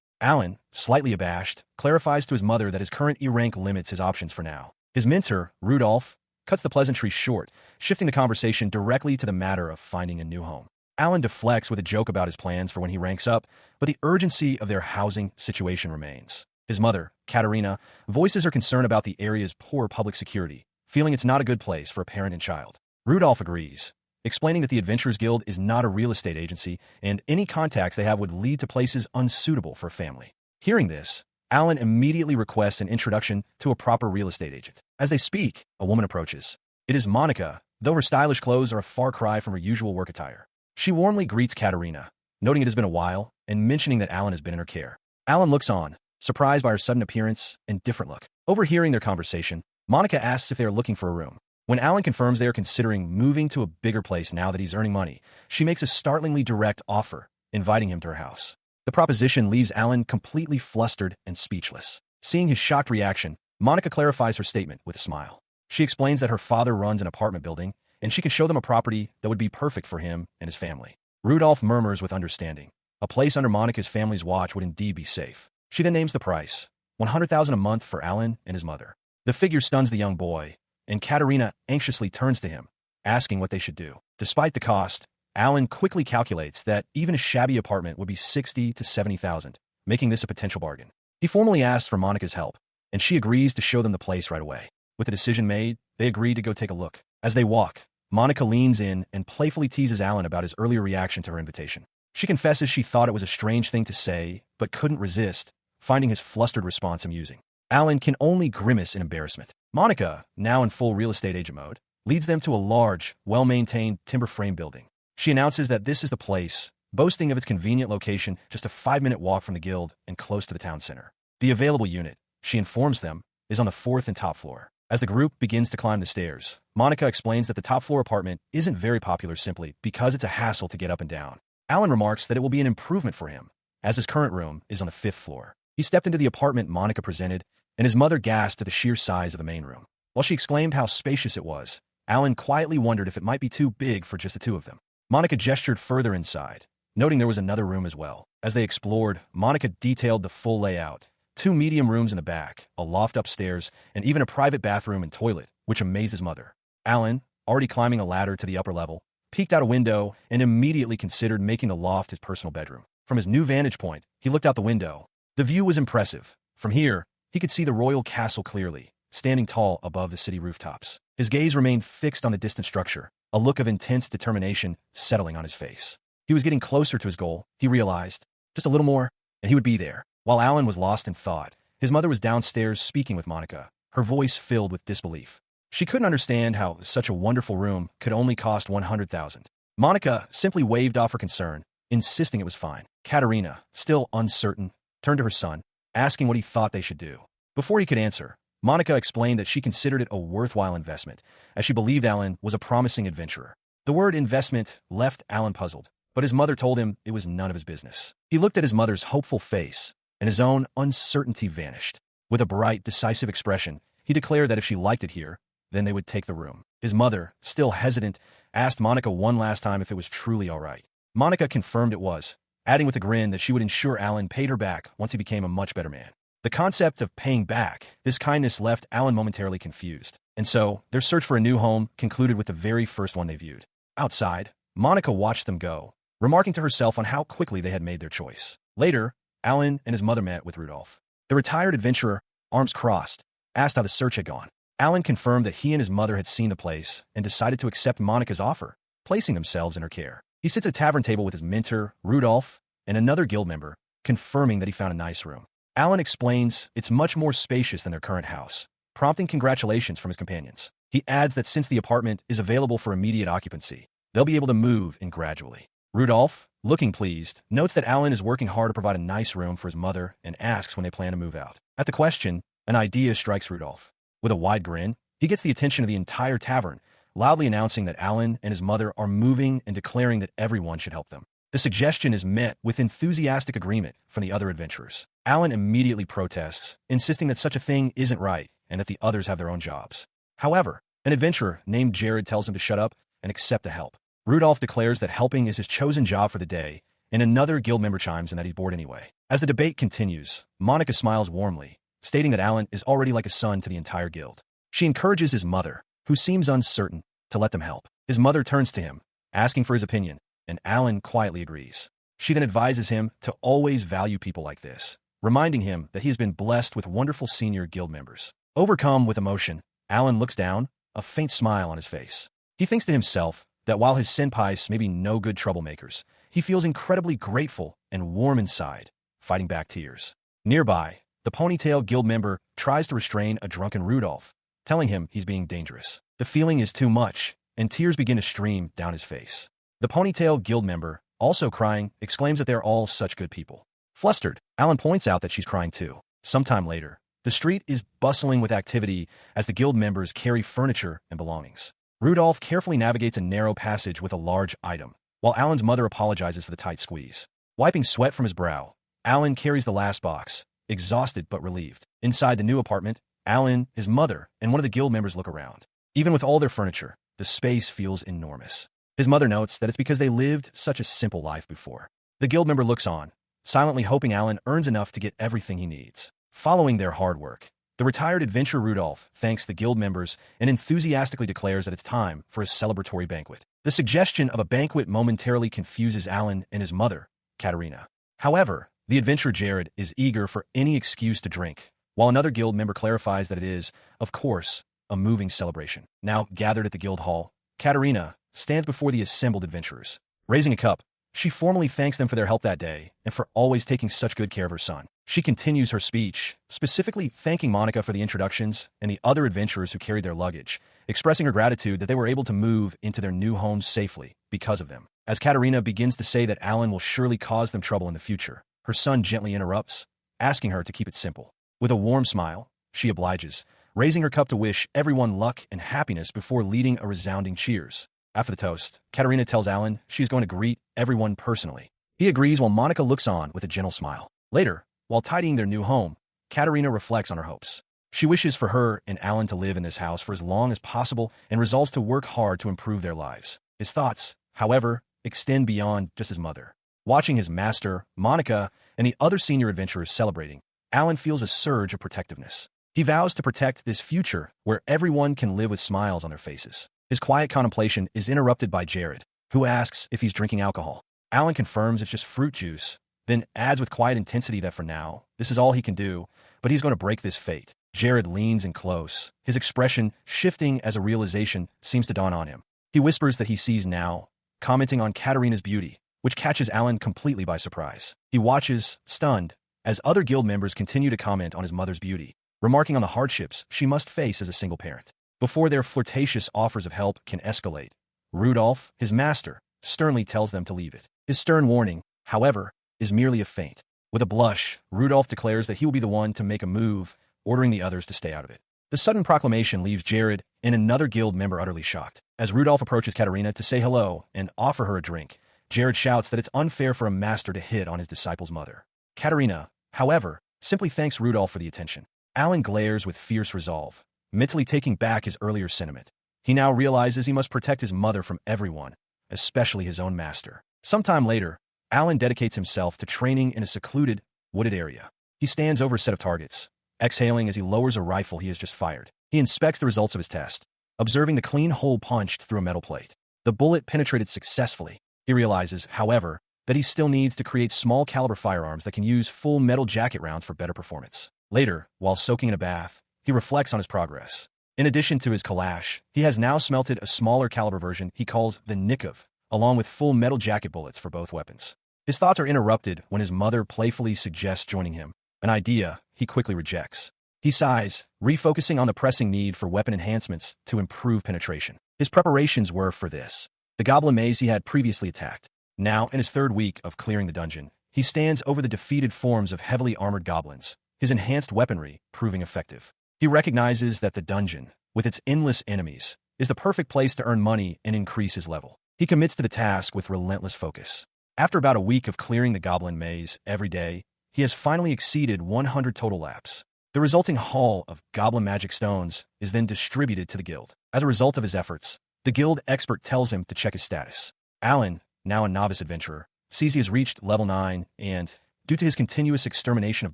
Alan, slightly abashed, clarifies to his mother that his current E rank limits his options for now. His mentor, Rudolph, cuts the pleasantries short, shifting the conversation directly to the matter of finding a new home. Alan deflects with a joke about his plans for when he ranks up, but the urgency of their housing situation remains. His mother, Katerina, voices her concern about the area's poor public security, feeling it's not a good place for a parent and child. Rudolph agrees, explaining that the Adventurers Guild is not a real estate agency and any contacts they have would lead to places unsuitable for a family. Hearing this, Alan immediately requests an introduction to a proper real estate agent. As they speak, a woman approaches. It is Monica, though her stylish clothes are a far cry from her usual work attire. She warmly greets Katerina, noting it has been a while and mentioning that Alan has been in her care. Alan looks on, surprised by her sudden appearance and different look. Overhearing their conversation, Monica asks if they are looking for a room. When Alan confirms they are considering moving to a bigger place now that he's earning money, she makes a startlingly direct offer, inviting him to her house. The proposition leaves Alan completely flustered and speechless. Seeing his shocked reaction, Monica clarifies her statement with a smile. She explains that her father runs an apartment building, and she can show them a property that would be perfect for him and his family. Rudolph murmurs with understanding. A place under Monica's family's watch would indeed be safe. She then names the price, $100,000 a month for Alan and his mother. The figure stuns the young boy, and Katerina anxiously turns to him, asking what they should do. Despite the cost, Alan quickly calculates that even a shabby apartment would be $60,000 to $70,000, making this a potential bargain. He formally asks for Monica's help, and she agrees to show them the place right away. With the decision made, they agree to go take a look. As they walk, Monica leans in and playfully teases Alan about his earlier reaction to her invitation. She confesses she thought it was a strange thing to say, but couldn't resist, finding his flustered response amusing. Alan can only grimace in embarrassment. Monica, now in full real estate agent mode, leads them to a large, well-maintained timber frame building. She announces that this is the place, boasting of its convenient location just a 5-minute walk from the guild and close to the town center. The available unit, she informs them, is on the 4th and top floor. As the group begins to climb the stairs, Monica explains that the top floor apartment isn't very popular simply because it's a hassle to get up and down. Alan remarks that it will be an improvement for him, as his current room is on the 5th floor. He stepped into the apartment Monica presented, and his mother gasped at the sheer size of the main room. While she exclaimed how spacious it was, Alan quietly wondered if it might be too big for just the two of them. Monica gestured further inside, noting there was another room as well. As they explored, Monica detailed the full layout. 2 medium rooms in the back, a loft upstairs, and even a private bathroom and toilet, which amazed his mother. Alan, already climbing a ladder to the upper level, peeked out a window and immediately considered making the loft his personal bedroom. From his new vantage point, he looked out the window. The view was impressive. From here, he could see the royal castle clearly, standing tall above the city rooftops. His gaze remained fixed on the distant structure, a look of intense determination settling on his face. He was getting closer to his goal, he realized. Just a little more, and he would be there. While Alan was lost in thought, his mother was downstairs speaking with Monica, her voice filled with disbelief. She couldn't understand how such a wonderful room could only cost $100,000. Monica simply waved off her concern, insisting it was fine. Katerina, still uncertain, turned to her son, asking what he thought they should do. Before he could answer, Monica explained that she considered it a worthwhile investment, as she believed Alan was a promising adventurer. The word investment left Alan puzzled, but his mother told him it was none of his business. He looked at his mother's hopeful face, and his own uncertainty vanished. With a bright, decisive expression, he declared that if she liked it here, then they would take the room. His mother, still hesitant, asked Monica one last time if it was truly all right. Monica confirmed it was, adding with a grin that she would ensure Alan paid her back once he became a much better man. The concept of paying back this kindness left Alan momentarily confused, and so their search for a new home concluded with the very first one they viewed. Outside, Monica watched them go, remarking to herself on how quickly they had made their choice. Later, Alan and his mother met with Rudolph. The retired adventurer, arms crossed, asked how the search had gone. Alan confirmed that he and his mother had seen the place and decided to accept Monica's offer, placing themselves in her care. He sits at a tavern table with his mentor, Rudolph, and another guild member, confirming that he found a nice room. Alan explains it's much more spacious than their current house, prompting congratulations from his companions. He adds that since the apartment is available for immediate occupancy, they'll be able to move in gradually. Rudolph, looking pleased, notes that Alan is working hard to provide a nice room for his mother and asks when they plan to move out. At the question, an idea strikes Rudolph. With a wide grin, he gets the attention of the entire tavern, loudly announcing that Alan and his mother are moving and declaring that everyone should help them. The suggestion is met with enthusiastic agreement from the other adventurers. Alan immediately protests, insisting that such a thing isn't right and that the others have their own jobs. However, an adventurer named Jared tells him to shut up and accept the help. Rudolph declares that helping is his chosen job for the day, and another guild member chimes in that he's bored anyway. As the debate continues, Monica smiles warmly, stating that Alan is already like a son to the entire guild. She encourages his mother, who seems uncertain, to let them help. His mother turns to him, asking for his opinion, and Alan quietly agrees. She then advises him to always value people like this, reminding him that he has been blessed with wonderful senior guild members. Overcome with emotion, Alan looks down, a faint smile on his face. He thinks to himself that while his senpais may be no good troublemakers, he feels incredibly grateful and warm inside, fighting back tears. Nearby, the Ponytail guild member tries to restrain a drunken Rudolph, telling him he's being dangerous. The feeling is too much, and tears begin to stream down his face. The Ponytail guild member, also crying, exclaims that they're all such good people. Flustered, Alan points out that she's crying too. Sometime later, the street is bustling with activity as the guild members carry furniture and belongings. Rudolph carefully navigates a narrow passage with a large item, while Alan's mother apologizes for the tight squeeze. Wiping sweat from his brow, Alan carries the last box, exhausted but relieved. Inside the new apartment, Alan, his mother, and one of the guild members look around. Even with all their furniture, the space feels enormous. His mother notes that it's because they lived such a simple life before. The guild member looks on, silently hoping Alan earns enough to get everything he needs. Following their hard work, the retired adventurer Rudolph thanks the guild members and enthusiastically declares that it's time for a celebratory banquet. The suggestion of a banquet momentarily confuses Alan and his mother, Katerina. However, the adventurer Jared is eager for any excuse to drink, while another guild member clarifies that it is, of course, a moving celebration. Now gathered at the guild hall, Katerina stands before the assembled adventurers. Raising a cup, she formally thanks them for their help that day and for always taking such good care of her son. She continues her speech, specifically thanking Monica for the introductions and the other adventurers who carried their luggage, expressing her gratitude that they were able to move into their new homes safely because of them. As Katerina begins to say that Alan will surely cause them trouble in the future, her son gently interrupts, asking her to keep it simple. With a warm smile, she obliges, raising her cup to wish everyone luck and happiness before leading a resounding cheers. After the toast, Katerina tells Alan she's going to greet everyone personally. He agrees while Monica looks on with a gentle smile. Later, while tidying their new home, Katerina reflects on her hopes. She wishes for her and Alan to live in this house for as long as possible and resolves to work hard to improve their lives. His thoughts, however, extend beyond just his mother. Watching his master, Monica, and the other senior adventurers celebrating, Alan feels a surge of protectiveness. He vows to protect this future where everyone can live with smiles on their faces. His quiet contemplation is interrupted by Jared, who asks if he's drinking alcohol. Alan confirms it's just fruit juice, then adds with quiet intensity that for now, this is all he can do, but he's going to break this fate. Jared leans in close, his expression shifting as a realization seems to dawn on him. He whispers that he sees now, commenting on Katerina's beauty, which catches Alan completely by surprise. He watches, stunned, as other guild members continue to comment on his mother's beauty, remarking on the hardships she must face as a single parent. Before their flirtatious offers of help can escalate, Rudolph, his master, sternly tells them to leave it. His stern warning, however, is merely a feint. With a blush, Rudolph declares that he will be the one to make a move, ordering the others to stay out of it. The sudden proclamation leaves Jared and another guild member utterly shocked. As Rudolph approaches Katerina to say hello and offer her a drink, Jared shouts that it's unfair for a master to hit on his disciple's mother. Katerina, however, simply thanks Rudolph for the attention. Alan glares with fierce resolve, mentally taking back his earlier sentiment. He now realizes he must protect his mother from everyone, especially his own master. Sometime later, Alan dedicates himself to training in a secluded, wooded area. He stands over a set of targets, exhaling as he lowers a rifle he has just fired. He inspects the results of his test, observing the clean hole punched through a metal plate. The bullet penetrated successfully. He realizes, however, that he still needs to create small caliber firearms that can use full metal jacket rounds for better performance. Later, while soaking in a bath, he reflects on his progress. In addition to his kalash, he has now smelted a smaller caliber version he calls the Nikov, along with full metal jacket bullets for both weapons. His thoughts are interrupted when his mother playfully suggests joining him, an idea he quickly rejects. He sighs, refocusing on the pressing need for weapon enhancements to improve penetration. His preparations were for this: the goblin maze he had previously attacked. Now, in his third week of clearing the dungeon, he stands over the defeated forms of heavily armored goblins, his enhanced weaponry proving effective. He recognizes that the dungeon, with its endless enemies, is the perfect place to earn money and increase his level. He commits to the task with relentless focus. After about a week of clearing the goblin maze every day, he has finally exceeded 100 total laps. The resulting haul of goblin magic stones is then distributed to the guild. As a result of his efforts, the guild expert tells him to check his status. Alan, now a novice adventurer, sees he has reached level 9 and, due to his continuous extermination of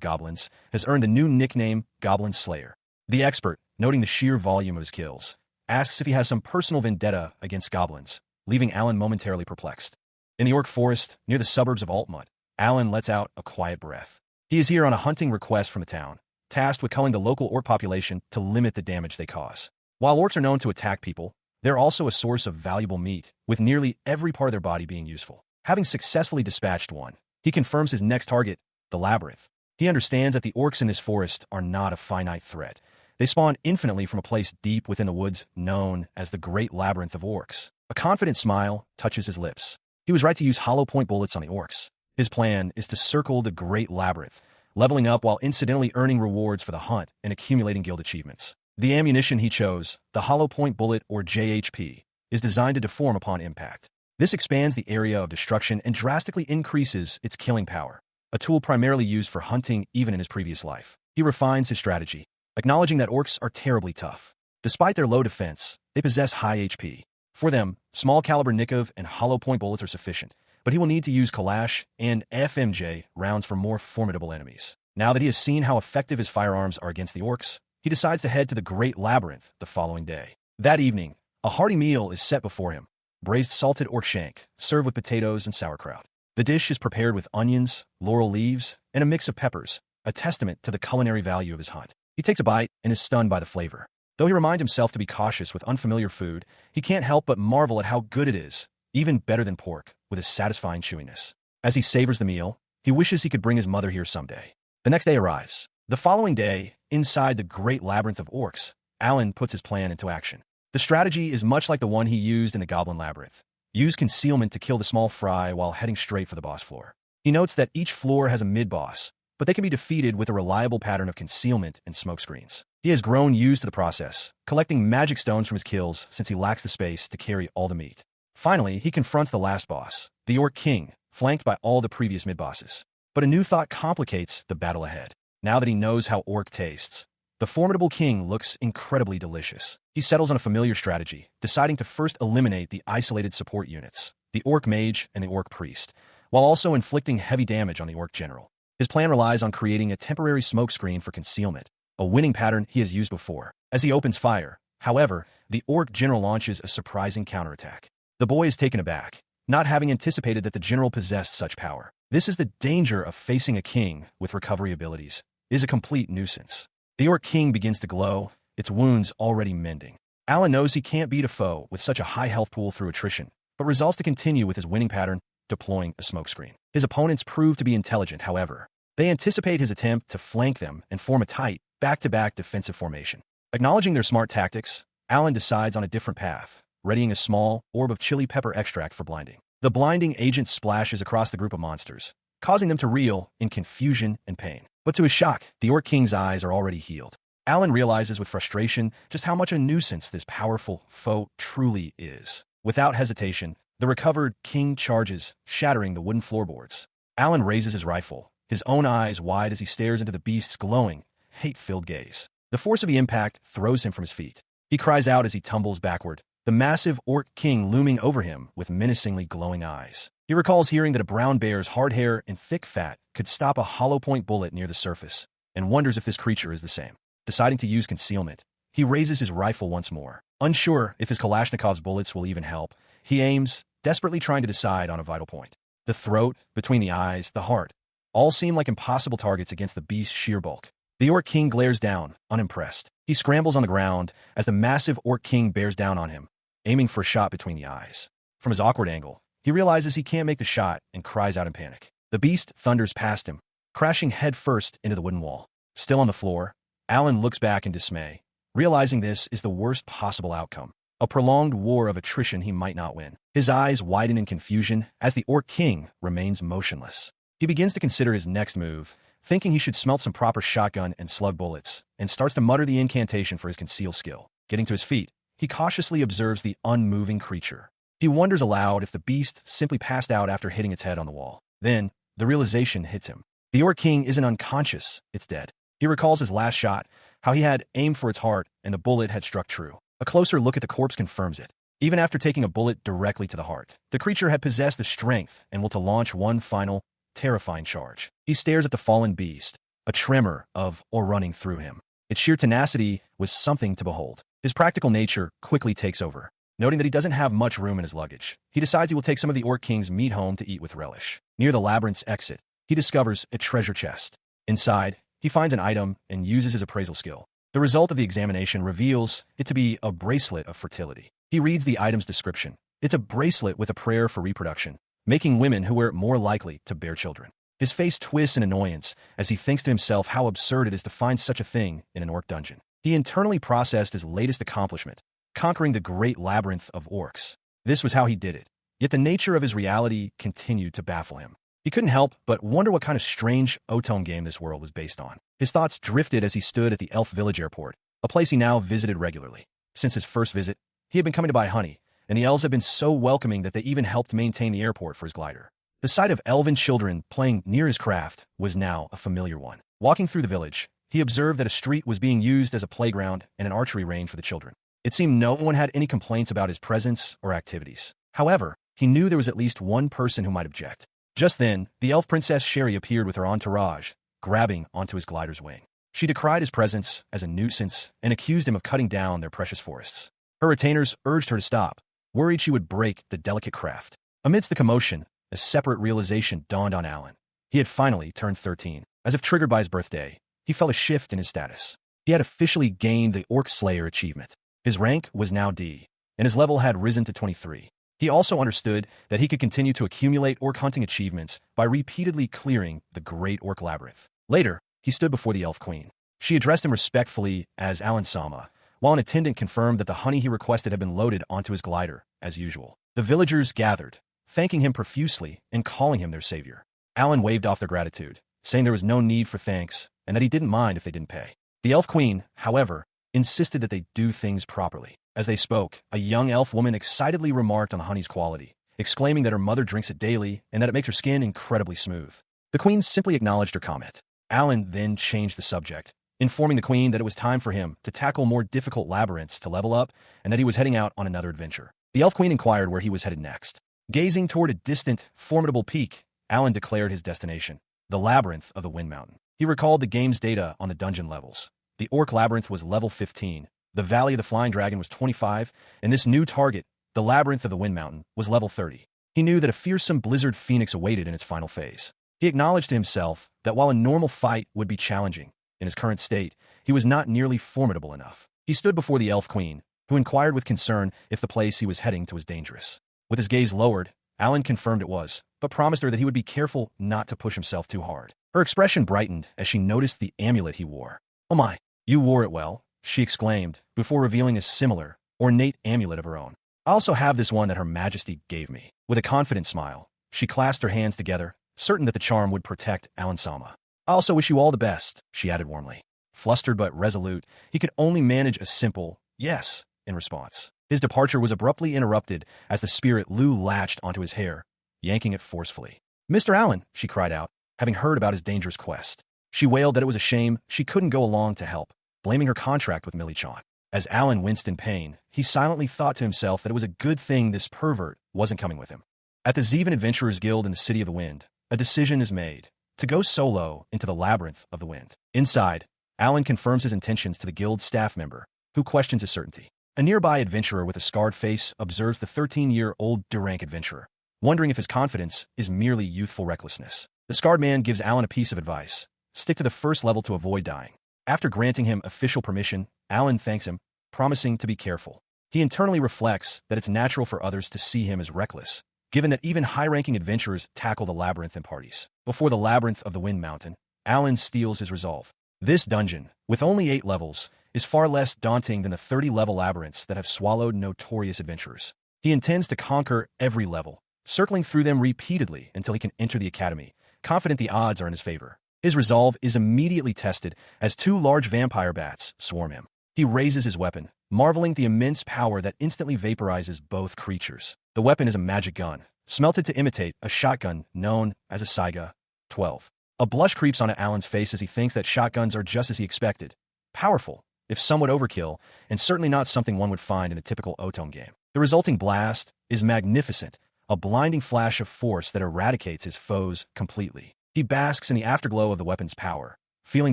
goblins, has earned the new nickname Goblin Slayer. The expert, noting the sheer volume of his kills, asks if he has some personal vendetta against goblins, leaving Alan momentarily perplexed. In the Orc Forest, near the suburbs of Altmut, Alan lets out a quiet breath. He is here on a hunting request from the town, tasked with culling the local orc population to limit the damage they cause. While orcs are known to attack people, they're also a source of valuable meat, with nearly every part of their body being useful. Having successfully dispatched one, he confirms his next target, the labyrinth. He understands that the orcs in this forest are not a finite threat. They spawn infinitely from a place deep within the woods known as the Great Labyrinth of Orcs. A confident smile touches his lips. He was right to use hollow point bullets on the orcs. His plan is to circle the Great Labyrinth, leveling up while incidentally earning rewards for the hunt and accumulating guild achievements. The ammunition he chose, the hollow point bullet or JHP, is designed to deform upon impact. This expands the area of destruction and drastically increases its killing power, a tool primarily used for hunting even in his previous life. He refines his strategy, acknowledging that orcs are terribly tough. Despite their low defense, they possess high HP. For them, small caliber Nikov and hollow point bullets are sufficient, but he will need to use Kalash and FMJ rounds for more formidable enemies. Now that he has seen how effective his firearms are against the orcs, he decides to head to the Great Labyrinth the following day. That evening, a hearty meal is set before him: braised salted orc shank, served with potatoes and sauerkraut. The dish is prepared with onions, laurel leaves, and a mix of peppers, a testament to the culinary value of his hunt. He takes a bite and is stunned by the flavor. Though he reminds himself to be cautious with unfamiliar food, he can't help but marvel at how good it is, even better than pork, with a satisfying chewiness. As he savors the meal, he wishes he could bring his mother here someday. The next day arrives. The following day, inside the Great Labyrinth of Orcs, Alan puts his plan into action. The strategy is much like the one he used in the Goblin Labyrinth. Use concealment to kill the small fry while heading straight for the boss floor. He notes that each floor has a mid-boss, but they can be defeated with a reliable pattern of concealment and smokescreens. He has grown used to the process, collecting magic stones from his kills since he lacks the space to carry all the meat. Finally, he confronts the last boss, the Orc King, flanked by all the previous mid-bosses. But a new thought complicates the battle ahead. Now that he knows how orc tastes, the formidable king looks incredibly delicious. He settles on a familiar strategy, deciding to first eliminate the isolated support units, the orc mage and the orc priest, while also inflicting heavy damage on the orc general. His plan relies on creating a temporary smokescreen for concealment, a winning pattern he has used before. As he opens fire, however, the orc general launches a surprising counterattack. The boy is taken aback, not having anticipated that the general possessed such power. This is the danger of facing a king with recovery abilities. It is a complete nuisance. The Orc King begins to glow, its wounds already mending. Alan knows he can't beat a foe with such a high health pool through attrition, but resolves to continue with his winning pattern, deploying a smokescreen. His opponents prove to be intelligent, however. They anticipate his attempt to flank them and form a tight, back-to-back defensive formation. Acknowledging their smart tactics, Alan decides on a different path, readying a small orb of chili pepper extract for blinding. The blinding agent splashes across the group of monsters, causing them to reel in confusion and pain. But to his shock, the Orc King's eyes are already healed. Alan realizes with frustration just how much a nuisance this powerful foe truly is. Without hesitation, the recovered king charges, shattering the wooden floorboards. Alan raises his rifle, his own eyes wide as he stares into the beast's glowing, hate-filled gaze. The force of the impact throws him from his feet. He cries out as he tumbles backward, the massive Orc King looming over him with menacingly glowing eyes. He recalls hearing that a brown bear's hard hair and thick fat could stop a hollow point bullet near the surface, and wonders if this creature is the same. Deciding to use concealment, he raises his rifle once more. Unsure if his Kalashnikov's bullets will even help, he aims, desperately trying to decide on a vital point. the throat, between the eyes, the heart. All seem like impossible targets against the beast's sheer bulk. The Orc King glares down, unimpressed. He scrambles on the ground as the massive Orc King bears down on him, aiming for a shot between the eyes. From his awkward angle, he realizes he can't make the shot and cries out in panic. The beast thunders past him, crashing headfirst into the wooden wall. Still on the floor, Alan looks back in dismay, realizing this is the worst possible outcome. A prolonged war of attrition he might not win. His eyes widen in confusion as the Orc King remains motionless. He begins to consider his next move, thinking he should smelt some proper shotgun and slug bullets, and starts to mutter the incantation for his conceal skill. Getting to his feet, he cautiously observes the unmoving creature. He wonders aloud if the beast simply passed out after hitting its head on the wall. Then, the realization hits him. The Orc King isn't unconscious, it's dead. He recalls his last shot, how he had aimed for its heart and the bullet had struck true. A closer look at the corpse confirms it. Even after taking a bullet directly to the heart, the creature had possessed the strength and will to launch one final, terrifying charge. He stares at the fallen beast, a tremor of awe running through him. Its sheer tenacity was something to behold. His practical nature quickly takes over. Noting that he doesn't have much room in his luggage, he decides he will take some of the Orc King's meat home to eat with relish. Near the labyrinth's exit, he discovers a treasure chest. Inside, he finds an item and uses his appraisal skill. The result of the examination reveals it to be a bracelet of fertility. He reads the item's description. It's a bracelet with a prayer for reproduction, making women who wear it more likely to bear children. His face twists in annoyance as he thinks to himself how absurd it is to find such a thing in an orc dungeon. He internally processed his latest accomplishment, conquering the great labyrinth of orcs. This was how he did it. Yet the nature of his reality continued to baffle him. He couldn't help but wonder what kind of strange O-tone game this world was based on. His thoughts drifted as he stood at the Elf Village airport, a place he now visited regularly. Since his first visit, he had been coming to buy honey, and the elves had been so welcoming that they even helped maintain the airport for his glider. The sight of elven children playing near his craft was now a familiar one. Walking through the village, he observed that a street was being used as a playground and an archery range for the children. It seemed no one had any complaints about his presence or activities. However, he knew there was at least one person who might object. Just then, the elf princess Sherry appeared with her entourage, grabbing onto his glider's wing. She decried his presence as a nuisance and accused him of cutting down their precious forests. Her retainers urged her to stop, worried she would break the delicate craft. Amidst the commotion, a separate realization dawned on Alan. He had finally turned 13. As if triggered by his birthday, he felt a shift in his status. He had officially gained the Orc Slayer achievement. His rank was now D, and his level had risen to 23. He also understood that he could continue to accumulate orc hunting achievements by repeatedly clearing the Great Orc Labyrinth. Later, he stood before the Elf Queen. She addressed him respectfully as Alan Sama, while an attendant confirmed that the honey he requested had been loaded onto his glider, as usual. The villagers gathered, thanking him profusely and calling him their savior. Alan waved off their gratitude, saying there was no need for thanks and that he didn't mind if they didn't pay. The Elf Queen, however, insisted that they do things properly. As they spoke, a young elf woman excitedly remarked on the honey's quality, exclaiming that her mother drinks it daily and that it makes her skin incredibly smooth. The queen simply acknowledged her comment. Alan then changed the subject, informing the queen that it was time for him to tackle more difficult labyrinths to level up and that he was heading out on another adventure. The elf queen inquired where he was headed next. Gazing toward a distant, formidable peak, Alan declared his destination, the Labyrinth of the Wind Mountain. He recalled the game's data on the dungeon levels. The Orc Labyrinth was level 15, the Valley of the Flying Dragon was 25, and this new target, the Labyrinth of the Wind Mountain, was level 30. He knew that a fearsome blizzard phoenix awaited in its final phase. He acknowledged to himself that while a normal fight would be challenging, in his current state, he was not nearly formidable enough. He stood before the Elf Queen, who inquired with concern if the place he was heading to was dangerous. With his gaze lowered, Alan confirmed it was, but promised her that he would be careful not to push himself too hard. Her expression brightened as she noticed the amulet he wore. "Oh my, you wore it well," she exclaimed, before revealing a similar, ornate amulet of her own. "I also have this one that Her Majesty gave me." With a confident smile, she clasped her hands together, certain that the charm would protect Alan Sama. "I also wish you all the best," she added warmly. Flustered but resolute, he could only manage a simple yes in response. His departure was abruptly interrupted as the spirit Lou latched onto his hair, yanking it forcefully. "Mr. Allen," she cried out, having heard about his dangerous quest. She wailed that it was a shame she couldn't go along to help, blaming her contract with Millie-chan. As Alan winced in pain, he silently thought to himself that it was a good thing this pervert wasn't coming with him. At the Zeven Adventurers Guild in the City of the Wind, a decision is made to go solo into the Labyrinth of the Wind. Inside, Alan confirms his intentions to the guild staff member, who questions his certainty. A nearby adventurer with a scarred face observes the 13-year-old D-rank adventurer, wondering if his confidence is merely youthful recklessness. The scarred man gives Alan a piece of advice. Stick to the first level to avoid dying. After granting him official permission, Alan thanks him, promising to be careful. He internally reflects that it's natural for others to see him as reckless, given that even high-ranking adventurers tackle the labyrinth in parties. Before the labyrinth of the Wind Mountain, Alan steels his resolve. This dungeon, with only 8 levels, is far less daunting than the 30-level labyrinths that have swallowed notorious adventurers. He intends to conquer every level, circling through them repeatedly until he can enter the academy, confident the odds are in his favor. His resolve is immediately tested as 2 large vampire bats swarm him. He raises his weapon, marveling at the immense power that instantly vaporizes both creatures. The weapon is a magic gun, smelted to imitate a shotgun known as a Saiga 12. A blush creeps onto Alan's face as he thinks that shotguns are just as he expected. Powerful, if somewhat overkill, and certainly not something one would find in a typical Otome game. The resulting blast is magnificent, a blinding flash of force that eradicates his foes completely. He basks in the afterglow of the weapon's power, feeling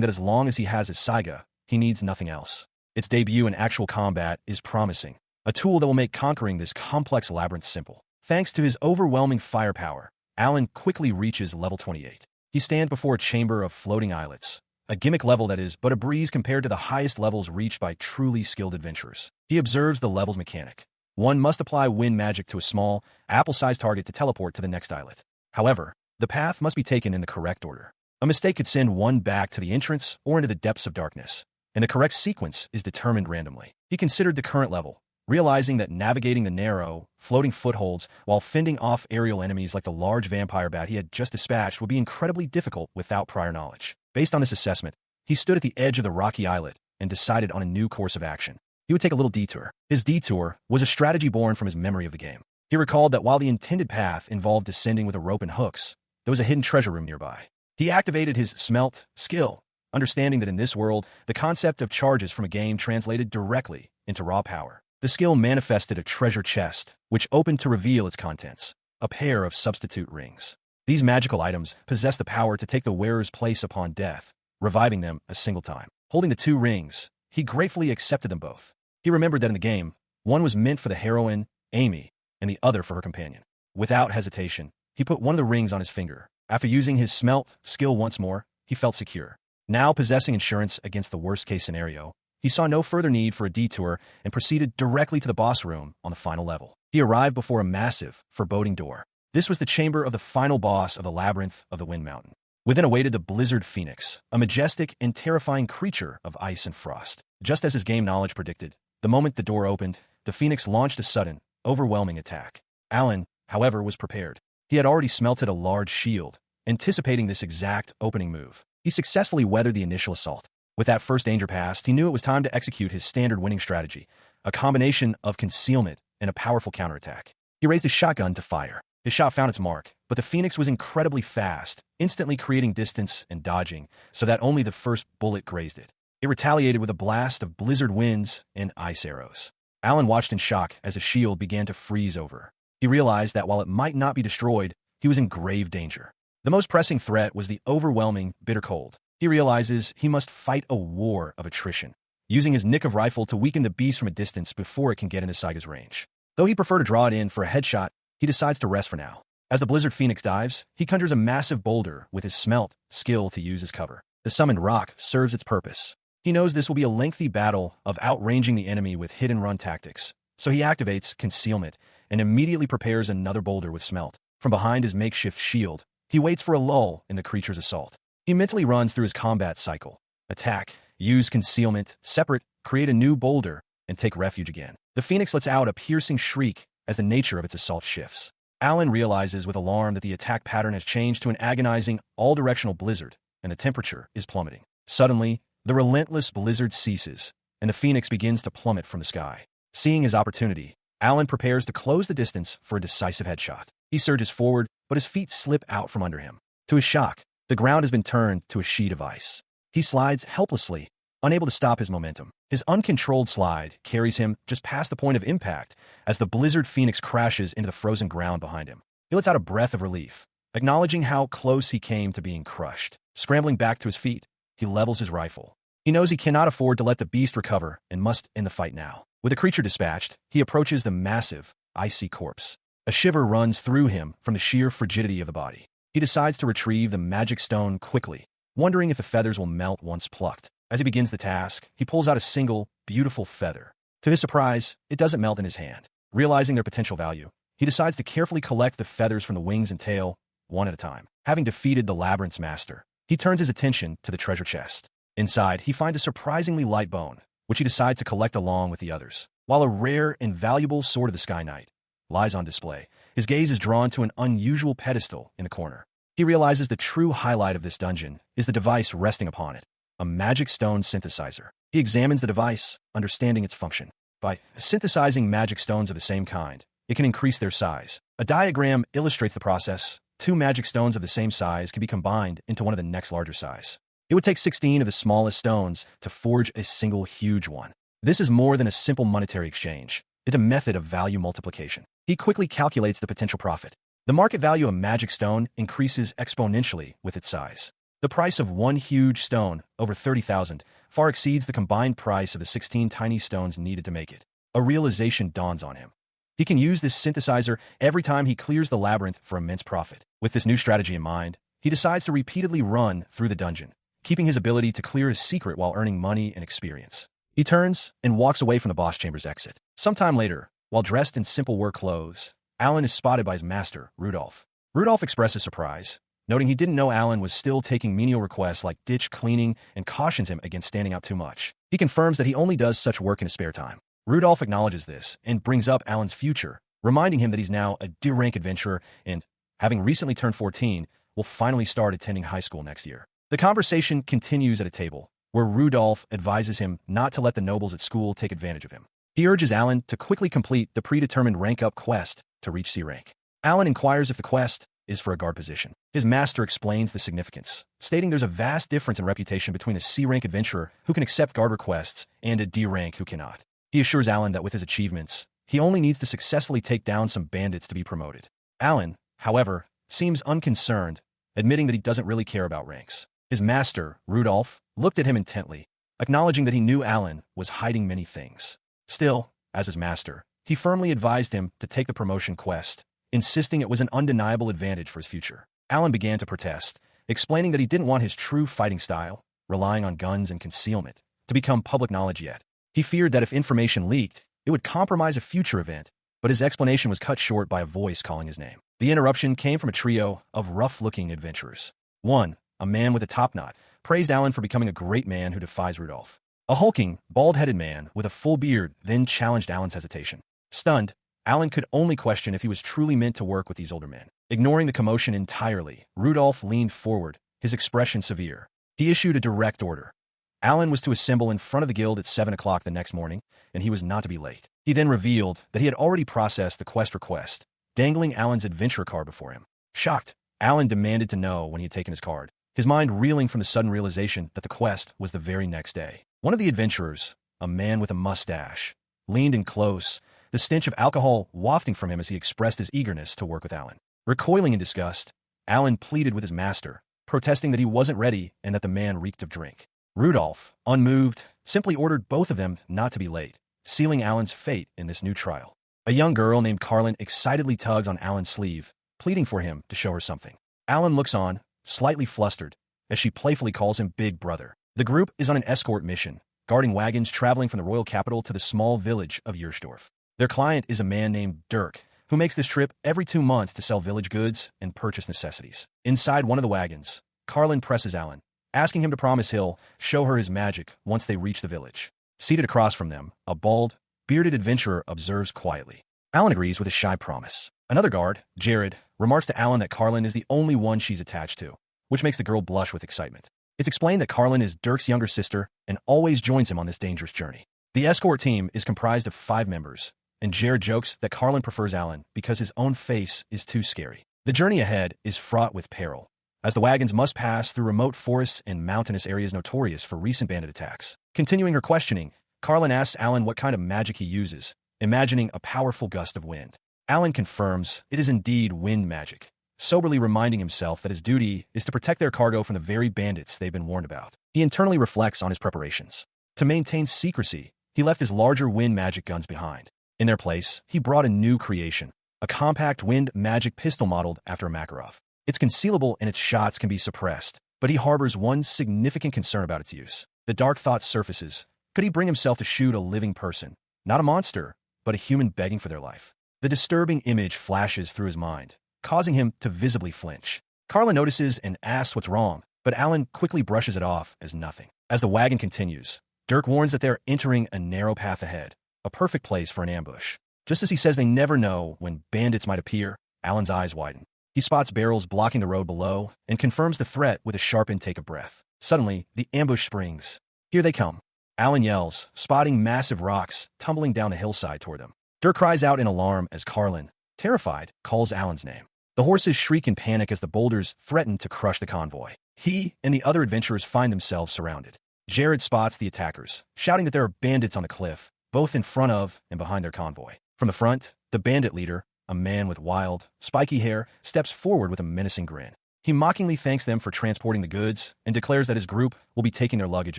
that as long as he has his Saiga, he needs nothing else. Its debut in actual combat is promising, a tool that will make conquering this complex labyrinth simple. Thanks to his overwhelming firepower, Alan quickly reaches level 28. He stands before a chamber of floating islets, a gimmick level that is but a breeze compared to the highest levels reached by truly skilled adventurers. He observes the level's mechanic. One must apply wind magic to a small, apple-sized target to teleport to the next islet. However, the path must be taken in the correct order. A mistake could send one back to the entrance or into the depths of darkness, and the correct sequence is determined randomly. He considered the current level, realizing that navigating the narrow, floating footholds while fending off aerial enemies like the large vampire bat he had just dispatched would be incredibly difficult without prior knowledge. Based on this assessment, he stood at the edge of the rocky islet and decided on a new course of action. He would take a little detour. His detour was a strategy born from his memory of the game. He recalled that while the intended path involved descending with a rope and hooks, there was a hidden treasure room nearby. He activated his smelt skill, understanding that in this world, the concept of charges from a game translated directly into raw power. The skill manifested a treasure chest, which opened to reveal its contents, a pair of substitute rings. These magical items possess the power to take the wearer's place upon death, reviving them a single time. Holding the 2 rings, he gratefully accepted them both. He remembered that in the game, one was meant for the heroine, Amy, and the other for her companion. Without hesitation, he put one of the rings on his finger. After using his smelt skill once more, he felt secure. Now possessing insurance against the worst-case scenario, he saw no further need for a detour and proceeded directly to the boss room on the final level. He arrived before a massive, foreboding door. This was the chamber of the final boss of the labyrinth of the Wind Mountain. Within awaited the Blizzard Phoenix, a majestic and terrifying creature of ice and frost. Just as his game knowledge predicted, the moment the door opened, the Phoenix launched a sudden, overwhelming attack. Alan, however, was prepared. He had already smelted a large shield, anticipating this exact opening move. He successfully weathered the initial assault. With that first danger past, he knew it was time to execute his standard winning strategy, a combination of concealment and a powerful counterattack. He raised his shotgun to fire. His shot found its mark, but the Phoenix was incredibly fast, instantly creating distance and dodging, so that only the first bullet grazed it. It retaliated with a blast of blizzard winds and ice arrows. Alan watched in shock as the shield began to freeze over. He realized that while it might not be destroyed, he was in grave danger. The most pressing threat was the overwhelming bitter cold. He realizes he must fight a war of attrition, using his Nikov rifle to weaken the beast from a distance before it can get into Saiga's range. Though he preferred to draw it in for a headshot, he decides to rest for now. As the Blizzard Phoenix dives, he conjures a massive boulder with his smelt skill to use as cover. The summoned rock serves its purpose. He knows this will be a lengthy battle of outranging the enemy with hit-and-run tactics, so he activates concealment and immediately prepares another boulder with smelt. From behind his makeshift shield, he waits for a lull in the creature's assault. He mentally runs through his combat cycle. Attack, use concealment, separate, create a new boulder, and take refuge again. The Phoenix lets out a piercing shriek as the nature of its assault shifts. Alan realizes with alarm that the attack pattern has changed to an agonizing, all-directional blizzard, and the temperature is plummeting. Suddenly, the relentless blizzard ceases, and the Phoenix begins to plummet from the sky. Seeing his opportunity, Alan prepares to close the distance for a decisive headshot. He surges forward, but his feet slip out from under him. To his shock, the ground has been turned to a sheet of ice. He slides helplessly, unable to stop his momentum. His uncontrolled slide carries him just past the point of impact as the Blizzard Phoenix crashes into the frozen ground behind him. He lets out a breath of relief, acknowledging how close he came to being crushed. Scrambling back to his feet, he levels his rifle. He knows he cannot afford to let the beast recover and must end the fight now. With the creature dispatched, he approaches the massive, icy corpse. A shiver runs through him from the sheer frigidity of the body. He decides to retrieve the magic stone quickly, wondering if the feathers will melt once plucked. As he begins the task, he pulls out a single, beautiful feather. To his surprise, it doesn't melt in his hand. Realizing their potential value, he decides to carefully collect the feathers from the wings and tail, one at a time. Having defeated the labyrinth's master, he turns his attention to the treasure chest. Inside, he finds a surprisingly light bone, which he decides to collect along with the others. While a rare and valuable Sword of the Sky Knight lies on display, his gaze is drawn to an unusual pedestal in the corner. He realizes the true highlight of this dungeon is the device resting upon it, a magic stone synthesizer. He examines the device, understanding its function. By synthesizing magic stones of the same kind, it can increase their size. A diagram illustrates the process. 2 magic stones of the same size can be combined into one of the next larger size. It would take 16 of the smallest stones to forge a single huge one. This is more than a simple monetary exchange. It's a method of value multiplication. He quickly calculates the potential profit. The market value of a magic stone increases exponentially with its size. The price of one huge stone, over 30,000, far exceeds the combined price of the 16 tiny stones needed to make it. A realization dawns on him. He can use this synthesizer every time he clears the labyrinth for immense profit. With this new strategy in mind, he decides to repeatedly run through the dungeon, keeping his ability to clear his secret while earning money and experience. He turns and walks away from the boss chamber's exit. Sometime later, while dressed in simple work clothes, Alan is spotted by his master, Rudolph. Rudolph expresses surprise, noting he didn't know Alan was still taking menial requests like ditch cleaning and cautions him against standing out too much. He confirms that he only does such work in his spare time. Rudolph acknowledges this and brings up Alan's future, reminding him that he's now a D-rank adventurer and, having recently turned 14, will finally start attending high school next year. The conversation continues at a table, where Rudolph advises him not to let the nobles at school take advantage of him. He urges Alan to quickly complete the predetermined rank-up quest to reach C rank. Alan inquires if the quest is for a guard position. His master explains the significance, stating there's a vast difference in reputation between a C-rank adventurer who can accept guard requests and a D-rank who cannot. He assures Alan that with his achievements, he only needs to successfully take down some bandits to be promoted. Alan, however, seems unconcerned, admitting that he doesn't really care about ranks. His master, Rudolph, looked at him intently, acknowledging that he knew Alan was hiding many things. Still, as his master, he firmly advised him to take the promotion quest, insisting it was an undeniable advantage for his future. Alan began to protest, explaining that he didn't want his true fighting style, relying on guns and concealment, to become public knowledge yet. He feared that if information leaked, it would compromise a future event, but his explanation was cut short by a voice calling his name. The interruption came from a trio of rough-looking adventurers. One, a man with a topknot, praised Alan for becoming a great man who defies Rudolph. A hulking, bald-headed man with a full beard then challenged Alan's hesitation. Stunned, Alan could only question if he was truly meant to work with these older men. Ignoring the commotion entirely, Rudolph leaned forward, his expression severe. He issued a direct order. Alan was to assemble in front of the guild at 7 o'clock the next morning, and he was not to be late. He then revealed that he had already processed the quest request, dangling Alan's adventure card before him. Shocked, Alan demanded to know when he had taken his card, his mind reeling from the sudden realization that the quest was the very next day. One of the adventurers, a man with a mustache, leaned in close, the stench of alcohol wafting from him as he expressed his eagerness to work with Alan. Recoiling in disgust, Alan pleaded with his master, protesting that he wasn't ready and that the man reeked of drink. Rudolph, unmoved, simply ordered both of them not to be late, sealing Alan's fate in this new trial. A young girl named Carlin excitedly tugs on Alan's sleeve, pleading for him to show her something. Alan looks on, slightly flustered, as she playfully calls him Big Brother. The group is on an escort mission, guarding wagons traveling from the royal capital to the small village of Yersdorf. Their client is a man named Dirk, who makes this trip every 2 months to sell village goods and purchase necessities. Inside one of the wagons, Carlin presses Alan, asking him to promise he'll show her his magic once they reach the village. Seated across from them, a bald, bearded adventurer observes quietly. Alan agrees with a shy promise. Another guard, Jared, remarks to Alan that Carlin is the only one she's attached to, which makes the girl blush with excitement. It's explained that Carlin is Dirk's younger sister and always joins him on this dangerous journey. The escort team is comprised of 5 members, and Jared jokes that Carlin prefers Alan because his own face is too scary. The journey ahead is fraught with peril, as the wagons must pass through remote forests and mountainous areas notorious for recent bandit attacks. Continuing her questioning, Carlin asks Alan what kind of magic he uses, imagining a powerful gust of wind. Alan confirms it is indeed wind magic, soberly reminding himself that his duty is to protect their cargo from the very bandits they've been warned about. He internally reflects on his preparations. To maintain secrecy, he left his larger wind magic guns behind. In their place, he brought a new creation, a compact wind magic pistol modeled after a Makarov. It's concealable and its shots can be suppressed, but he harbors one significant concern about its use. The dark thought surfaces. Could he bring himself to shoot a living person? Not a monster, but a human begging for their life. The disturbing image flashes through his mind, causing him to visibly flinch. Carla notices and asks what's wrong, but Alan quickly brushes it off as nothing. As the wagon continues, Dirk warns that they're entering a narrow path ahead, a perfect place for an ambush. Just as he says they never know when bandits might appear, Alan's eyes widen. He spots barrels blocking the road below and confirms the threat with a sharp intake of breath. Suddenly, the ambush springs. Here they come. Alan yells, spotting massive rocks tumbling down the hillside toward them. Dirk cries out in alarm as Carlin, terrified, calls Alan's name. The horses shriek in panic as the boulders threaten to crush the convoy. He and the other adventurers find themselves surrounded. Jared spots the attackers, shouting that there are bandits on the cliff, both in front of and behind their convoy. From the front, the bandit leader, a man with wild, spiky hair, steps forward with a menacing grin. He mockingly thanks them for transporting the goods and declares that his group will be taking their luggage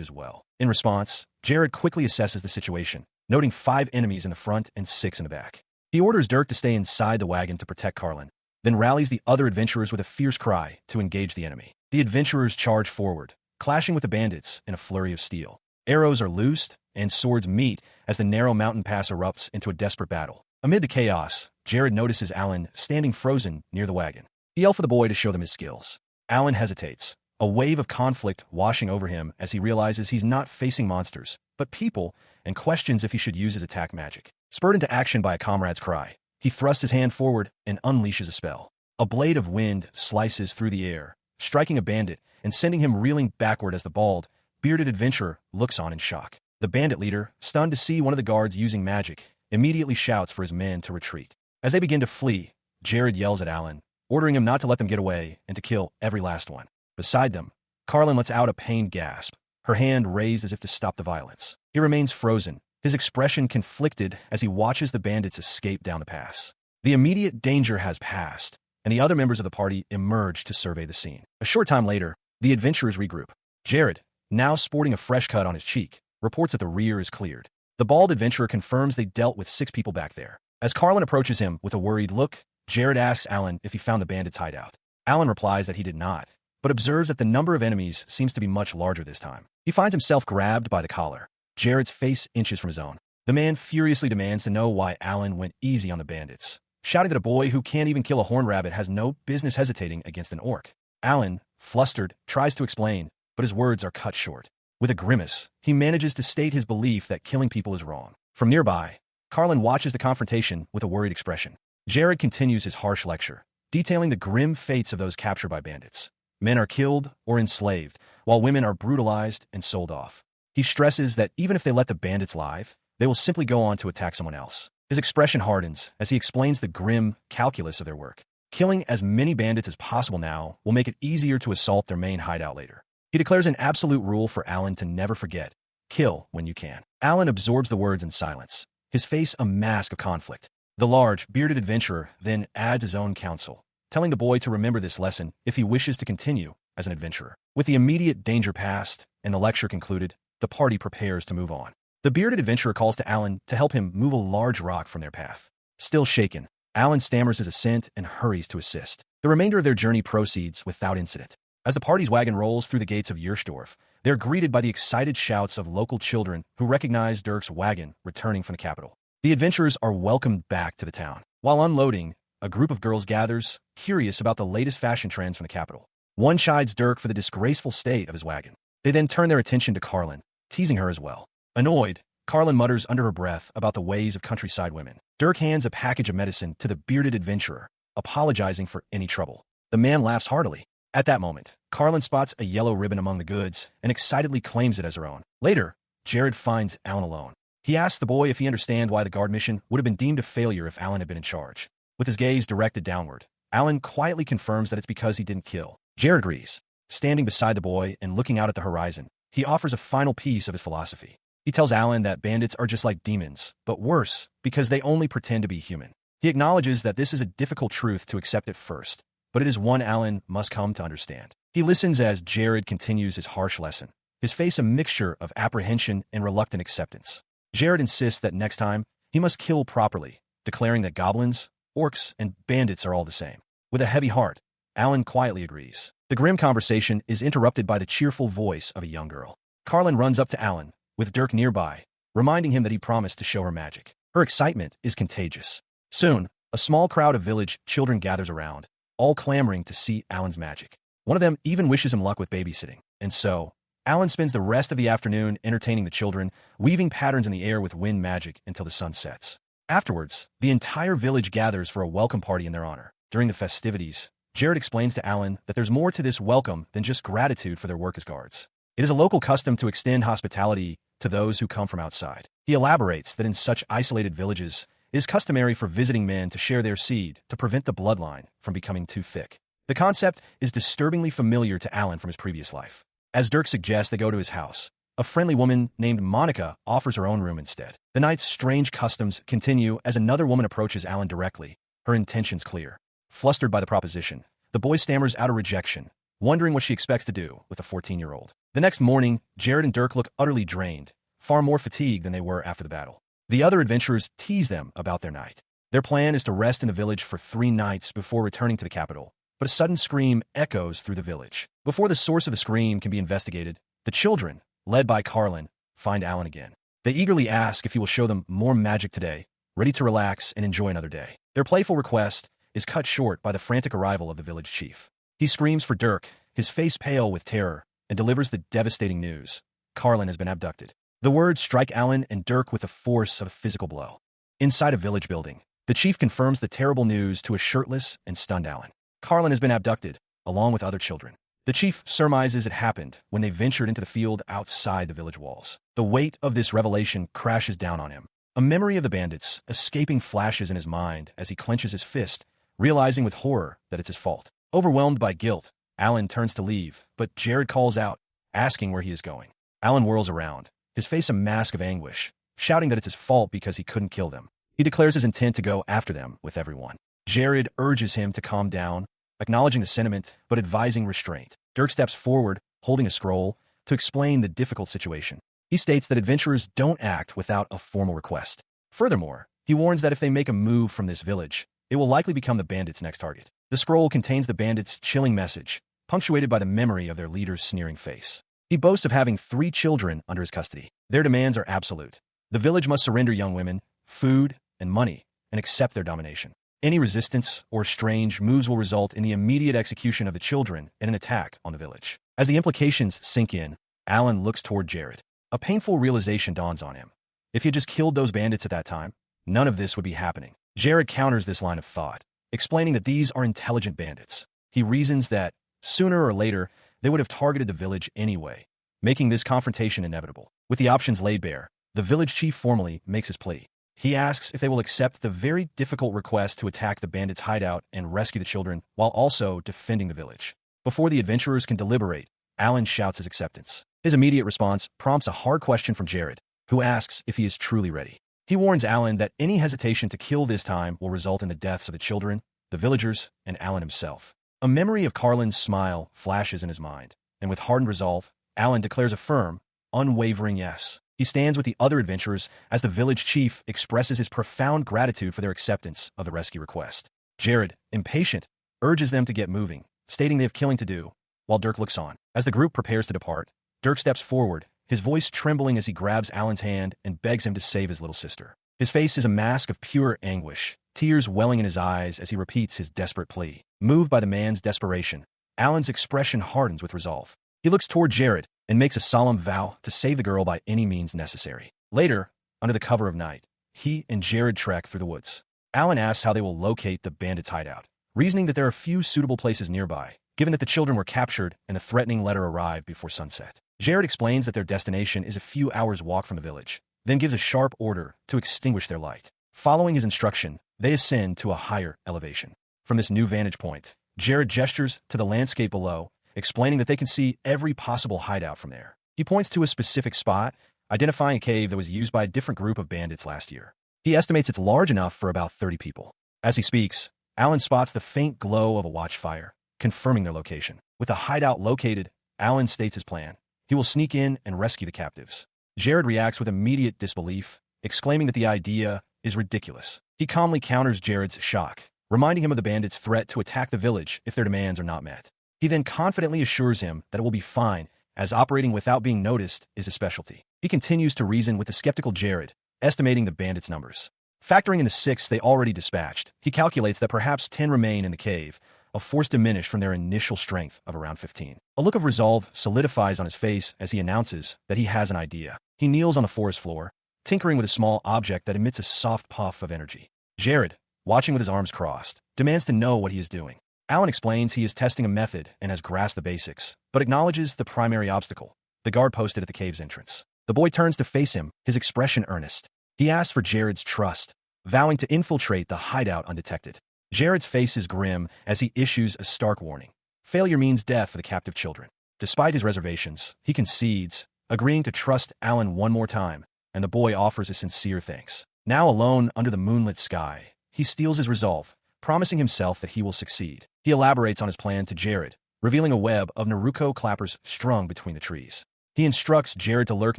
as well. In response, Jared quickly assesses the situation, noting 5 enemies in the front and 6 in the back. He orders Dirk to stay inside the wagon to protect Carlin, then rallies the other adventurers with a fierce cry to engage the enemy. The adventurers charge forward, clashing with the bandits in a flurry of steel. Arrows are loosed, and swords meet as the narrow mountain pass erupts into a desperate battle. Amid the chaos, Jared notices Alan standing frozen near the wagon. He yells for the boy to show them his skills. Alan hesitates, a wave of conflict washing over him as he realizes he's not facing monsters, but people, and questions if he should use his attack magic. Spurred into action by a comrade's cry, he thrusts his hand forward and unleashes a spell. A blade of wind slices through the air, striking a bandit and sending him reeling backward as the bald, bearded adventurer looks on in shock. The bandit leader, stunned to see one of the guards using magic, immediately shouts for his men to retreat. As they begin to flee, Jared yells at Alan, ordering him not to let them get away and to kill every last one. Beside them, Carlin lets out a pained gasp, her hand raised as if to stop the violence. He remains frozen, his expression conflicted as he watches the bandits escape down the pass. The immediate danger has passed, and the other members of the party emerge to survey the scene. A short time later, the adventurers regroup. Jared, now sporting a fresh cut on his cheek, reports that the rear is cleared. The bald adventurer confirms they dealt with 6 people back there. As Carlin approaches him with a worried look, Jared asks Alan if he found the bandits' hideout. Alan replies that he did not, but observes that the number of enemies seems to be much larger this time. He finds himself grabbed by the collar. Jared's face inches from his own. The man furiously demands to know why Alan went easy on the bandits, shouting that a boy who can't even kill a horned rabbit has no business hesitating against an orc. Alan, flustered, tries to explain, but his words are cut short. With a grimace, he manages to state his belief that killing people is wrong. From nearby, Carlin watches the confrontation with a worried expression. Jared continues his harsh lecture, detailing the grim fates of those captured by bandits. Men are killed or enslaved, while women are brutalized and sold off. He stresses that even if they let the bandits live, they will simply go on to attack someone else. His expression hardens as he explains the grim calculus of their work. Killing as many bandits as possible now will make it easier to assault their main hideout later. He declares an absolute rule for Alan to never forget: kill when you can. Alan absorbs the words in silence, his face a mask of conflict. The large, bearded adventurer then adds his own counsel, telling the boy to remember this lesson if he wishes to continue as an adventurer. With the immediate danger past and the lecture concluded, the party prepares to move on. The bearded adventurer calls to Alan to help him move a large rock from their path. Still shaken, Alan stammers his assent and hurries to assist. The remainder of their journey proceeds without incident. As the party's wagon rolls through the gates of Yerstorf, they're greeted by the excited shouts of local children who recognize Dirk's wagon returning from the capital. The adventurers are welcomed back to the town. While unloading, a group of girls gathers, curious about the latest fashion trends from the capital. One chides Dirk for the disgraceful state of his wagon. They then turn their attention to Carlin, teasing her as well. Annoyed, Carlin mutters under her breath about the ways of countryside women. Dirk hands a package of medicine to the bearded adventurer, apologizing for any trouble. The man laughs heartily. At that moment, Carlin spots a yellow ribbon among the goods and excitedly claims it as her own. Later, Jared finds Alan alone. He asks the boy if he understands why the guard mission would have been deemed a failure if Alan had been in charge. With his gaze directed downward, Alan quietly confirms that it's because he didn't kill. Jared agrees. Standing beside the boy and looking out at the horizon, he offers a final piece of his philosophy. He tells Alan that bandits are just like demons, but worse, because they only pretend to be human. He acknowledges that this is a difficult truth to accept at first, but it is one Alan must come to understand. He listens as Jared continues his harsh lesson, his face a mixture of apprehension and reluctant acceptance. Jared insists that next time, he must kill properly, declaring that goblins, orcs, and bandits are all the same. With a heavy heart, Alan quietly agrees. The grim conversation is interrupted by the cheerful voice of a young girl. Carlin runs up to Alan, with Dirk nearby, reminding him that he promised to show her magic. Her excitement is contagious. Soon, a small crowd of village children gathers around, all clamoring to see Alan's magic. One of them even wishes him luck with babysitting. And so, Alan spends the rest of the afternoon entertaining the children, weaving patterns in the air with wind magic until the sun sets. Afterwards, the entire village gathers for a welcome party in their honor. During the festivities, Jared explains to Alan that there's more to this welcome than just gratitude for their work as guards. It is a local custom to extend hospitality to those who come from outside. He elaborates that in such isolated villages, it is customary for visiting men to share their seed to prevent the bloodline from becoming too thick. The concept is disturbingly familiar to Alan from his previous life. As Dirk suggests they go to his house, a friendly woman named Monica offers her own room instead. The night's strange customs continue as another woman approaches Alan directly, her intentions clear. Flustered by the proposition, the boy stammers out a rejection, wondering what she expects to do with a 14-year-old. The next morning, Jared and Dirk look utterly drained, far more fatigued than they were after the battle. The other adventurers tease them about their night. Their plan is to rest in the village for 3 nights before returning to the capital, but a sudden scream echoes through the village. Before the source of the scream can be investigated, the children, led by Carlin, find Alan again. They eagerly ask if he will show them more magic today, ready to relax and enjoy another day. Their playful request is cut short by the frantic arrival of the village chief. He screams for Dirk, his face pale with terror, and delivers the devastating news. Carlin has been abducted. The words strike Alan and Dirk with the force of a physical blow. Inside a village building, the chief confirms the terrible news to a shirtless and stunned Alan. Carlin has been abducted, along with other children. The chief surmises it happened when they ventured into the field outside the village walls. The weight of this revelation crashes down on him. A memory of the bandits escaping flashes in his mind as he clenches his fist, realizing with horror that it's his fault. Overwhelmed by guilt, Alan turns to leave, but Jared calls out, asking where he is going. Alan whirls around, his face a mask of anguish, shouting that it's his fault because he couldn't kill them. He declares his intent to go after them with everyone. Jared urges him to calm down, acknowledging the sentiment but advising restraint. Dirk steps forward, holding a scroll, to explain the difficult situation. He states that adventurers don't act without a formal request. Furthermore, he warns that if they make a move from this village, it will likely become the bandits' next target. The scroll contains the bandits' chilling message, punctuated by the memory of their leader's sneering face. He boasts of having 3 children under his custody. Their demands are absolute. The village must surrender young women, food, and money, and accept their domination. Any resistance or strange moves will result in the immediate execution of the children and an attack on the village. As the implications sink in, Alan looks toward Jared. A painful realization dawns on him. If he had just killed those bandits at that time, none of this would be happening. Jared counters this line of thought, explaining that these are intelligent bandits. He reasons that, sooner or later, they would have targeted the village anyway, making this confrontation inevitable. With the options laid bare, the village chief formally makes his plea. He asks if they will accept the very difficult request to attack the bandits' hideout and rescue the children while also defending the village. Before the adventurers can deliberate, Alan shouts his acceptance. His immediate response prompts a hard question from Jared, who asks if he is truly ready. He warns Alan that any hesitation to kill this time will result in the deaths of the children, the villagers, and Alan himself. A memory of Carlin's smile flashes in his mind, and with hardened resolve, Alan declares a firm, unwavering yes. He stands with the other adventurers as the village chief expresses his profound gratitude for their acceptance of the rescue request. Jared, impatient, urges them to get moving, stating they have killing to do, while Dirk looks on. As the group prepares to depart, Dirk steps forward, his voice trembling as he grabs Alan's hand and begs him to save his little sister. His face is a mask of pure anguish, tears welling in his eyes as he repeats his desperate plea. Moved by the man's desperation, Alan's expression hardens with resolve. He looks toward Jared and makes a solemn vow to save the girl by any means necessary. Later, under the cover of night, he and Jared trek through the woods. Alan asks how they will locate the bandits' hideout, reasoning that there are few suitable places nearby, given that the children were captured and the threatening letter arrived before sunset. Jared explains that their destination is a few hours' walk from the village, then gives a sharp order to extinguish their light. Following his instruction, they ascend to a higher elevation. From this new vantage point, Jared gestures to the landscape below, explaining that they can see every possible hideout from there. He points to a specific spot, identifying a cave that was used by a different group of bandits last year. He estimates it's large enough for about 30 people. As he speaks, Alan spots the faint glow of a watchfire, confirming their location. With the hideout located, Alan states his plan. He will sneak in and rescue the captives. Jared reacts with immediate disbelief, exclaiming that the idea is ridiculous. He calmly counters Jared's shock, reminding him of the bandits' threat to attack the village if their demands are not met. He then confidently assures him that it will be fine, as operating without being noticed is his specialty. He continues to reason with the skeptical Jared, estimating the bandits' numbers. Factoring in the 6 they already dispatched, he calculates that perhaps 10 remain in the cave, a force diminished from their initial strength of around 15. A look of resolve solidifies on his face as he announces that he has an idea. He kneels on the forest floor, tinkering with a small object that emits a soft puff of energy. Jared, watching with his arms crossed, demands to know what he is doing. Alan explains he is testing a method and has grasped the basics, but acknowledges the primary obstacle, the guard posted at the cave's entrance. The boy turns to face him, his expression earnest. He asks for Jared's trust, vowing to infiltrate the hideout undetected. Jared's face is grim as he issues a stark warning. Failure means death for the captive children. Despite his reservations, he concedes, agreeing to trust Alan one more time, and the boy offers a sincere thanks. Now alone under the moonlit sky, he steels his resolve, promising himself that he will succeed. He elaborates on his plan to Jared, revealing a web of Naruto clappers strung between the trees. He instructs Jared to lurk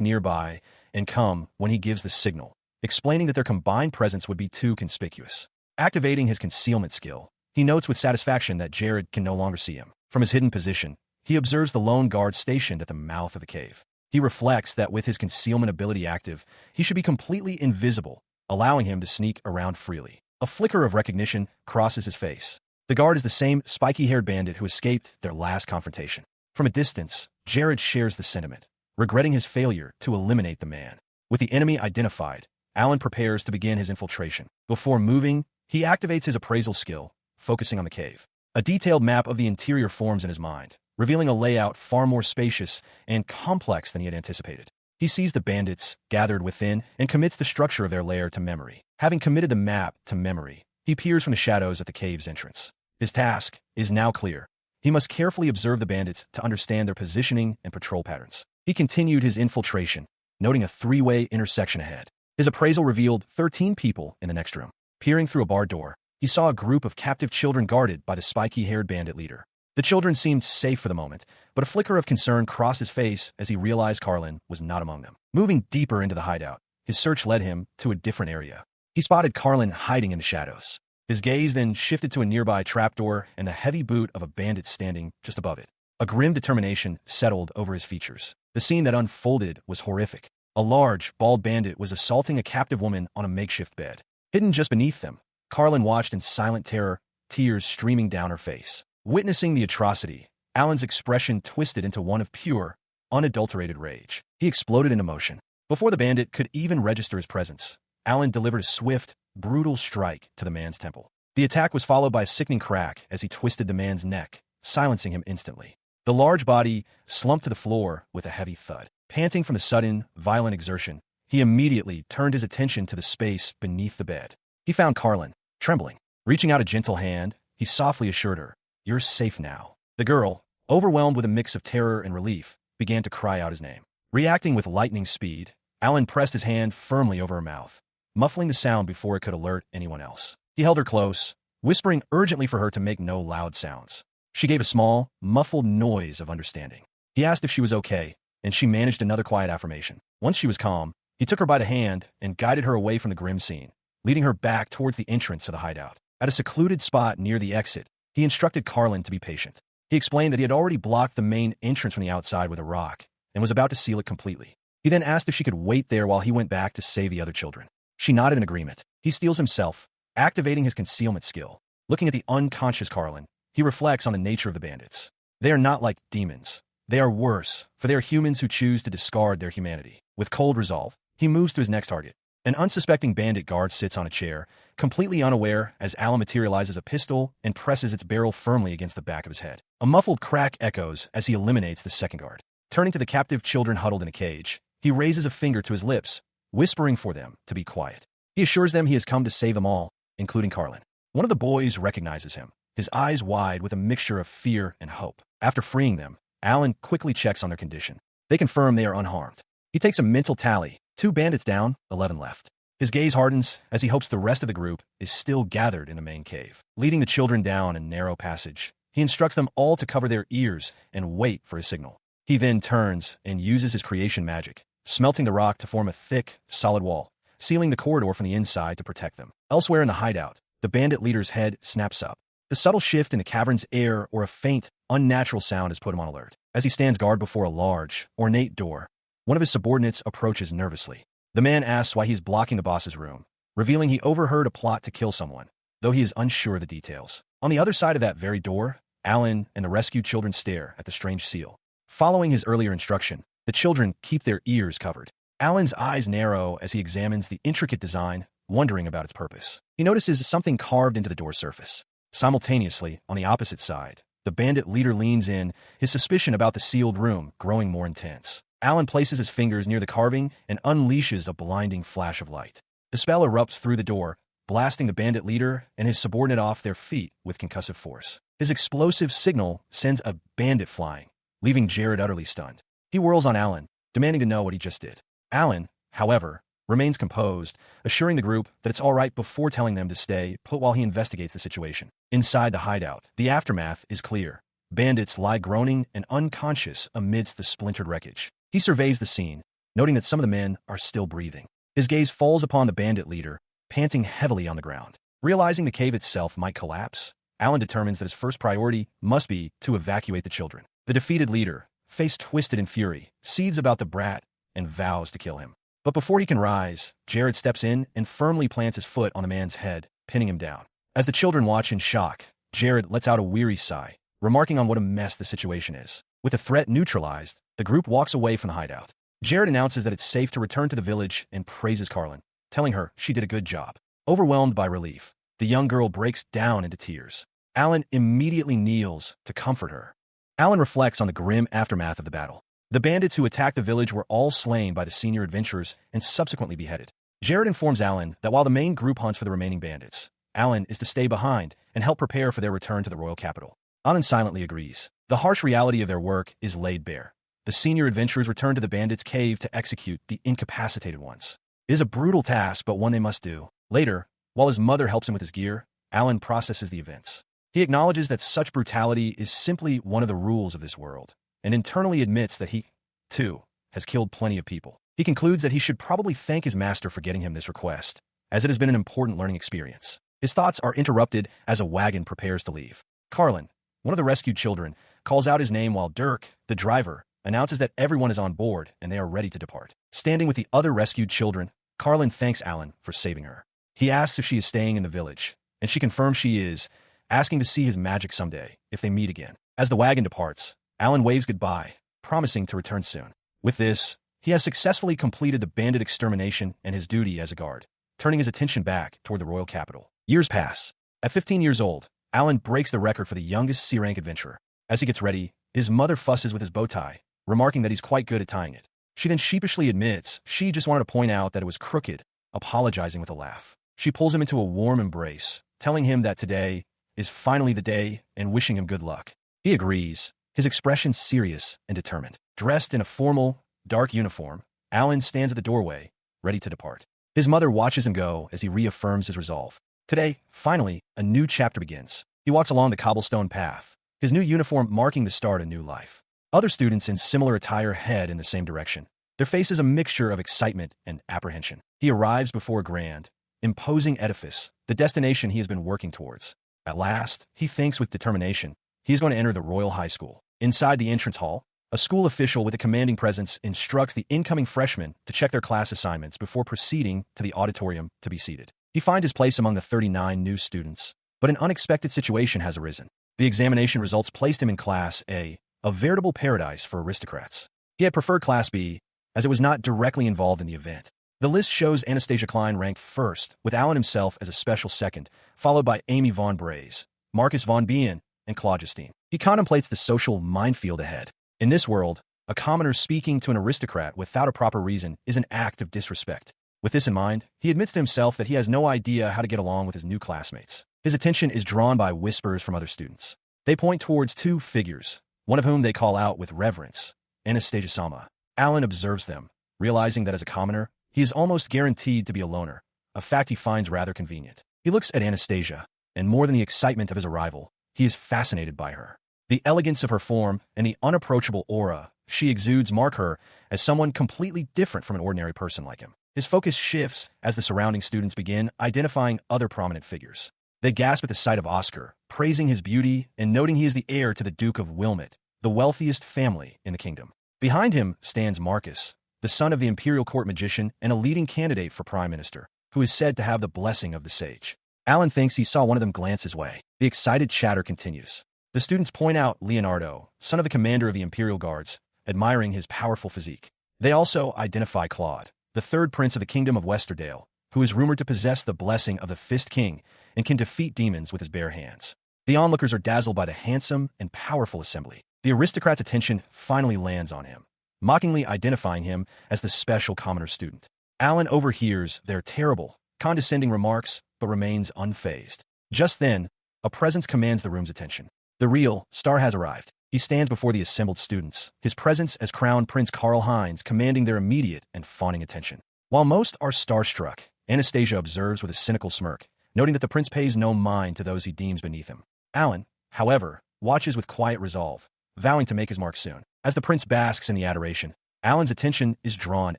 nearby and come when he gives the signal, explaining that their combined presence would be too conspicuous. Activating his concealment skill, he notes with satisfaction that Jared can no longer see him. From his hidden position, he observes the lone guard stationed at the mouth of the cave. He reflects that with his concealment ability active, he should be completely invisible, allowing him to sneak around freely. A flicker of recognition crosses his face. The guard is the same spiky-haired bandit who escaped their last confrontation. From a distance, Jared shares the sentiment, regretting his failure to eliminate the man. With the enemy identified, Alan prepares to begin his infiltration. Before moving, he activates his appraisal skill, focusing on the cave. A detailed map of the interior forms in his mind, revealing a layout far more spacious and complex than he had anticipated. He sees the bandits gathered within and commits the structure of their lair to memory. Having committed the map to memory, he peers from the shadows at the cave's entrance. His task is now clear. He must carefully observe the bandits to understand their positioning and patrol patterns. He continued his infiltration, noting a 3-way intersection ahead. His appraisal revealed 13 people in the next room. Peering through a barred door, he saw a group of captive children guarded by the spiky-haired bandit leader. The children seemed safe for the moment, but a flicker of concern crossed his face as he realized Carlin was not among them. Moving deeper into the hideout, his search led him to a different area. He spotted Carlin hiding in the shadows. His gaze then shifted to a nearby trapdoor and the heavy boot of a bandit standing just above it. A grim determination settled over his features. The scene that unfolded was horrific. A large, bald bandit was assaulting a captive woman on a makeshift bed. Hidden just beneath them, Carlin watched in silent terror, tears streaming down her face. Witnessing the atrocity, Alan's expression twisted into one of pure, unadulterated rage. He exploded into motion. Before the bandit could even register his presence, Alan delivered a swift, brutal strike to the man's temple. The attack was followed by a sickening crack as he twisted the man's neck, silencing him instantly. The large body slumped to the floor with a heavy thud. Panting from the sudden, violent exertion, he immediately turned his attention to the space beneath the bed. He found Carlin, trembling. Reaching out a gentle hand, he softly assured her, "You're safe now." The girl, overwhelmed with a mix of terror and relief, began to cry out his name. Reacting with lightning speed, Alan pressed his hand firmly over her mouth, muffling the sound before it could alert anyone else. He held her close, whispering urgently for her to make no loud sounds. She gave a small, muffled noise of understanding. He asked if she was okay, and she managed another quiet affirmation. Once she was calm, he took her by the hand and guided her away from the grim scene, leading her back towards the entrance of the hideout. At a secluded spot near the exit, he instructed Carlin to be patient. He explained that he had already blocked the main entrance from the outside with a rock and was about to seal it completely. He then asked if she could wait there while he went back to save the other children. She nodded in agreement. He steels himself, activating his concealment skill. Looking at the unconscious Carlin, he reflects on the nature of the bandits. They are not like demons. They are worse, for they are humans who choose to discard their humanity. With cold resolve, he moves to his next target. An unsuspecting bandit guard sits on a chair, completely unaware as Alan materializes a pistol and presses its barrel firmly against the back of his head. A muffled crack echoes as he eliminates the second guard. Turning to the captive children huddled in a cage, he raises a finger to his lips, whispering for them to be quiet. He assures them he has come to save them all, including Carlin. One of the boys recognizes him, his eyes wide with a mixture of fear and hope. After freeing them, Alan quickly checks on their condition. They confirm they are unharmed. He takes a mental tally. 2 bandits down, 11 left. His gaze hardens as he hopes the rest of the group is still gathered in the main cave. Leading the children down a narrow passage, he instructs them all to cover their ears and wait for his signal. He then turns and uses his creation magic, smelting the rock to form a thick, solid wall, sealing the corridor from the inside to protect them. Elsewhere in the hideout, the bandit leader's head snaps up. The subtle shift in the cavern's air or a faint, unnatural sound has put him on alert. As he stands guard before a large, ornate door, one of his subordinates approaches nervously. The man asks why he's blocking the boss's room, revealing he overheard a plot to kill someone, though he is unsure of the details. On the other side of that very door, Alan and the rescued children stare at the strange seal. Following his earlier instruction, the children keep their ears covered. Alan's eyes narrow as he examines the intricate design, wondering about its purpose. He notices something carved into the door surface. Simultaneously, on the opposite side, the bandit leader leans in, his suspicion about the sealed room growing more intense. Alan places his fingers near the carving and unleashes a blinding flash of light. The spell erupts through the door, blasting the bandit leader and his subordinate off their feet with concussive force. His explosive signal sends a bandit flying, leaving Jared utterly stunned. He whirls on Alan, demanding to know what he just did. Alan, however, remains composed, assuring the group that it's all right before telling them to stay put while he investigates the situation. Inside the hideout, the aftermath is clear. Bandits lie groaning and unconscious amidst the splintered wreckage. He surveys the scene, noting that some of the men are still breathing. His gaze falls upon the bandit leader, panting heavily on the ground. Realizing the cave itself might collapse, Alan determines that his first priority must be to evacuate the children. The defeated leader, face twisted in fury, seethes about the brat and vows to kill him. But before he can rise, Jared steps in and firmly plants his foot on the man's head, pinning him down. As the children watch in shock, Jared lets out a weary sigh, remarking on what a mess the situation is. With the threat neutralized, the group walks away from the hideout. Jared announces that it's safe to return to the village and praises Carlin, telling her she did a good job. Overwhelmed by relief, the young girl breaks down into tears. Alan immediately kneels to comfort her. Alan reflects on the grim aftermath of the battle. The bandits who attacked the village were all slain by the senior adventurers and subsequently beheaded. Jared informs Alan that while the main group hunts for the remaining bandits, Alan is to stay behind and help prepare for their return to the royal capital. Alan silently agrees. The harsh reality of their work is laid bare. The senior adventurers return to the bandits' cave to execute the incapacitated ones. It is a brutal task, but one they must do. Later, while his mother helps him with his gear, Alan processes the events. He acknowledges that such brutality is simply one of the rules of this world, and internally admits that he, too, has killed plenty of people. He concludes that he should probably thank his master for getting him this request, as it has been an important learning experience. His thoughts are interrupted as a wagon prepares to leave. Carlin, one of the rescued children, calls out his name while Dirk, the driver, announces that everyone is on board and they are ready to depart. Standing with the other rescued children, Carlin thanks Alan for saving her. He asks if she is staying in the village, and she confirms she is, asking to see his magic someday, if they meet again. As the wagon departs, Alan waves goodbye, promising to return soon. With this, he has successfully completed the bandit extermination and his duty as a guard, turning his attention back toward the royal capital. Years pass. At 15 years old, Alan breaks the record for the youngest C-rank adventurer. As he gets ready, his mother fusses with his bow tie, remarking that he's quite good at tying it. She then sheepishly admits she just wanted to point out that it was crooked, apologizing with a laugh. She pulls him into a warm embrace, telling him that today is finally the day and wishing him good luck. He agrees, his expression serious and determined. Dressed in a formal, dark uniform, Alan stands at the doorway, ready to depart. His mother watches him go as he reaffirms his resolve. Today, finally, a new chapter begins. He walks along the cobblestone path, his new uniform marking the start of new life. Other students in similar attire head in the same direction, their faces a mixture of excitement and apprehension. He arrives before a grand, imposing edifice, the destination he has been working towards. At last, he thinks with determination, he is going to enter the Royal High School. Inside the entrance hall, a school official with a commanding presence instructs the incoming freshmen to check their class assignments before proceeding to the auditorium to be seated. He finds his place among the 39 new students, but an unexpected situation has arisen. The examination results placed him in Class A, a veritable paradise for aristocrats. He had preferred Class B, as it was not directly involved in the event. The list shows Anastasia Klein ranked first, with Alan himself as a special second, followed by Amy von Braze, Marcus von Bien, and Claude Justine. He contemplates the social minefield ahead. In this world, a commoner speaking to an aristocrat without a proper reason is an act of disrespect. With this in mind, he admits to himself that he has no idea how to get along with his new classmates. His attention is drawn by whispers from other students. They point towards two figures, one of whom they call out with reverence, Anastasia Sama. Alan observes them, realizing that as a commoner, he is almost guaranteed to be a loner, a fact he finds rather convenient. He looks at Anastasia, and more than the excitement of his arrival, he is fascinated by her. The elegance of her form and the unapproachable aura she exudes mark her as someone completely different from an ordinary person like him. His focus shifts as the surrounding students begin identifying other prominent figures. They gasp at the sight of Oscar, praising his beauty and noting he is the heir to the Duke of Wilmot, the wealthiest family in the kingdom. Behind him stands Marcus, the son of the imperial court magician and a leading candidate for prime minister, who is said to have the blessing of the sage. Alan thinks he saw one of them glance his way. The excited chatter continues. The students point out Leonardo, son of the commander of the Imperial Guards, admiring his powerful physique. They also identify Claude, the third prince of the kingdom of Westerdale, who is rumored to possess the blessing of the Fist King and can defeat demons with his bare hands. The onlookers are dazzled by the handsome and powerful assembly. The aristocrat's attention finally lands on him, mockingly identifying him as the special commoner student. Alan overhears their terrible, condescending remarks but remains unfazed. Just then, a presence commands the room's attention. The real star has arrived. He stands before the assembled students, his presence as Crown Prince Karl Heinz commanding their immediate and fawning attention. While most are starstruck, Anastasia observes with a cynical smirk, noting that the prince pays no mind to those he deems beneath him. Alan, however, watches with quiet resolve, vowing to make his mark soon. As the prince basks in the adoration, Alan's attention is drawn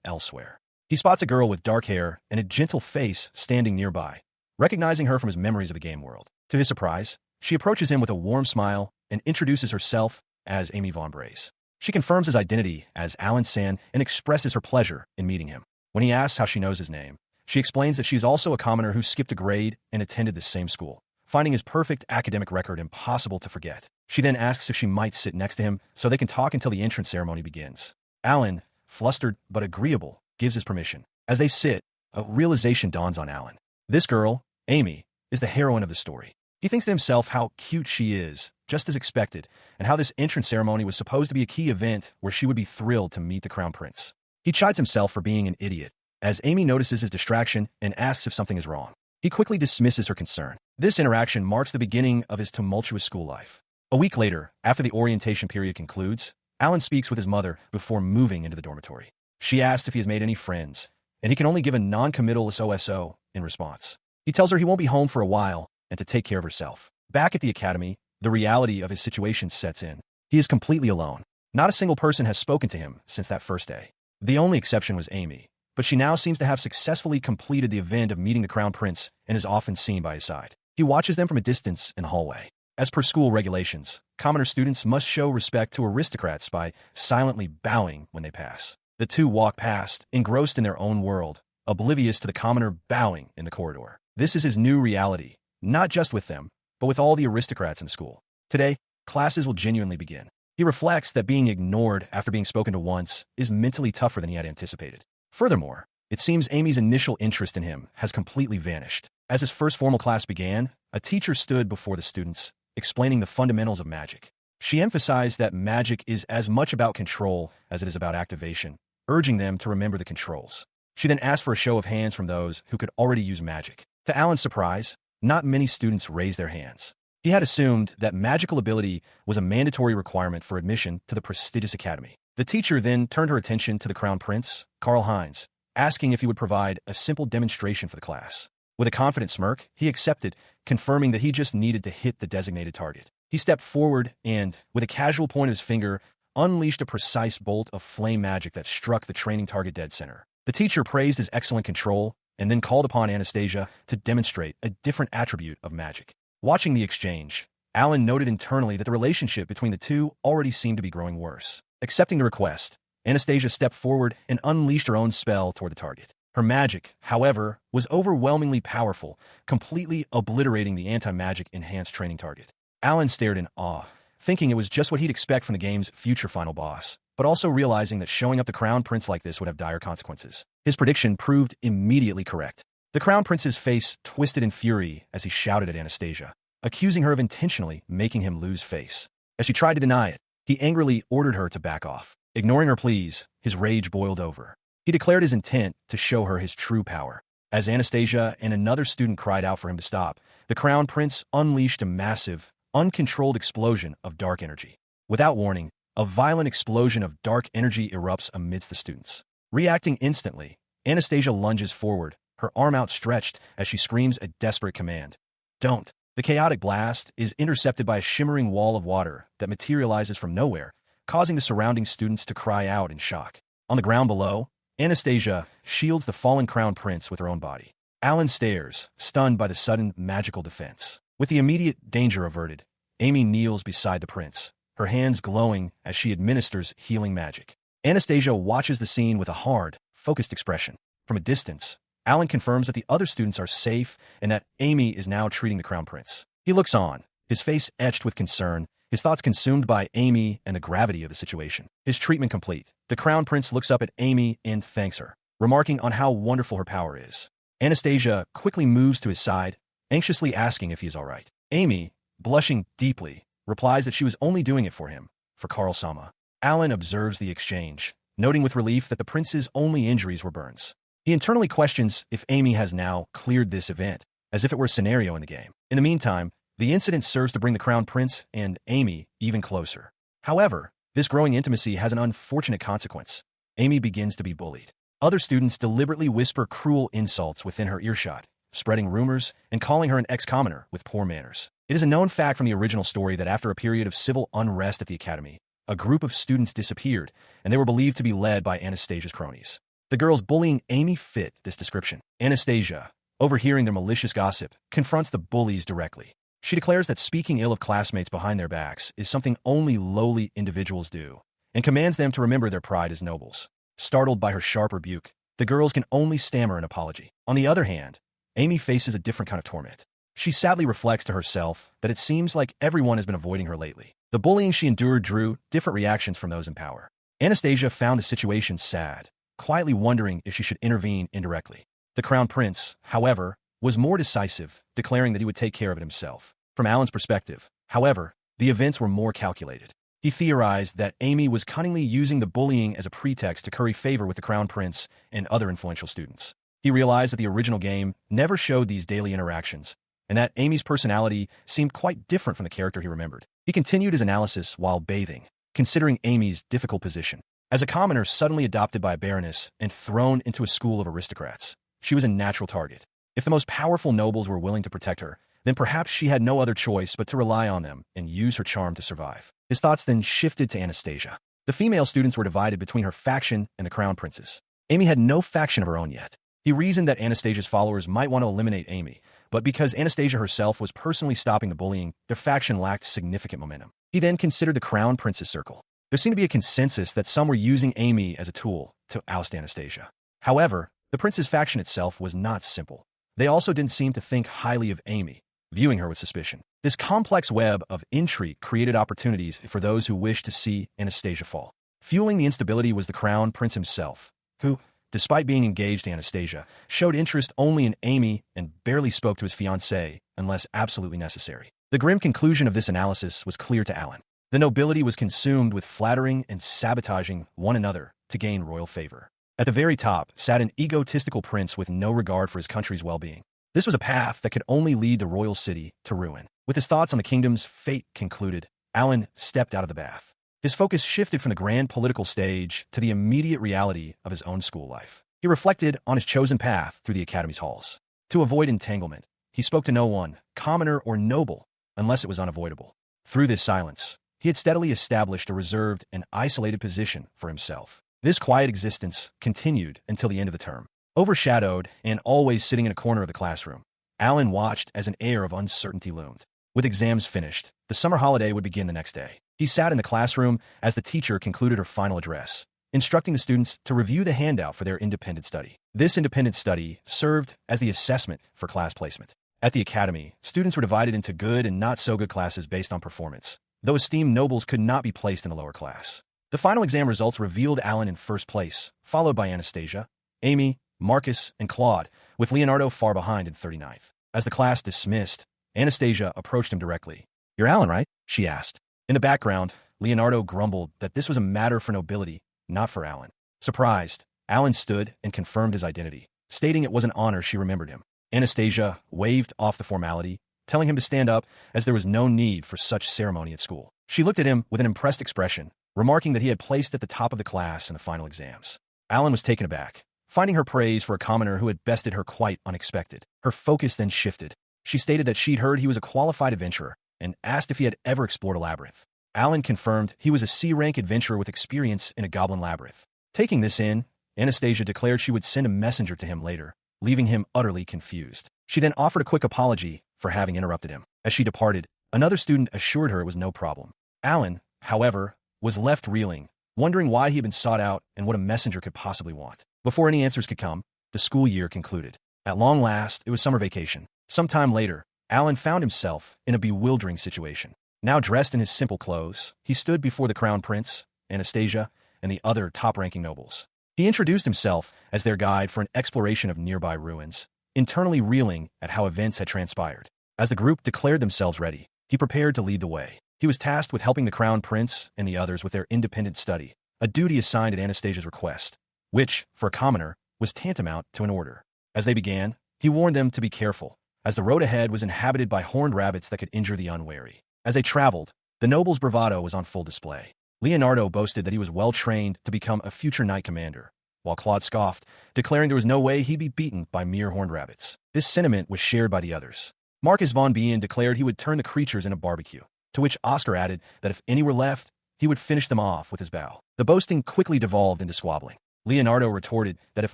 elsewhere. He spots a girl with dark hair and a gentle face standing nearby, recognizing her from his memories of the game world. To his surprise, she approaches him with a warm smile and introduces herself as Amy Von Brace. She confirms his identity as Alan San and expresses her pleasure in meeting him. When he asks how she knows his name, she explains that she is also a commoner who skipped a grade and attended the same school, finding his perfect academic record impossible to forget. She then asks if she might sit next to him so they can talk until the entrance ceremony begins. Alan, flustered but agreeable, gives his permission. As they sit, a realization dawns on Alan. This girl, Amy, is the heroine of the story. He thinks to himself how cute she is, just as expected, and how this entrance ceremony was supposed to be a key event where she would be thrilled to meet the crown prince. He chides himself for being an idiot, as Amy notices his distraction and asks if something is wrong. He quickly dismisses her concern. This interaction marks the beginning of his tumultuous school life. A week later, after the orientation period concludes, Alan speaks with his mother before moving into the dormitory. She asks if he has made any friends, and he can only give a non-committal SOSO in response. He tells her he won't be home for a while and to take care of herself. Back at the academy, the reality of his situation sets in. He is completely alone. Not a single person has spoken to him since that first day. The only exception was Amy, but she now seems to have successfully completed the event of meeting the crown prince and is often seen by his side. He watches them from a distance in the hallway. As per school regulations, commoner students must show respect to aristocrats by silently bowing when they pass. The two walk past, engrossed in their own world, oblivious to the commoner bowing in the corridor. This is his new reality, not just with them, but with all the aristocrats in the school. Today, classes will genuinely begin. He reflects that being ignored after being spoken to once is mentally tougher than he had anticipated. Furthermore, it seems Amy's initial interest in him has completely vanished. As his first formal class began, a teacher stood before the students, explaining the fundamentals of magic. She emphasized that magic is as much about control as it is about activation, urging them to remember the controls. She then asked for a show of hands from those who could already use magic. To Alan's surprise, not many students raised their hands. He had assumed that magical ability was a mandatory requirement for admission to the prestigious academy. The teacher then turned her attention to the crown prince, Karl Heinz, asking if he would provide a simple demonstration for the class. With a confident smirk, he accepted, confirming that he just needed to hit the designated target. He stepped forward and, with a casual point of his finger, unleashed a precise bolt of flame magic that struck the training target dead center. The teacher praised his excellent control and then called upon Anastasia to demonstrate a different attribute of magic. Watching the exchange, Alan noted internally that the relationship between the two already seemed to be growing worse. Accepting the request, Anastasia stepped forward and unleashed her own spell toward the target. Her magic, however, was overwhelmingly powerful, completely obliterating the anti-magic enhanced training target. Alan stared in awe, thinking it was just what he'd expect from the game's future final boss, but also realizing that showing up the crown prince like this would have dire consequences. His prediction proved immediately correct. The crown prince's face twisted in fury as he shouted at Anastasia, accusing her of intentionally making him lose face. As she tried to deny it, he angrily ordered her to back off. Ignoring her pleas, his rage boiled over. He declared his intent to show her his true power. As Anastasia and another student cried out for him to stop, the crown prince unleashed a massive, uncontrolled explosion of dark energy. Without warning, a violent explosion of dark energy erupts amidst the students. Reacting instantly, Anastasia lunges forward, her arm outstretched as she screams a desperate command. Don't. The chaotic blast is intercepted by a shimmering wall of water that materializes from nowhere, causing the surrounding students to cry out in shock. On the ground below, Anastasia shields the fallen crown prince with her own body. Alan stares, stunned by the sudden magical defense. With the immediate danger averted, Amy kneels beside the prince, her hands glowing as she administers healing magic. Anastasia watches the scene with a hard, focused expression. From a distance, Alan confirms that the other students are safe and that Amy is now treating the crown prince. He looks on, his face etched with concern, his thoughts consumed by Amy and the gravity of the situation. His treatment complete, the crown prince looks up at Amy and thanks her, remarking on how wonderful her power is. Anastasia quickly moves to his side, anxiously asking if he is all right. Amy, blushing deeply, replies that she was only doing it for him, for Karl-sama. Alan observes the exchange, noting with relief that the prince's only injuries were burns. He internally questions if Amy has now cleared this event, as if it were a scenario in the game. In the meantime, the incident serves to bring the crown prince and Amy even closer. However, this growing intimacy has an unfortunate consequence. Amy begins to be bullied. Other students deliberately whisper cruel insults within her earshot, spreading rumors and calling her an ex-commoner with poor manners. It is a known fact from the original story that after a period of civil unrest at the academy, a group of students disappeared, and they were believed to be led by Anastasia's cronies. The girls bullying Amy fit this description. Anastasia, overhearing their malicious gossip, confronts the bullies directly. She declares that speaking ill of classmates behind their backs is something only lowly individuals do, and commands them to remember their pride as nobles. Startled by her sharp rebuke, the girls can only stammer an apology. On the other hand, Amy faces a different kind of torment. She sadly reflects to herself that it seems like everyone has been avoiding her lately. The bullying she endured drew different reactions from those in power. Anastasia found the situation sad, quietly wondering if she should intervene indirectly. The crown prince, however, was more decisive, declaring that he would take care of it himself. From Alan's perspective, however, the events were more calculated. He theorized that Amy was cunningly using the bullying as a pretext to curry favor with the crown prince and other influential students. He realized that the original game never showed these daily interactions, and that Amy's personality seemed quite different from the character he remembered. He continued his analysis while bathing, considering Amy's difficult position. As a commoner suddenly adopted by a baroness and thrown into a school of aristocrats, she was a natural target. If the most powerful nobles were willing to protect her, then perhaps she had no other choice but to rely on them and use her charm to survive. His thoughts then shifted to Anastasia. The female students were divided between her faction and the crown prince's. Amy had no faction of her own yet. He reasoned that Anastasia's followers might want to eliminate Amy, but because Anastasia herself was personally stopping the bullying, their faction lacked significant momentum. He then considered the crown prince's circle. There seemed to be a consensus that some were using Amy as a tool to oust Anastasia. However, the prince's faction itself was not simple. They also didn't seem to think highly of Amy, viewing her with suspicion. This complex web of intrigue created opportunities for those who wished to see Anastasia fall. Fueling the instability was the crown prince himself, who, despite being engaged to Anastasia, showed interest only in Amy and barely spoke to his fiancée unless absolutely necessary. The grim conclusion of this analysis was clear to Alan. The nobility was consumed with flattering and sabotaging one another to gain royal favor. At the very top sat an egotistical prince with no regard for his country's well-being. This was a path that could only lead the royal city to ruin. With his thoughts on the kingdom's fate concluded, Alan stepped out of the bath. His focus shifted from the grand political stage to the immediate reality of his own school life. He reflected on his chosen path through the academy's halls. To avoid entanglement, he spoke to no one, commoner or noble, unless it was unavoidable. Through this silence, he had steadily established a reserved and isolated position for himself. This quiet existence continued until the end of the term. Overshadowed and always sitting in a corner of the classroom, Alan watched as an air of uncertainty loomed. With exams finished, the summer holiday would begin the next day. He sat in the classroom as the teacher concluded her final address, instructing the students to review the handout for their independent study. This independent study served as the assessment for class placement. At the academy, students were divided into good and not so good classes based on performance, though esteemed nobles could not be placed in the lower class. The final exam results revealed Alan in first place, followed by Anastasia, Amy, Marcus, and Claude, with Leonardo far behind in 39th. As the class dismissed, Anastasia approached him directly. "You're Alan, right?" she asked. In the background, Leonardo grumbled that this was a matter for nobility, not for Alan. Surprised, Alan stood and confirmed his identity, stating it was an honor she remembered him. Anastasia waved off the formality, telling him to stand up as there was no need for such ceremony at school. She looked at him with an impressed expression, remarking that he had placed at the top of the class in the final exams. Alan was taken aback, finding her praise for a commoner who had bested her quite unexpected. Her focus then shifted. She stated that she'd heard he was a qualified adventurer and asked if he had ever explored a labyrinth. Alan confirmed he was a C-rank adventurer with experience in a goblin labyrinth. Taking this in, Anastasia declared she would send a messenger to him later, leaving him utterly confused. She then offered a quick apology for having interrupted him. As she departed, another student assured her it was no problem. Alan, however, was left reeling, wondering why he had been sought out and what a messenger could possibly want. Before any answers could come, the school year concluded. At long last, it was summer vacation. Sometime later, Alan found himself in a bewildering situation. Now dressed in his simple clothes, he stood before the crown prince, Anastasia, and the other top-ranking nobles. He introduced himself as their guide for an exploration of nearby ruins, internally reeling at how events had transpired. As the group declared themselves ready, he prepared to lead the way. He was tasked with helping the crown prince and the others with their independent study, a duty assigned at Anastasia's request, which, for a commoner, was tantamount to an order. As they began, he warned them to be careful, as the road ahead was inhabited by horned rabbits that could injure the unwary. As they traveled, the noble's bravado was on full display. Leonardo boasted that he was well-trained to become a future knight commander, while Claude scoffed, declaring there was no way he'd be beaten by mere horned rabbits. This sentiment was shared by the others. Marcus von Bien declared he would turn the creatures in a barbecue, to which Oscar added that if any were left, he would finish them off with his bow. The boasting quickly devolved into squabbling. Leonardo retorted that if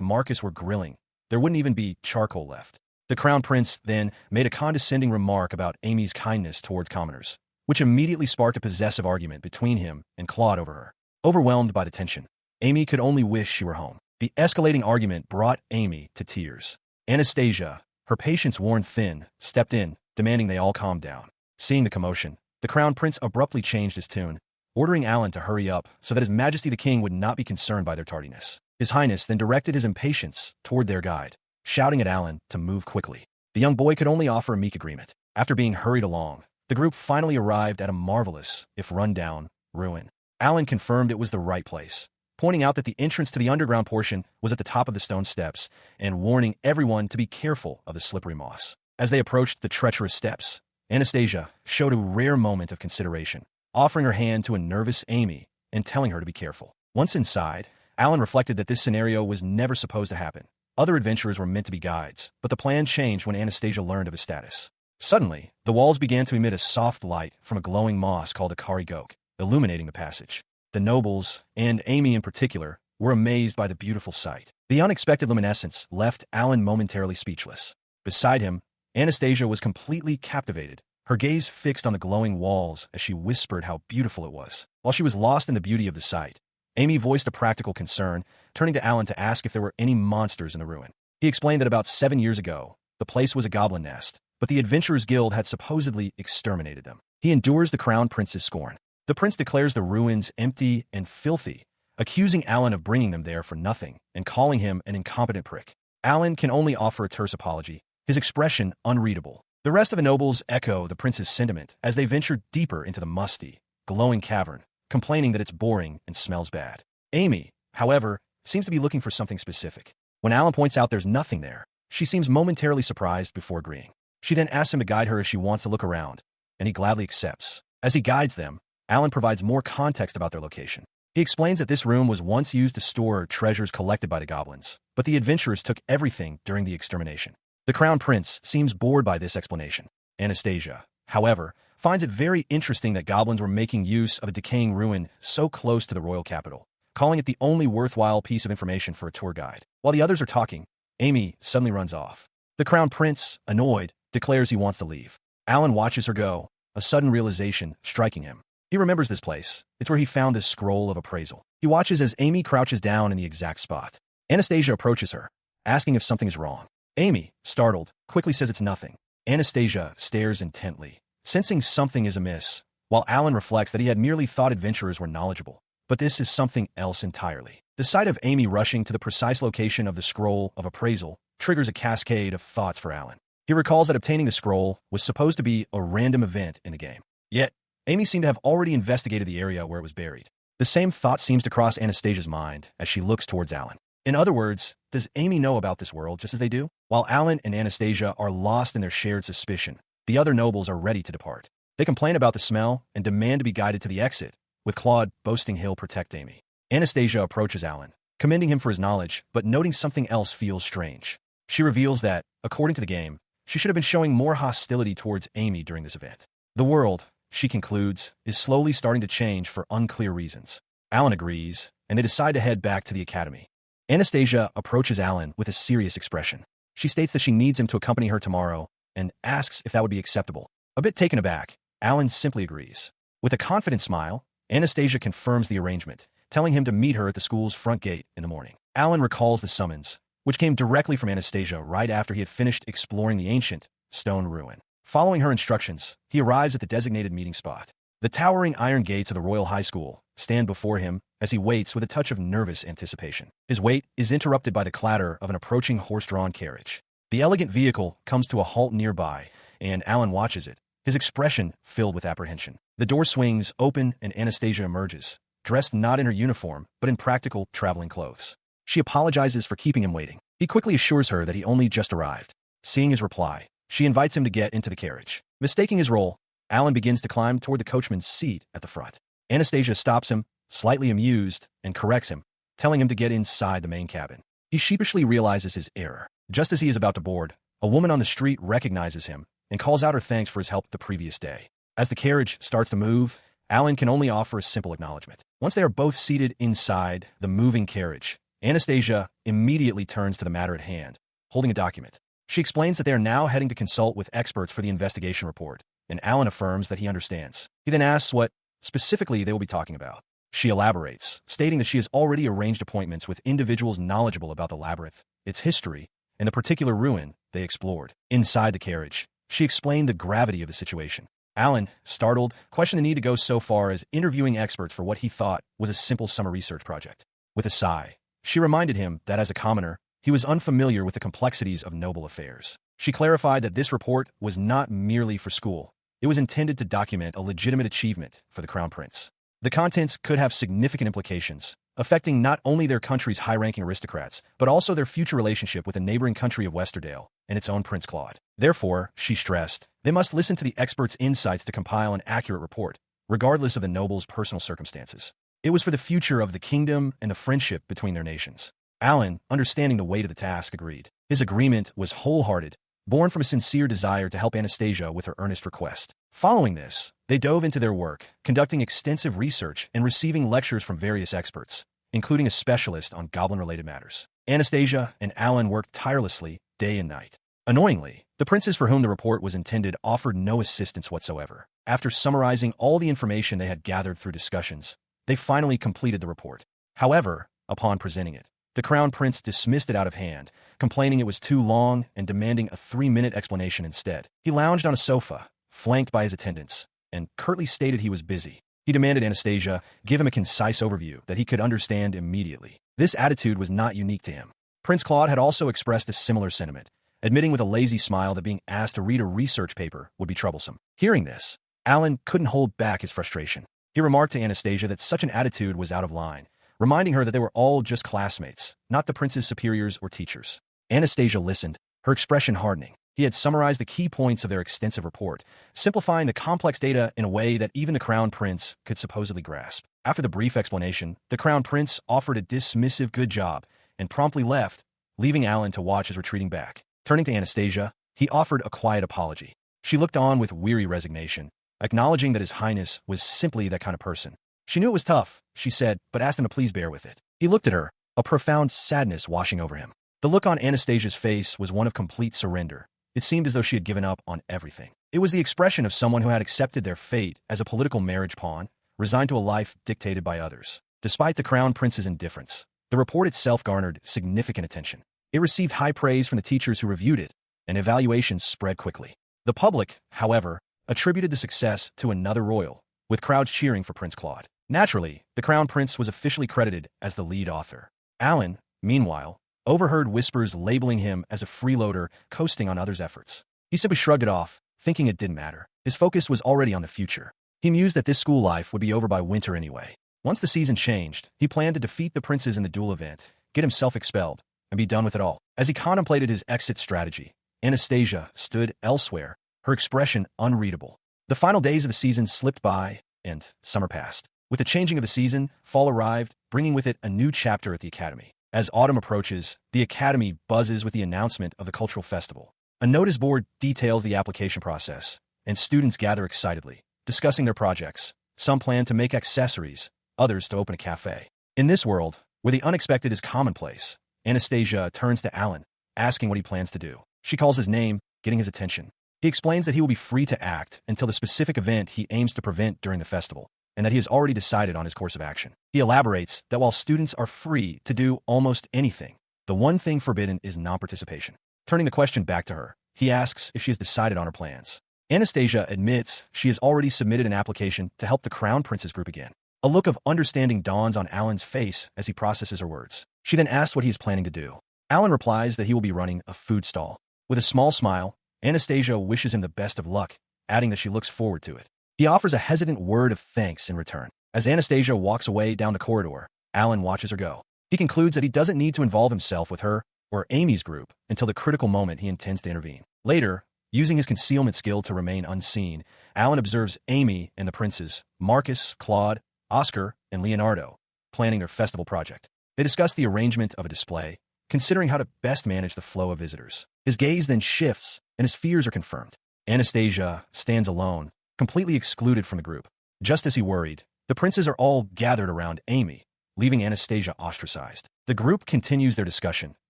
Marcus were grilling, there wouldn't even be charcoal left. The crown prince then made a condescending remark about Amy's kindness towards commoners, which immediately sparked a possessive argument between him and Claude over her. Overwhelmed by the tension, Amy could only wish she were home. The escalating argument brought Amy to tears. Anastasia, her patience worn thin, stepped in, demanding they all calm down. Seeing the commotion, the crown prince abruptly changed his tune, ordering Alan to hurry up so that His Majesty the King would not be concerned by their tardiness. His Highness then directed his impatience toward their guide, shouting at Alan to move quickly. The young boy could only offer a meek agreement. After being hurried along, the group finally arrived at a marvelous, if run-down, ruin. Alan confirmed it was the right place, pointing out that the entrance to the underground portion was at the top of the stone steps and warning everyone to be careful of the slippery moss. As they approached the treacherous steps, Anastasia showed a rare moment of consideration, offering her hand to a nervous Amy and telling her to be careful. Once inside, Alan reflected that this scenario was never supposed to happen. Other adventurers were meant to be guides, but the plan changed when Anastasia learned of his status. Suddenly, the walls began to emit a soft light from a glowing moss called a kari gok, illuminating the passage. The nobles, and Amy in particular, were amazed by the beautiful sight. The unexpected luminescence left Alan momentarily speechless. Beside him, Anastasia was completely captivated, her gaze fixed on the glowing walls as she whispered how beautiful it was. While she was lost in the beauty of the sight, Amy voiced a practical concern, turning to Alan to ask if there were any monsters in the ruin. He explained that about 7 years ago, the place was a goblin nest, but the Adventurers Guild had supposedly exterminated them. He endures the crown prince's scorn. The prince declares the ruins empty and filthy, accusing Alan of bringing them there for nothing and calling him an incompetent prick. Alan can only offer a terse apology, his expression unreadable. The rest of the nobles echo the prince's sentiment as they venture deeper into the musty, glowing cavern, complaining that it's boring and smells bad. Amy, however, seems to be looking for something specific. When Alan points out there's nothing there, she seems momentarily surprised before agreeing. She then asks him to guide her as she wants to look around, and he gladly accepts. As he guides them, Alan provides more context about their location. He explains that this room was once used to store treasures collected by the goblins, but the adventurers took everything during the extermination. The crown prince seems bored by this explanation. Anastasia, however, finds it very interesting that goblins were making use of a decaying ruin so close to the royal capital, calling it the only worthwhile piece of information for a tour guide. While the others are talking, Amy suddenly runs off. The crown prince, annoyed, declares he wants to leave. Alan watches her go, a sudden realization striking him. He remembers this place. It's where he found this scroll of appraisal. He watches as Amy crouches down in the exact spot. Anastasia approaches her, asking if something is wrong. Amy, startled, quickly says it's nothing. Anastasia stares intently, sensing something is amiss, while Alan reflects that he had merely thought adventurers were knowledgeable. But this is something else entirely. The sight of Amy rushing to the precise location of the scroll of appraisal triggers a cascade of thoughts for Alan. He recalls that obtaining the scroll was supposed to be a random event in the game. Yet, Amy seemed to have already investigated the area where it was buried. The same thought seems to cross Anastasia's mind as she looks towards Alan. In other words, does Amy know about this world just as they do? While Alan and Anastasia are lost in their shared suspicion, the other nobles are ready to depart. They complain about the smell and demand to be guided to the exit, with Claude boasting he'll protect Amy. Anastasia approaches Alan, commending him for his knowledge, but noting something else feels strange. She reveals that, according to the game, she should have been showing more hostility towards Amy during this event. The world, she concludes, is slowly starting to change for unclear reasons. Alan agrees, and they decide to head back to the academy. Anastasia approaches Alan with a serious expression. She states that she needs him to accompany her tomorrow and asks if that would be acceptable. A bit taken aback, Alan simply agrees. With a confident smile, Anastasia confirms the arrangement, telling him to meet her at the school's front gate in the morning. Alan recalls the summons, which came directly from Anastasia right after he had finished exploring the ancient stone ruin. Following her instructions, he arrives at the designated meeting spot. The towering iron gates of the Royal High School stand before him as he waits with a touch of nervous anticipation. His wait is interrupted by the clatter of an approaching horse-drawn carriage. The elegant vehicle comes to a halt nearby, and Alan watches it, his expression filled with apprehension. The door swings open and Anastasia emerges, dressed not in her uniform, but in practical traveling clothes. She apologizes for keeping him waiting. He quickly assures her that he only just arrived. Seeing his reply, she invites him to get into the carriage. Mistaking his role, Alan begins to climb toward the coachman's seat at the front. Anastasia stops him, slightly amused, and corrects him, telling him to get inside the main cabin. He sheepishly realizes his error. Just as he is about to board, a woman on the street recognizes him and calls out her thanks for his help the previous day. As the carriage starts to move, Alan can only offer a simple acknowledgement. Once they are both seated inside the moving carriage, Anastasia immediately turns to the matter at hand, holding a document. She explains that they are now heading to consult with experts for the investigation report, and Alan affirms that he understands. He then asks what, specifically, they will be talking about. She elaborates, stating that she has already arranged appointments with individuals knowledgeable about the labyrinth, its history, and the particular ruin they explored. Inside the carriage, she explained the gravity of the situation. Alan, startled, questioned the need to go so far as interviewing experts for what he thought was a simple summer research project. With a sigh, she reminded him that as a commoner, he was unfamiliar with the complexities of noble affairs. She clarified that this report was not merely for school. It was intended to document a legitimate achievement for the Crown Prince. The contents could have significant implications, affecting not only their country's high-ranking aristocrats, but also their future relationship with the neighboring country of Westerdale and its own Prince Claude. Therefore, she stressed, they must listen to the experts' insights to compile an accurate report, regardless of the noble's personal circumstances. It was for the future of the kingdom and the friendship between their nations. Alan, understanding the weight of the task, agreed. His agreement was wholehearted, born from a sincere desire to help Anastasia with her earnest request. Following this, they dove into their work, conducting extensive research and receiving lectures from various experts, including a specialist on goblin-related matters. Anastasia and Alan worked tirelessly, day and night. Annoyingly, the princes for whom the report was intended offered no assistance whatsoever. After summarizing all the information they had gathered through discussions, they finally completed the report. However, upon presenting it, the Crown Prince dismissed it out of hand, complaining it was too long and demanding a 3-minute explanation instead. He lounged on a sofa, flanked by his attendants, and curtly stated he was busy. He demanded Anastasia give him a concise overview that he could understand immediately. This attitude was not unique to him. Prince Claude had also expressed a similar sentiment, admitting with a lazy smile that being asked to read a research paper would be troublesome. Hearing this, Alan couldn't hold back his frustration. He remarked to Anastasia that such an attitude was out of line, reminding her that they were all just classmates, not the prince's superiors or teachers. Anastasia listened, her expression hardening. He had summarized the key points of their extensive report, simplifying the complex data in a way that even the Crown Prince could supposedly grasp. After the brief explanation, the Crown Prince offered a dismissive good job and promptly left, leaving Alan to watch his retreating back. Turning to Anastasia, he offered a quiet apology. She looked on with weary resignation, acknowledging that His Highness was simply that kind of person. She knew it was tough, she said, but asked him to please bear with it. He looked at her, a profound sadness washing over him. The look on Anastasia's face was one of complete surrender. It seemed as though she had given up on everything. It was the expression of someone who had accepted their fate as a political marriage pawn, resigned to a life dictated by others. Despite the Crown Prince's indifference, the report itself garnered significant attention. It received high praise from the teachers who reviewed it, and evaluations spread quickly. The public, however, attributed the success to another royal, with crowds cheering for Prince Claude. Naturally, the Crown Prince was officially credited as the lead author. Alan, meanwhile, overheard whispers labeling him as a freeloader coasting on others' efforts. He simply shrugged it off, thinking it didn't matter. His focus was already on the future. He mused that this school life would be over by winter anyway. Once the season changed, he planned to defeat the princes in the duel event, get himself expelled, and be done with it all. As he contemplated his exit strategy, Anastasia stood elsewhere, her expression unreadable. The final days of the season slipped by, and summer passed. With the changing of the season, fall arrived, bringing with it a new chapter at the Academy. As autumn approaches, the Academy buzzes with the announcement of the cultural festival. A notice board details the application process, and students gather excitedly, discussing their projects. Some plan to make accessories, others to open a cafe. In this world, Where the unexpected is commonplace, Anastasia turns to Alan, asking what he plans to do. She calls his name, getting his attention. He explains that he will be free to act until the specific event he aims to prevent during the festival, and that he has already decided on his course of action. He elaborates that while students are free to do almost anything, the one thing forbidden is non-participation. Turning the question back to her, he asks if she has decided on her plans. Anastasia admits she has already submitted an application to help the Crown Prince's group again. A look of understanding dawns on Alan's face as he processes her words. She then asks what he is planning to do. Alan replies that he will be running a food stall. With a small smile, Anastasia wishes him the best of luck, adding that she looks forward to it. He offers a hesitant word of thanks in return. As Anastasia walks away down the corridor, Alan watches her go. He concludes that he doesn't need to involve himself with her or Amy's group until the critical moment he intends to intervene. Later, using his concealment skill to remain unseen, Alan observes Amy and the princes, Marcus, Claude, Oscar, and Leonardo, planning their festival project. They discuss the arrangement of a display, considering how to best manage the flow of visitors. His gaze then shifts, and his fears are confirmed. Anastasia stands alone, completely excluded from the group. Just as he worried, the princes are all gathered around Amy, leaving Anastasia ostracized. The group continues their discussion,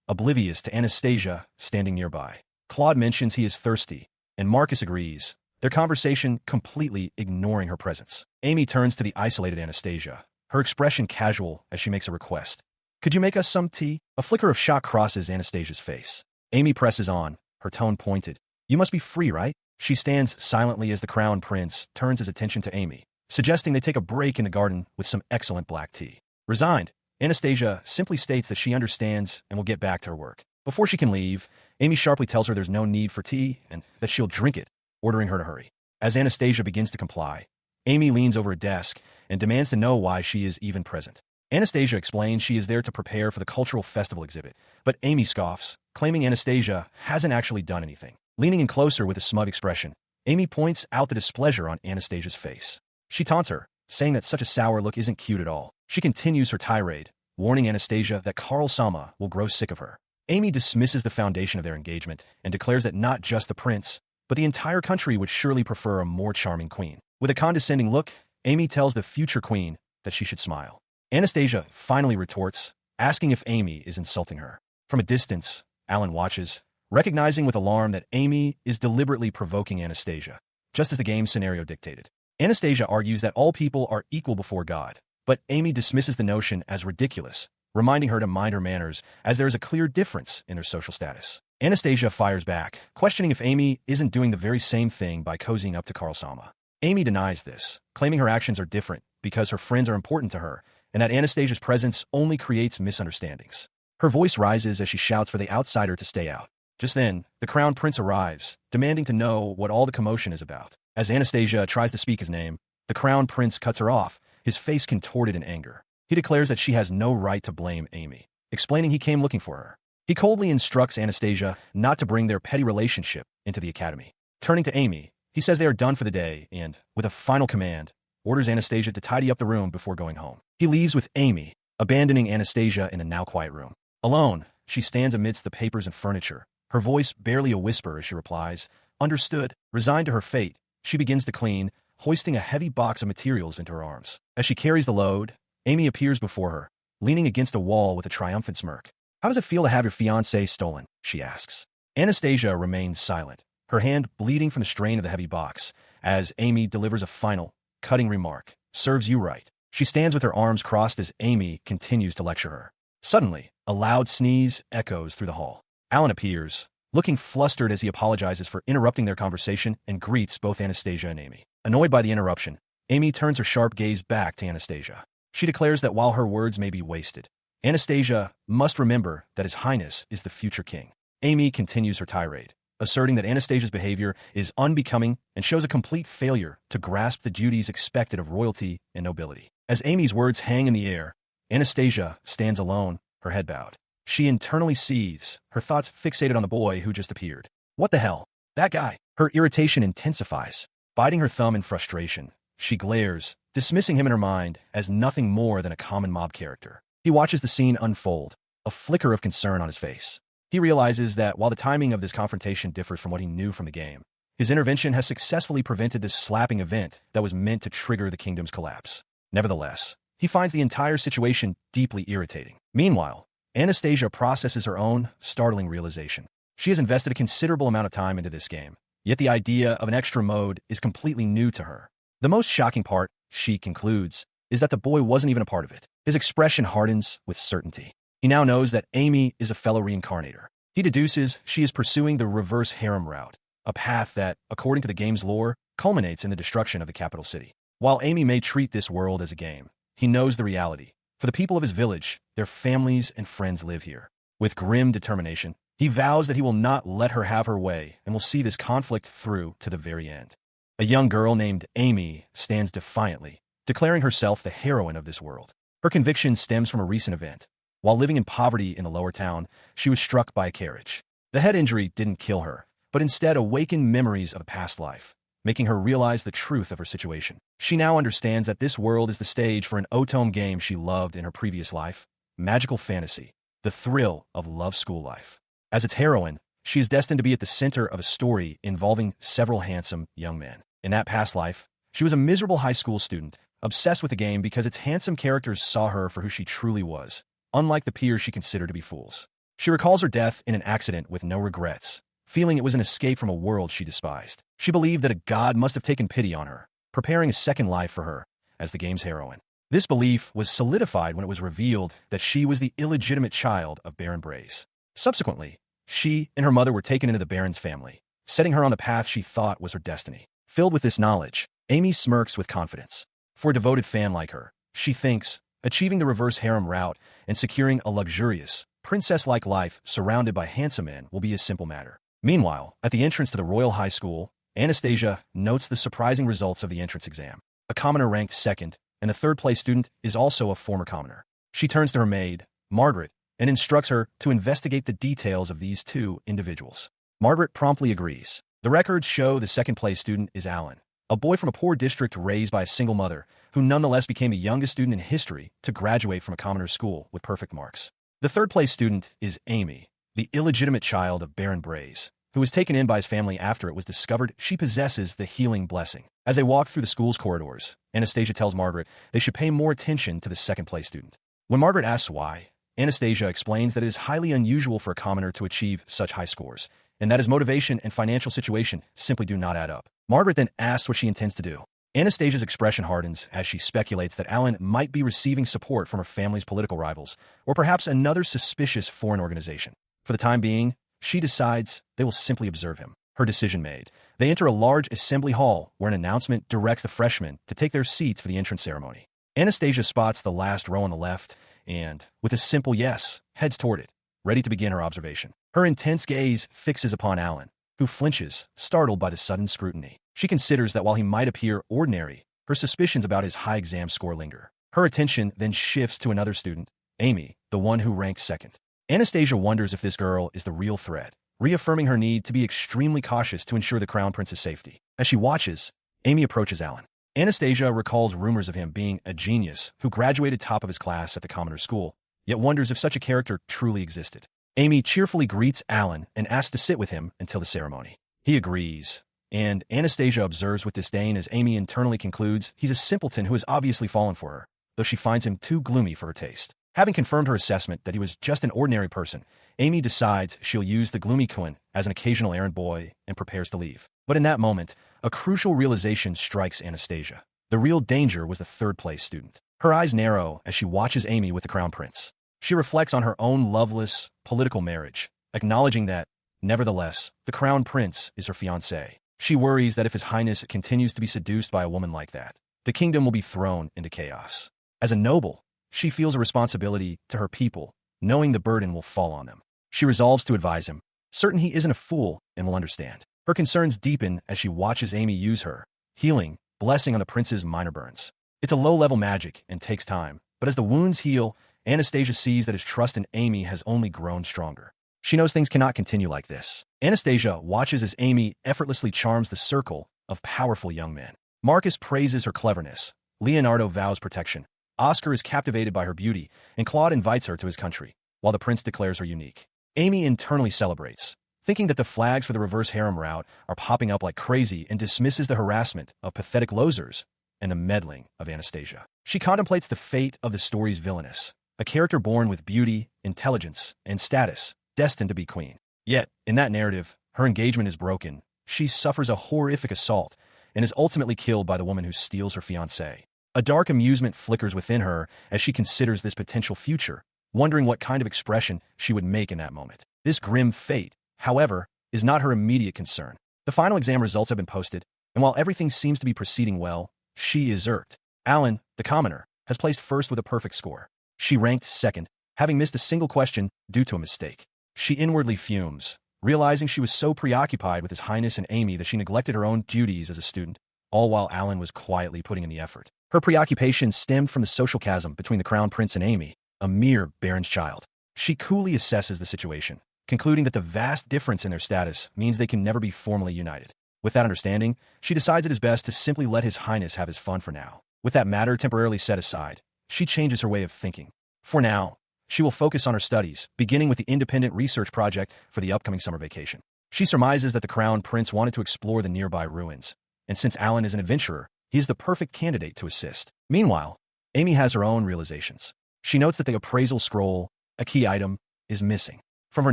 oblivious to Anastasia standing nearby. Claude mentions he is thirsty, and Marcus agrees, their conversation completely ignoring her presence. Amy turns to the isolated Anastasia, her expression casual as she makes a request. "Could you make us some tea?" A flicker of shock crosses Anastasia's face. Amy presses on, her tone pointed. "You must be free, right?" She stands silently as the Crown Prince turns his attention to Amy, suggesting they take a break in the garden with some excellent black tea. Resigned, Anastasia simply states that she understands and will get back to her work. Before she can leave, Amy sharply tells her there's no need for tea and that she'll drink it, ordering her to hurry. As Anastasia begins to comply, Amy leans over a desk and demands to know why she is even present. Anastasia explains she is there to prepare for the cultural festival exhibit, but Amy scoffs, claiming Anastasia hasn't actually done anything. Leaning in closer with a smug expression, Amy points out the displeasure on Anastasia's face. She taunts her, saying that such a sour look isn't cute at all. She continues her tirade, warning Anastasia that Carl Sama will grow sick of her. Amy dismisses the foundation of their engagement and declares that not just the prince, but the entire country would surely prefer a more charming queen. With a condescending look, Amy tells the future queen that she should smile. Anastasia finally retorts, asking if Amy is insulting her. From a distance, Alan watches, recognizing with alarm that Amy is deliberately provoking Anastasia, just as the game scenario dictated. Anastasia argues that all people are equal before God, but Amy dismisses the notion as ridiculous, reminding her to mind her manners as there is a clear difference in their social status. Anastasia fires back, questioning if Amy isn't doing the very same thing by cozying up to Carl Sama. Amy denies this, claiming her actions are different because her friends are important to her, and that Anastasia's presence only creates misunderstandings. Her voice rises as she shouts for the outsider to stay out. Just then, the Crown Prince arrives, demanding to know what all the commotion is about. As Anastasia tries to speak his name, the Crown Prince cuts her off, his face contorted in anger. He declares that she has no right to blame Amy, explaining he came looking for her. He coldly instructs Anastasia not to bring their petty relationship into the academy. Turning to Amy, he says they are done for the day and, with a final command, orders Anastasia to tidy up the room before going home. He leaves with Amy, abandoning Anastasia in a now quiet room. Alone, she stands amidst the papers and furniture, her voice barely a whisper as she replies, "Understood." Resigned to her fate, she begins to clean, hoisting a heavy box of materials into her arms. As she carries the load, Amy appears before her, leaning against a wall with a triumphant smirk. "How does it feel to have your fiancé stolen?" she asks. Anastasia remains silent, her hand bleeding from the strain of the heavy box, as Amy delivers a final, cutting remark. "Serves you right." She stands with her arms crossed as Amy continues to lecture her. Suddenly, a loud sneeze echoes through the hall. Alan appears, looking flustered as he apologizes for interrupting their conversation and greets both Anastasia and Amy. Annoyed by the interruption, Amy turns her sharp gaze back to Anastasia. She declares that while her words may be wasted, Anastasia must remember that His Highness is the future king. Amy continues her tirade, asserting that Anastasia's behavior is unbecoming and shows a complete failure to grasp the duties expected of royalty and nobility. As Amy's words hang in the air, Anastasia stands alone, her head bowed. She internally seethes, her thoughts fixated on the boy who just appeared. What the hell? That guy. Her irritation intensifies. Biting her thumb in frustration, she glares, dismissing him in her mind as nothing more than a common mob character. He watches the scene unfold, a flicker of concern on his face. He realizes that while the timing of this confrontation differs from what he knew from the game, his intervention has successfully prevented this slapping event that was meant to trigger the kingdom's collapse. Nevertheless, he finds the entire situation deeply irritating. Meanwhile, Anastasia processes her own startling realization. She has invested a considerable amount of time into this game, yet the idea of an extra mode is completely new to her. The most shocking part, she concludes, is that the boy wasn't even a part of it. His expression hardens with certainty. He now knows that Amy is a fellow reincarnator. He deduces she is pursuing the reverse harem route, a path that, according to the game's lore, culminates in the destruction of the capital city. While Amy may treat this world as a game, he knows the reality. For the people of his village, their families and friends live here. With grim determination, he vows that he will not let her have her way and will see this conflict through to the very end. A young girl named Amy stands defiantly, declaring herself the heroine of this world. Her conviction stems from a recent event. While living in poverty in the lower town, she was struck by a carriage. The head injury didn't kill her, but instead awakened memories of a past life, making her realize the truth of her situation. She now understands that this world is the stage for an otome game she loved in her previous life, magical fantasy, the thrill of love school life. As its heroine, she is destined to be at the center of a story involving several handsome young men. In that past life, she was a miserable high school student, obsessed with the game because its handsome characters saw her for who she truly was, unlike the peers she considered to be fools. She recalls her death in an accident with no regrets, feeling it was an escape from a world she despised. She believed that a god must have taken pity on her, preparing a second life for her as the game's heroine. This belief was solidified when it was revealed that she was the illegitimate child of Baron Braze. Subsequently, she and her mother were taken into the Baron's family, setting her on the path she thought was her destiny. Filled with this knowledge, Amy smirks with confidence. For a devoted fan like her, she thinks achieving the reverse harem route and securing a luxurious, princess-like life surrounded by handsome men will be a simple matter. Meanwhile, at the entrance to the Royal High School, Anastasia notes the surprising results of the entrance exam. A commoner ranked second, and the third-place student is also a former commoner. She turns to her maid, Margaret, and instructs her to investigate the details of these two individuals. Margaret promptly agrees. The records show the second-place student is Alan, a boy from a poor district raised by a single mother, who nonetheless became the youngest student in history to graduate from a commoner's school with perfect marks. The third-place student is Amy, the illegitimate child of Baron Braze, who was taken in by his family after it was discovered she possesses the healing blessing. As they walk through the school's corridors, Anastasia tells Margaret they should pay more attention to the second-place student. When Margaret asks why, Anastasia explains that it is highly unusual for a commoner to achieve such high scores, and that his motivation and financial situation simply do not add up. Margaret then asks what she intends to do. Anastasia's expression hardens as she speculates that Alan might be receiving support from her family's political rivals, or perhaps another suspicious foreign organization. For the time being, she decides they will simply observe him. Her decision made, they enter a large assembly hall where an announcement directs the freshmen to take their seats for the entrance ceremony. Anastasia spots the last row on the left and, with a simple yes, heads toward it, ready to begin her observation. Her intense gaze fixes upon Alan, who flinches, startled by the sudden scrutiny. She considers that while he might appear ordinary, her suspicions about his high exam score linger. Her attention then shifts to another student, Amy, the one who ranks second. Anastasia wonders if this girl is the real threat, reaffirming her need to be extremely cautious to ensure the Crown Prince's safety. As she watches, Amy approaches Alan. Anastasia recalls rumors of him being a genius who graduated top of his class at the commoner school, yet wonders if such a character truly existed. Amy cheerfully greets Alan and asks to sit with him until the ceremony. He agrees, and Anastasia observes with disdain as Amy internally concludes he's a simpleton who has obviously fallen for her, though she finds him too gloomy for her taste. Having confirmed her assessment that he was just an ordinary person, Amy decides she'll use the gloomy Quinn as an occasional errand boy and prepares to leave. But in that moment, a crucial realization strikes Anastasia. The real danger was the third-place student. Her eyes narrow as she watches Amy with the Crown Prince. She reflects on her own loveless, political marriage, acknowledging that, nevertheless, the Crown Prince is her fiancé. She worries that if His Highness continues to be seduced by a woman like that, the kingdom will be thrown into chaos. As a noble, she feels a responsibility to her people, knowing the burden will fall on them. She resolves to advise him, certain he isn't a fool and will understand. Her concerns deepen as she watches Amy use her healing blessing on the prince's minor burns. It's a low-level magic and takes time, but as the wounds heal, Anastasia sees that his trust in Amy has only grown stronger. She knows things cannot continue like this. Anastasia watches as Amy effortlessly charms the circle of powerful young men. Marcus praises her cleverness. Leonardo vows protection. Oscar is captivated by her beauty, and Claude invites her to his country, while the prince declares her unique. Amy internally celebrates, thinking that the flags for the reverse harem route are popping up like crazy, and dismisses the harassment of pathetic losers and the meddling of Anastasia. She contemplates the fate of the story's villainess, a character born with beauty, intelligence, and status, destined to be queen. Yet, in that narrative, her engagement is broken. She suffers a horrific assault and is ultimately killed by the woman who steals her fiancé. A dark amusement flickers within her as she considers this potential future, wondering what kind of expression she would make in that moment. This grim fate, however, is not her immediate concern. The final exam results have been posted, and while everything seems to be proceeding well, she is irked. Alan, the commoner, has placed first with a perfect score. She ranked second, having missed a single question due to a mistake. She inwardly fumes, realizing she was so preoccupied with His Highness and Amy that she neglected her own duties as a student, all while Alan was quietly putting in the effort. Her preoccupation stemmed from the social chasm between the Crown Prince and Amy, a mere baron's child. She coolly assesses the situation, concluding that the vast difference in their status means they can never be formally united. With that understanding, she decides it is best to simply let His Highness have his fun for now. With that matter temporarily set aside, she changes her way of thinking. For now, she will focus on her studies, beginning with the independent research project for the upcoming summer vacation. She surmises that the Crown Prince wanted to explore the nearby ruins, and since Alan is an adventurer, he is the perfect candidate to assist. Meanwhile, Amy has her own realizations. She notes that the appraisal scroll, a key item, is missing. From her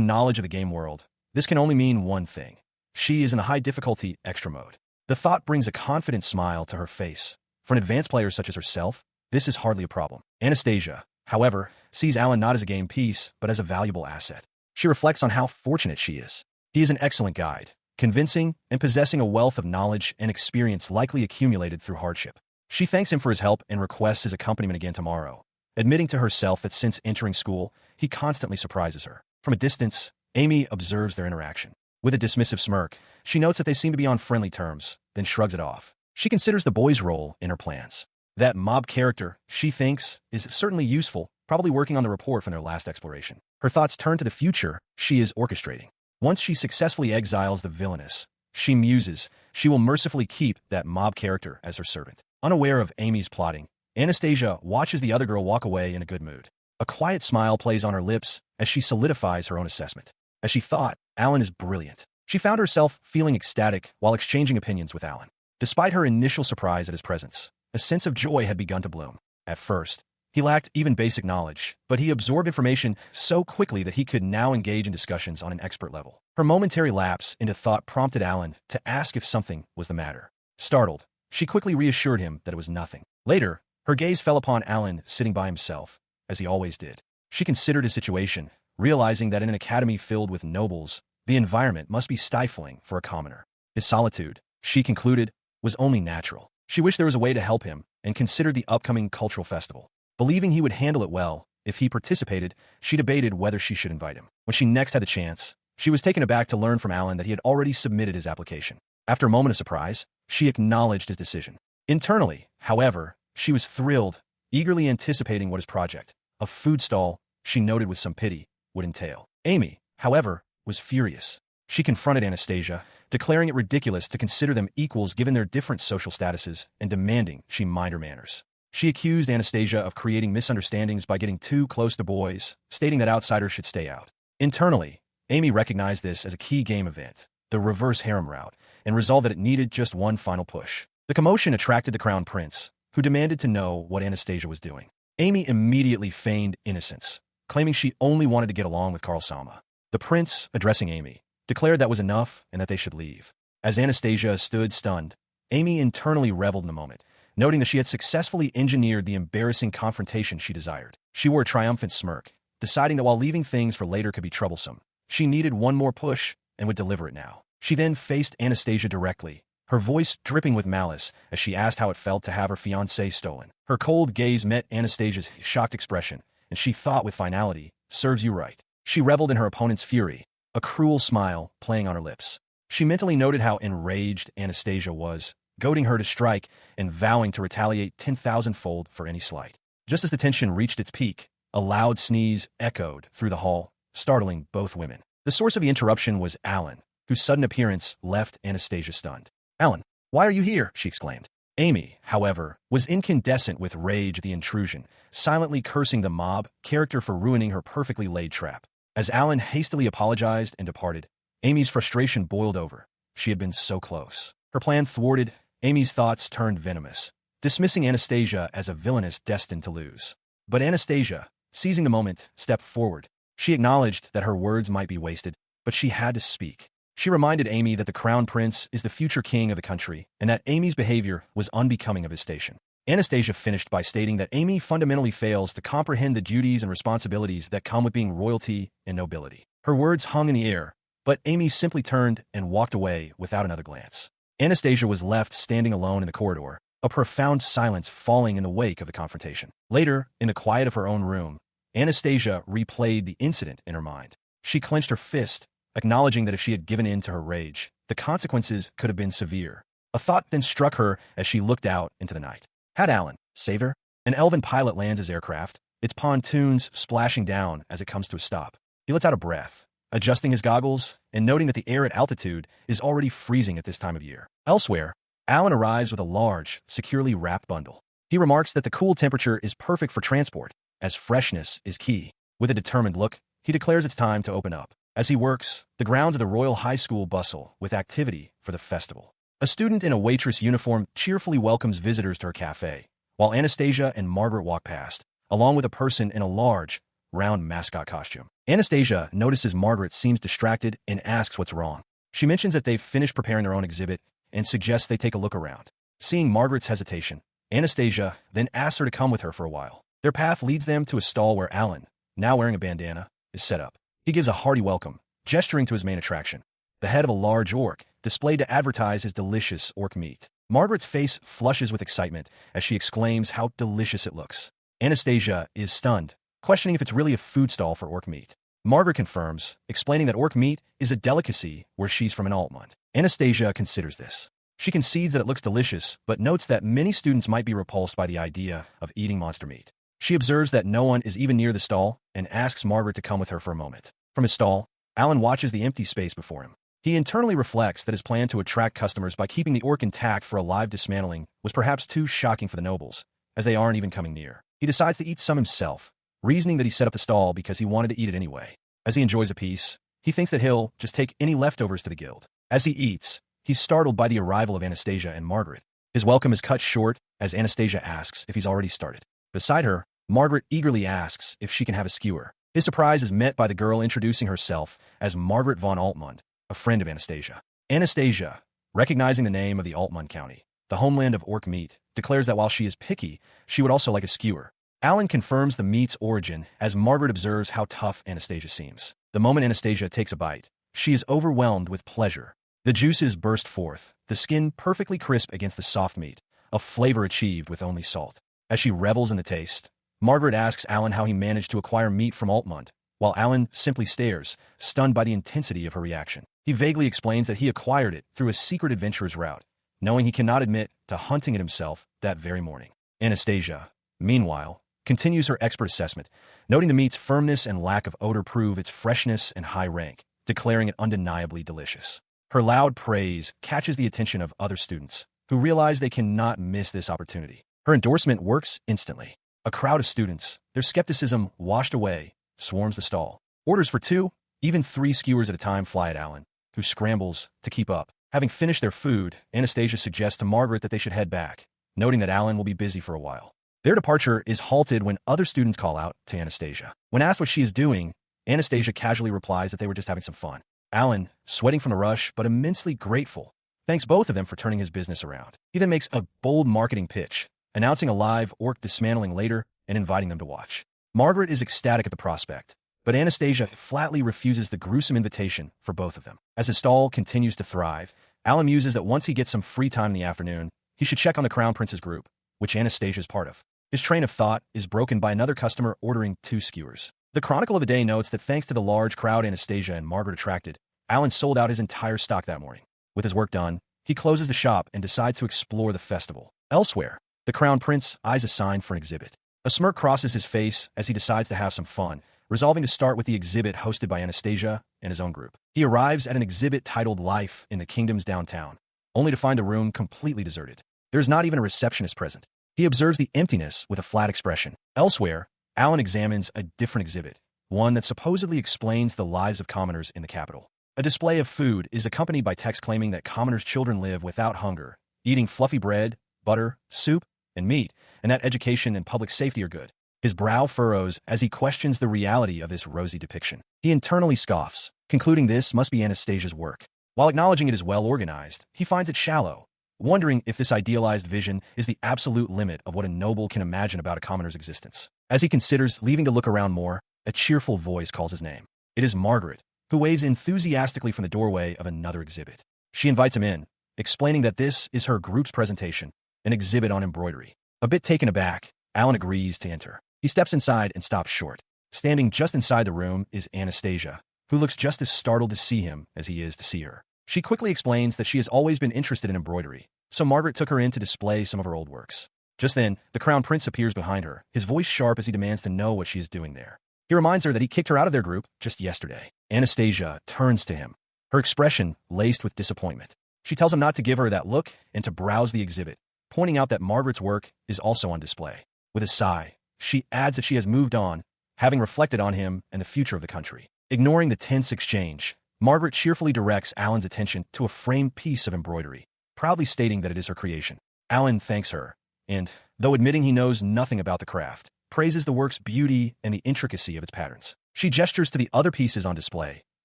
knowledge of the game world, this can only mean one thing. She is in the high-difficulty extra mode. The thought brings a confident smile to her face. For an advanced player such as herself, this is hardly a problem. Anastasia, however, sees Alan not as a game piece, but as a valuable asset. She reflects on how fortunate she is. He is an excellent guide, convincing and possessing a wealth of knowledge and experience likely accumulated through hardship. She thanks him for his help and requests his accompaniment again tomorrow, admitting to herself that since entering school, he constantly surprises her. From a distance, Amy observes their interaction. With a dismissive smirk, she notes that they seem to be on friendly terms, then shrugs it off. She considers the boy's role in her plans. That mob character, she thinks, is certainly useful, probably working on the report from their last exploration. Her thoughts turn to the future she is orchestrating. Once she successfully exiles the villainess, she muses she will mercifully keep that mob character as her servant. Unaware of Amy's plotting, Anastasia watches the other girl walk away in a good mood. A quiet smile plays on her lips as she solidifies her own assessment. As she thought, Alan is brilliant. She found herself feeling ecstatic while exchanging opinions with Alan. Despite her initial surprise at his presence, a sense of joy had begun to bloom. At first, he lacked even basic knowledge, but he absorbed information so quickly that he could now engage in discussions on an expert level. Her momentary lapse into thought prompted Alan to ask if something was the matter. Startled, she quickly reassured him that it was nothing. Later, her gaze fell upon Alan sitting by himself, as he always did. She considered his situation, realizing that in an academy filled with nobles, the environment must be stifling for a commoner. His solitude, she concluded, was only natural. She wished there was a way to help him and considered the upcoming cultural festival. Believing he would handle it well, if he participated, she debated whether she should invite him. When she next had the chance, she was taken aback to learn from Alan that he had already submitted his application. After a moment of surprise, she acknowledged his decision. Internally, however, she was thrilled, eagerly anticipating what his project, a food stall, she noted with some pity, would entail. Amy, however, was furious. She confronted Anastasia, declaring it ridiculous to consider them equals given their different social statuses and demanding she mind her manners. She accused Anastasia of creating misunderstandings by getting too close to boys, stating that outsiders should stay out. Internally, Amy recognized this as a key game event, the reverse harem route, and resolved that it needed just one final push. The commotion attracted the Crown Prince, who demanded to know what Anastasia was doing. Amy immediately feigned innocence, claiming she only wanted to get along with Karl Sama. The prince, addressing Amy, declared that was enough and that they should leave. As Anastasia stood stunned, Amy internally reveled in the moment, noting that she had successfully engineered the embarrassing confrontation she desired. She wore a triumphant smirk, deciding that while leaving things for later could be troublesome, she needed one more push and would deliver it now. She then faced Anastasia directly, her voice dripping with malice as she asked how it felt to have her fiancé stolen. Her cold gaze met Anastasia's shocked expression, and she thought with finality, "Serves you right." She reveled in her opponent's fury, a cruel smile playing on her lips. She mentally noted how enraged Anastasia was, goading her to strike and vowing to retaliate 10,000-fold for any slight. Just as the tension reached its peak, a loud sneeze echoed through the hall, startling both women. The source of the interruption was Alan, whose sudden appearance left Anastasia stunned. "Alan, why are you here?" she exclaimed. Amy, however, was incandescent with rage at the intrusion, silently cursing the mob character for ruining her perfectly laid trap. As Alan hastily apologized and departed, Amy's frustration boiled over. She had been so close. Her plan thwarted, Amy's thoughts turned venomous, dismissing Anastasia as a villainess destined to lose. But Anastasia, seizing the moment, stepped forward. She acknowledged that her words might be wasted, but she had to speak. She reminded Amy that the crown prince is the future king of the country, and that Amy's behavior was unbecoming of his station. Anastasia finished by stating that Amy fundamentally fails to comprehend the duties and responsibilities that come with being royalty and nobility. Her words hung in the air, but Amy simply turned and walked away without another glance. Anastasia was left standing alone in the corridor, a profound silence falling in the wake of the confrontation. Later, in the quiet of her own room, Anastasia replayed the incident in her mind. She clenched her fist, acknowledging that if she had given in to her rage, the consequences could have been severe. A thought then struck her as she looked out into the night. Had Alan saved her? An elven pilot lands his aircraft, its pontoons splashing down as it comes to a stop. He lets out a breath, adjusting his goggles and noting that the air at altitude is already freezing at this time of year. Elsewhere, Alan arrives with a large, securely wrapped bundle. He remarks that the cool temperature is perfect for transport, as freshness is key. With a determined look, he declares it's time to open up. As he works, the grounds of the Royal High School bustle with activity for the festival. A student in a waitress uniform cheerfully welcomes visitors to her cafe, while Anastasia and Margaret walk past, along with a person in a large, round mascot costume. Anastasia notices Margaret seems distracted and asks what's wrong. She mentions that they've finished preparing their own exhibit and suggests they take a look around. Seeing Margaret's hesitation, Anastasia then asks her to come with her for a while. Their path leads them to a stall where Alan, now wearing a bandana, is set up. He gives a hearty welcome, gesturing to his main attraction, the head of a large orc, displayed to advertise his delicious orc meat. Margaret's face flushes with excitement as she exclaims how delicious it looks. Anastasia is stunned, questioning if it's really a food stall for orc meat. Margaret confirms, explaining that orc meat is a delicacy where she's from an Altmund. Anastasia considers this. She concedes that it looks delicious, but notes that many students might be repulsed by the idea of eating monster meat. She observes that no one is even near the stall and asks Margaret to come with her for a moment. From his stall, Alan watches the empty space before him. He internally reflects that his plan to attract customers by keeping the orc intact for a live dismantling was perhaps too shocking for the nobles, as they aren't even coming near. He decides to eat some himself, reasoning that he set up the stall because he wanted to eat it anyway. As he enjoys a piece, he thinks that he'll just take any leftovers to the guild. As he eats, he's startled by the arrival of Anastasia and Margaret. His welcome is cut short as Anastasia asks if he's already started. Beside her, Margaret eagerly asks if she can have a skewer. His surprise is met by the girl introducing herself as Margaret von Altmund, a friend of Anastasia. Anastasia, recognizing the name of the Altmund County, the homeland of orc meat, declares that while she is picky, she would also like a skewer. Alan confirms the meat's origin as Margaret observes how tough Anastasia seems. The moment Anastasia takes a bite, she is overwhelmed with pleasure. The juices burst forth, the skin perfectly crisp against the soft meat, a flavor achieved with only salt. As she revels in the taste, Margaret asks Alan how he managed to acquire meat from Altmund, while Alan simply stares, stunned by the intensity of her reaction. He vaguely explains that he acquired it through a secret adventurer's route, knowing he cannot admit to hunting it himself that very morning. Anastasia, meanwhile, continues her expert assessment, noting the meat's firmness and lack of odor prove its freshness and high rank, declaring it undeniably delicious. Her loud praise catches the attention of other students, who realize they cannot miss this opportunity. Her endorsement works instantly. A crowd of students, their skepticism washed away, swarms the stall. Orders for 2, even 3 skewers at a time fly at Alan, who scrambles to keep up. Having finished their food, Anastasia suggests to Margaret that they should head back, noting that Alan will be busy for a while. Their departure is halted when other students call out to Anastasia. When asked what she is doing, Anastasia casually replies that they were just having some fun. Alan, sweating from the rush but immensely grateful, thanks both of them for turning his business around. He then makes a bold marketing pitch, announcing a live orc dismantling later and inviting them to watch. Margaret is ecstatic at the prospect, but Anastasia flatly refuses the gruesome invitation for both of them. As his stall continues to thrive, Alan muses that once he gets some free time in the afternoon, he should check on the Crown Prince's group, which Anastasia is part of. His train of thought is broken by another customer ordering 2 skewers. The Chronicle of the Day notes that thanks to the large crowd Anastasia and Margaret attracted, Alan sold out his entire stock that morning. With his work done, he closes the shop and decides to explore the festival. Elsewhere, the Crown Prince eyes a sign for an exhibit. A smirk crosses his face as he decides to have some fun, resolving to start with the exhibit hosted by Anastasia and his own group. He arrives at an exhibit titled Life in the Kingdom's Downtown, only to find the room completely deserted. There's not even a receptionist present. He observes the emptiness with a flat expression. Elsewhere, Alan examines a different exhibit, one that supposedly explains the lives of commoners in the capital. A display of food is accompanied by text claiming that commoners' children live without hunger, eating fluffy bread, butter, soup, and meat, and that education and public safety are good. His brow furrows as he questions the reality of this rosy depiction. He internally scoffs, concluding this must be Anastasia's work. While acknowledging it is well organized, he finds it shallow, wondering if this idealized vision is the absolute limit of what a noble can imagine about a commoner's existence. As he considers leaving to look around more, a cheerful voice calls his name. It is Margaret, who waves enthusiastically from the doorway of another exhibit. She invites him in, explaining that this is her group's presentation, an exhibit on embroidery. A bit taken aback, Alan agrees to enter. He steps inside and stops short. Standing just inside the room is Anastasia, who looks just as startled to see him as he is to see her. She quickly explains that she has always been interested in embroidery, so Margaret took her in to display some of her old works. Just then, the Crown Prince appears behind her, his voice sharp as he demands to know what she is doing there. He reminds her that he kicked her out of their group just yesterday. Anastasia turns to him, her expression laced with disappointment. She tells him not to give her that look and to browse the exhibit, pointing out that Margaret's work is also on display. With a sigh, she adds that she has moved on, having reflected on him and the future of the country. Ignoring the tense exchange, Margaret cheerfully directs Alan's attention to a framed piece of embroidery, proudly stating that it is her creation. Alan thanks her, and, though admitting he knows nothing about the craft, praises the work's beauty and the intricacy of its patterns. She gestures to the other pieces on display,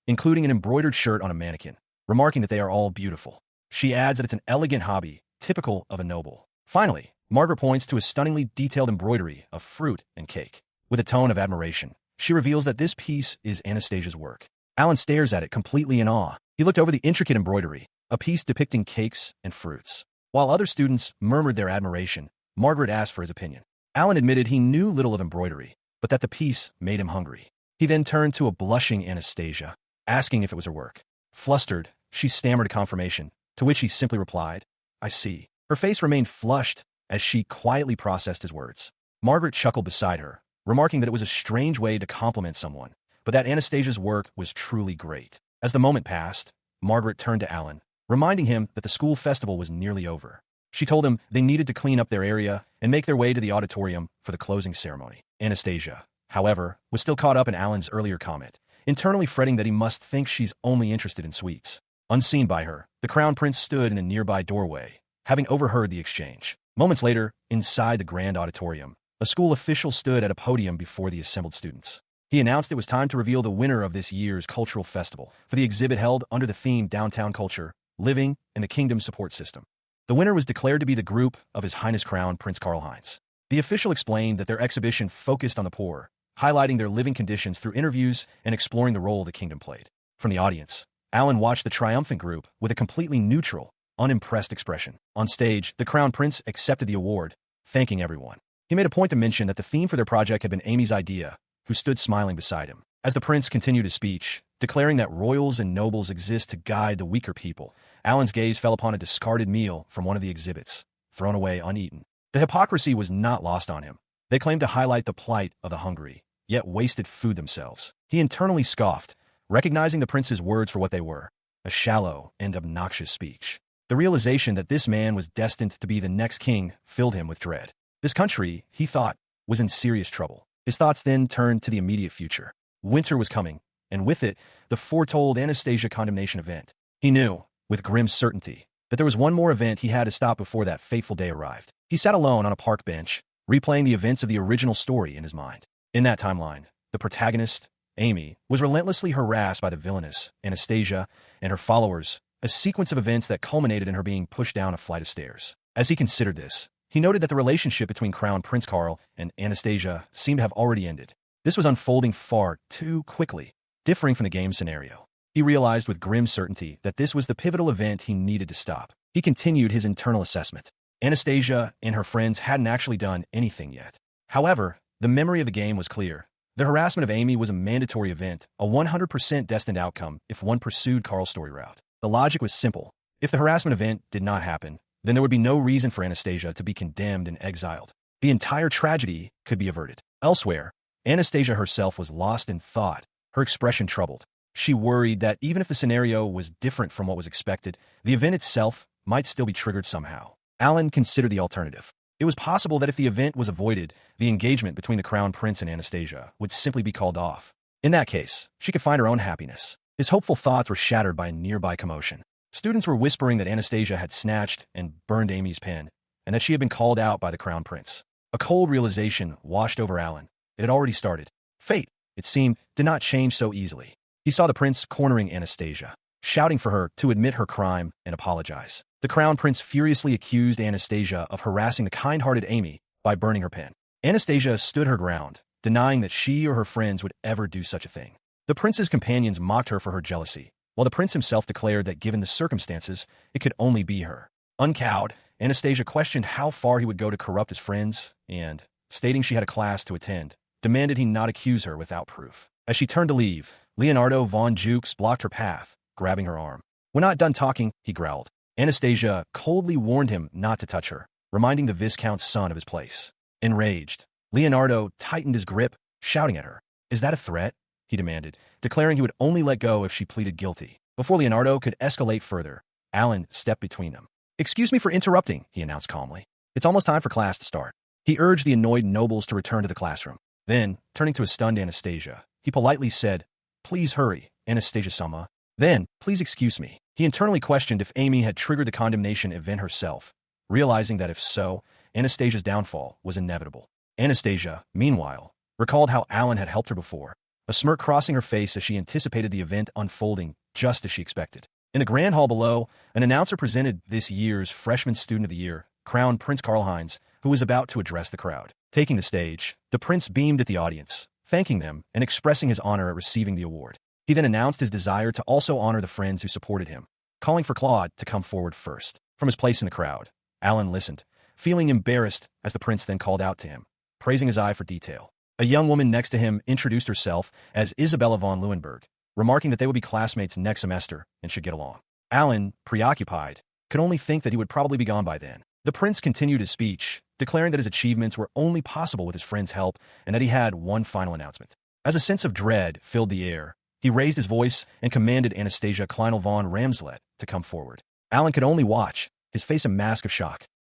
including an embroidered shirt on a mannequin, remarking that they are all beautiful. She adds that it's an elegant hobby, typical of a noble. Finally, Margaret points to a stunningly detailed embroidery of fruit and cake. With a tone of admiration, she reveals that this piece is Anastasia's work. Alan stares at it completely in awe. He looked over the intricate embroidery, a piece depicting cakes and fruits. While other students murmured their admiration, Margaret asked for his opinion. Alan admitted he knew little of embroidery, but that the piece made him hungry. He then turned to a blushing Anastasia, asking if it was her work. Flustered, she stammered a confirmation, to which he simply replied, "I see." Her face remained flushed as she quietly processed his words. Margaret chuckled beside her, remarking that it was a strange way to compliment someone, but that Anastasia's work was truly great. As the moment passed, Margaret turned to Alan, reminding him that the school festival was nearly over. She told him they needed to clean up their area and make their way to the auditorium for the closing ceremony. Anastasia, however, was still caught up in Alan's earlier comment, internally fretting that he must think she's only interested in sweets. Unseen by her, the Crown Prince stood in a nearby doorway, having overheard the exchange. Moments later, inside the grand auditorium, a school official stood at a podium before the assembled students. He announced it was time to reveal the winner of this year's cultural festival for the exhibit held under the theme Downtown Culture, Living in the Kingdom Support System. The winner was declared to be the group of His Highness Crown Prince Karl-Heinz. The official explained that their exhibition focused on the poor, highlighting their living conditions through interviews and exploring the role the kingdom played. From the audience, Alan watched the triumphant group with a completely neutral, unimpressed expression. On stage, the Crown Prince accepted the award, thanking everyone. He made a point to mention that the theme for their project had been Amy's idea, who stood smiling beside him. As the prince continued his speech, declaring that royals and nobles exist to guide the weaker people, Alan's gaze fell upon a discarded meal from one of the exhibits, thrown away uneaten. The hypocrisy was not lost on him. They claimed to highlight the plight of the hungry, yet wasted food themselves. He internally scoffed, recognizing the prince's words for what they were, a shallow and obnoxious speech. The realization that this man was destined to be the next king filled him with dread. This country, he thought, was in serious trouble. His thoughts then turned to the immediate future. Winter was coming, and with it, the foretold Anastasia condemnation event. He knew, with grim certainty, that there was one more event he had to stop before that fateful day arrived. He sat alone on a park bench, replaying the events of the original story in his mind. In that timeline, the protagonist, Amy, was relentlessly harassed by the villainess, Anastasia, and her followers, a sequence of events that culminated in her being pushed down a flight of stairs. As he considered this, he noted that the relationship between Crown Prince Karl and Anastasia seemed to have already ended. This was unfolding far too quickly, differing from the game scenario. He realized with grim certainty that this was the pivotal event he needed to stop. He continued his internal assessment. Anastasia and her friends hadn't actually done anything yet. However, the memory of the game was clear. The harassment of Amy was a mandatory event, a 100% destined outcome if one pursued Karl's story route. The logic was simple. If the harassment event did not happen, then there would be no reason for Anastasia to be condemned and exiled. The entire tragedy could be averted. Elsewhere, Anastasia herself was lost in thought, her expression troubled. She worried that even if the scenario was different from what was expected, the event itself might still be triggered somehow. Alan considered the alternative. It was possible that if the event was avoided, the engagement between the Crown Prince and Anastasia would simply be called off. In that case, she could find her own happiness. His hopeful thoughts were shattered by a nearby commotion. Students were whispering that Anastasia had snatched and burned Amy's pen, and that she had been called out by the Crown Prince. A cold realization washed over Alan. It had already started. Fate, it seemed, did not change so easily. He saw the prince cornering Anastasia, shouting for her to admit her crime and apologize. The Crown Prince furiously accused Anastasia of harassing the kind-hearted Amy by burning her pen. Anastasia stood her ground, denying that she or her friends would ever do such a thing. The prince's companions mocked her for her jealousy, while the prince himself declared that given the circumstances, it could only be her. Uncowed, Anastasia questioned how far he would go to corrupt his friends and, stating she had a class to attend, demanded he not accuse her without proof. As she turned to leave, Leonardo von Jukes blocked her path, grabbing her arm. When not done talking, he growled. Anastasia coldly warned him not to touch her, reminding the Viscount's son of his place. Enraged, Leonardo tightened his grip, shouting at her. "Is that a threat?" he demanded, declaring he would only let go if she pleaded guilty. Before Leonardo could escalate further, Alan stepped between them. "Excuse me for interrupting," he announced calmly. "It's almost time for class to start." He urged the annoyed nobles to return to the classroom. Then, turning to a stunned Anastasia, he politely said, "Please hurry, Anastasia-sama. Then, please excuse me." He internally questioned if Amy had triggered the condemnation event herself, realizing that if so, Anastasia's downfall was inevitable. Anastasia, meanwhile, recalled how Alan had helped her before, a smirk crossing her face as she anticipated the event unfolding just as she expected. In the grand hall below, an announcer presented this year's Freshman Student of the Year, Crown Prince Karlheinz, who was about to address the crowd. Taking the stage, the prince beamed at the audience, thanking them and expressing his honor at receiving the award. He then announced his desire to also honor the friends who supported him, calling for Claude to come forward first. From his place in the crowd, Alan listened, feeling embarrassed as the prince then called out to him, praising his eye for detail. A young woman next to him introduced herself as Isabella von Leeuwenberg, remarking that they would be classmates next semester and should get along. Alan, preoccupied, could only think that he would probably be gone by then. The prince continued his speech, declaring that his achievements were only possible with his friend's help and that he had one final announcement. As a sense of dread filled the air, he raised his voice and commanded Anastasia Kleinel von Ramslet to come forward. Alan could only watch, his face a mask of shock.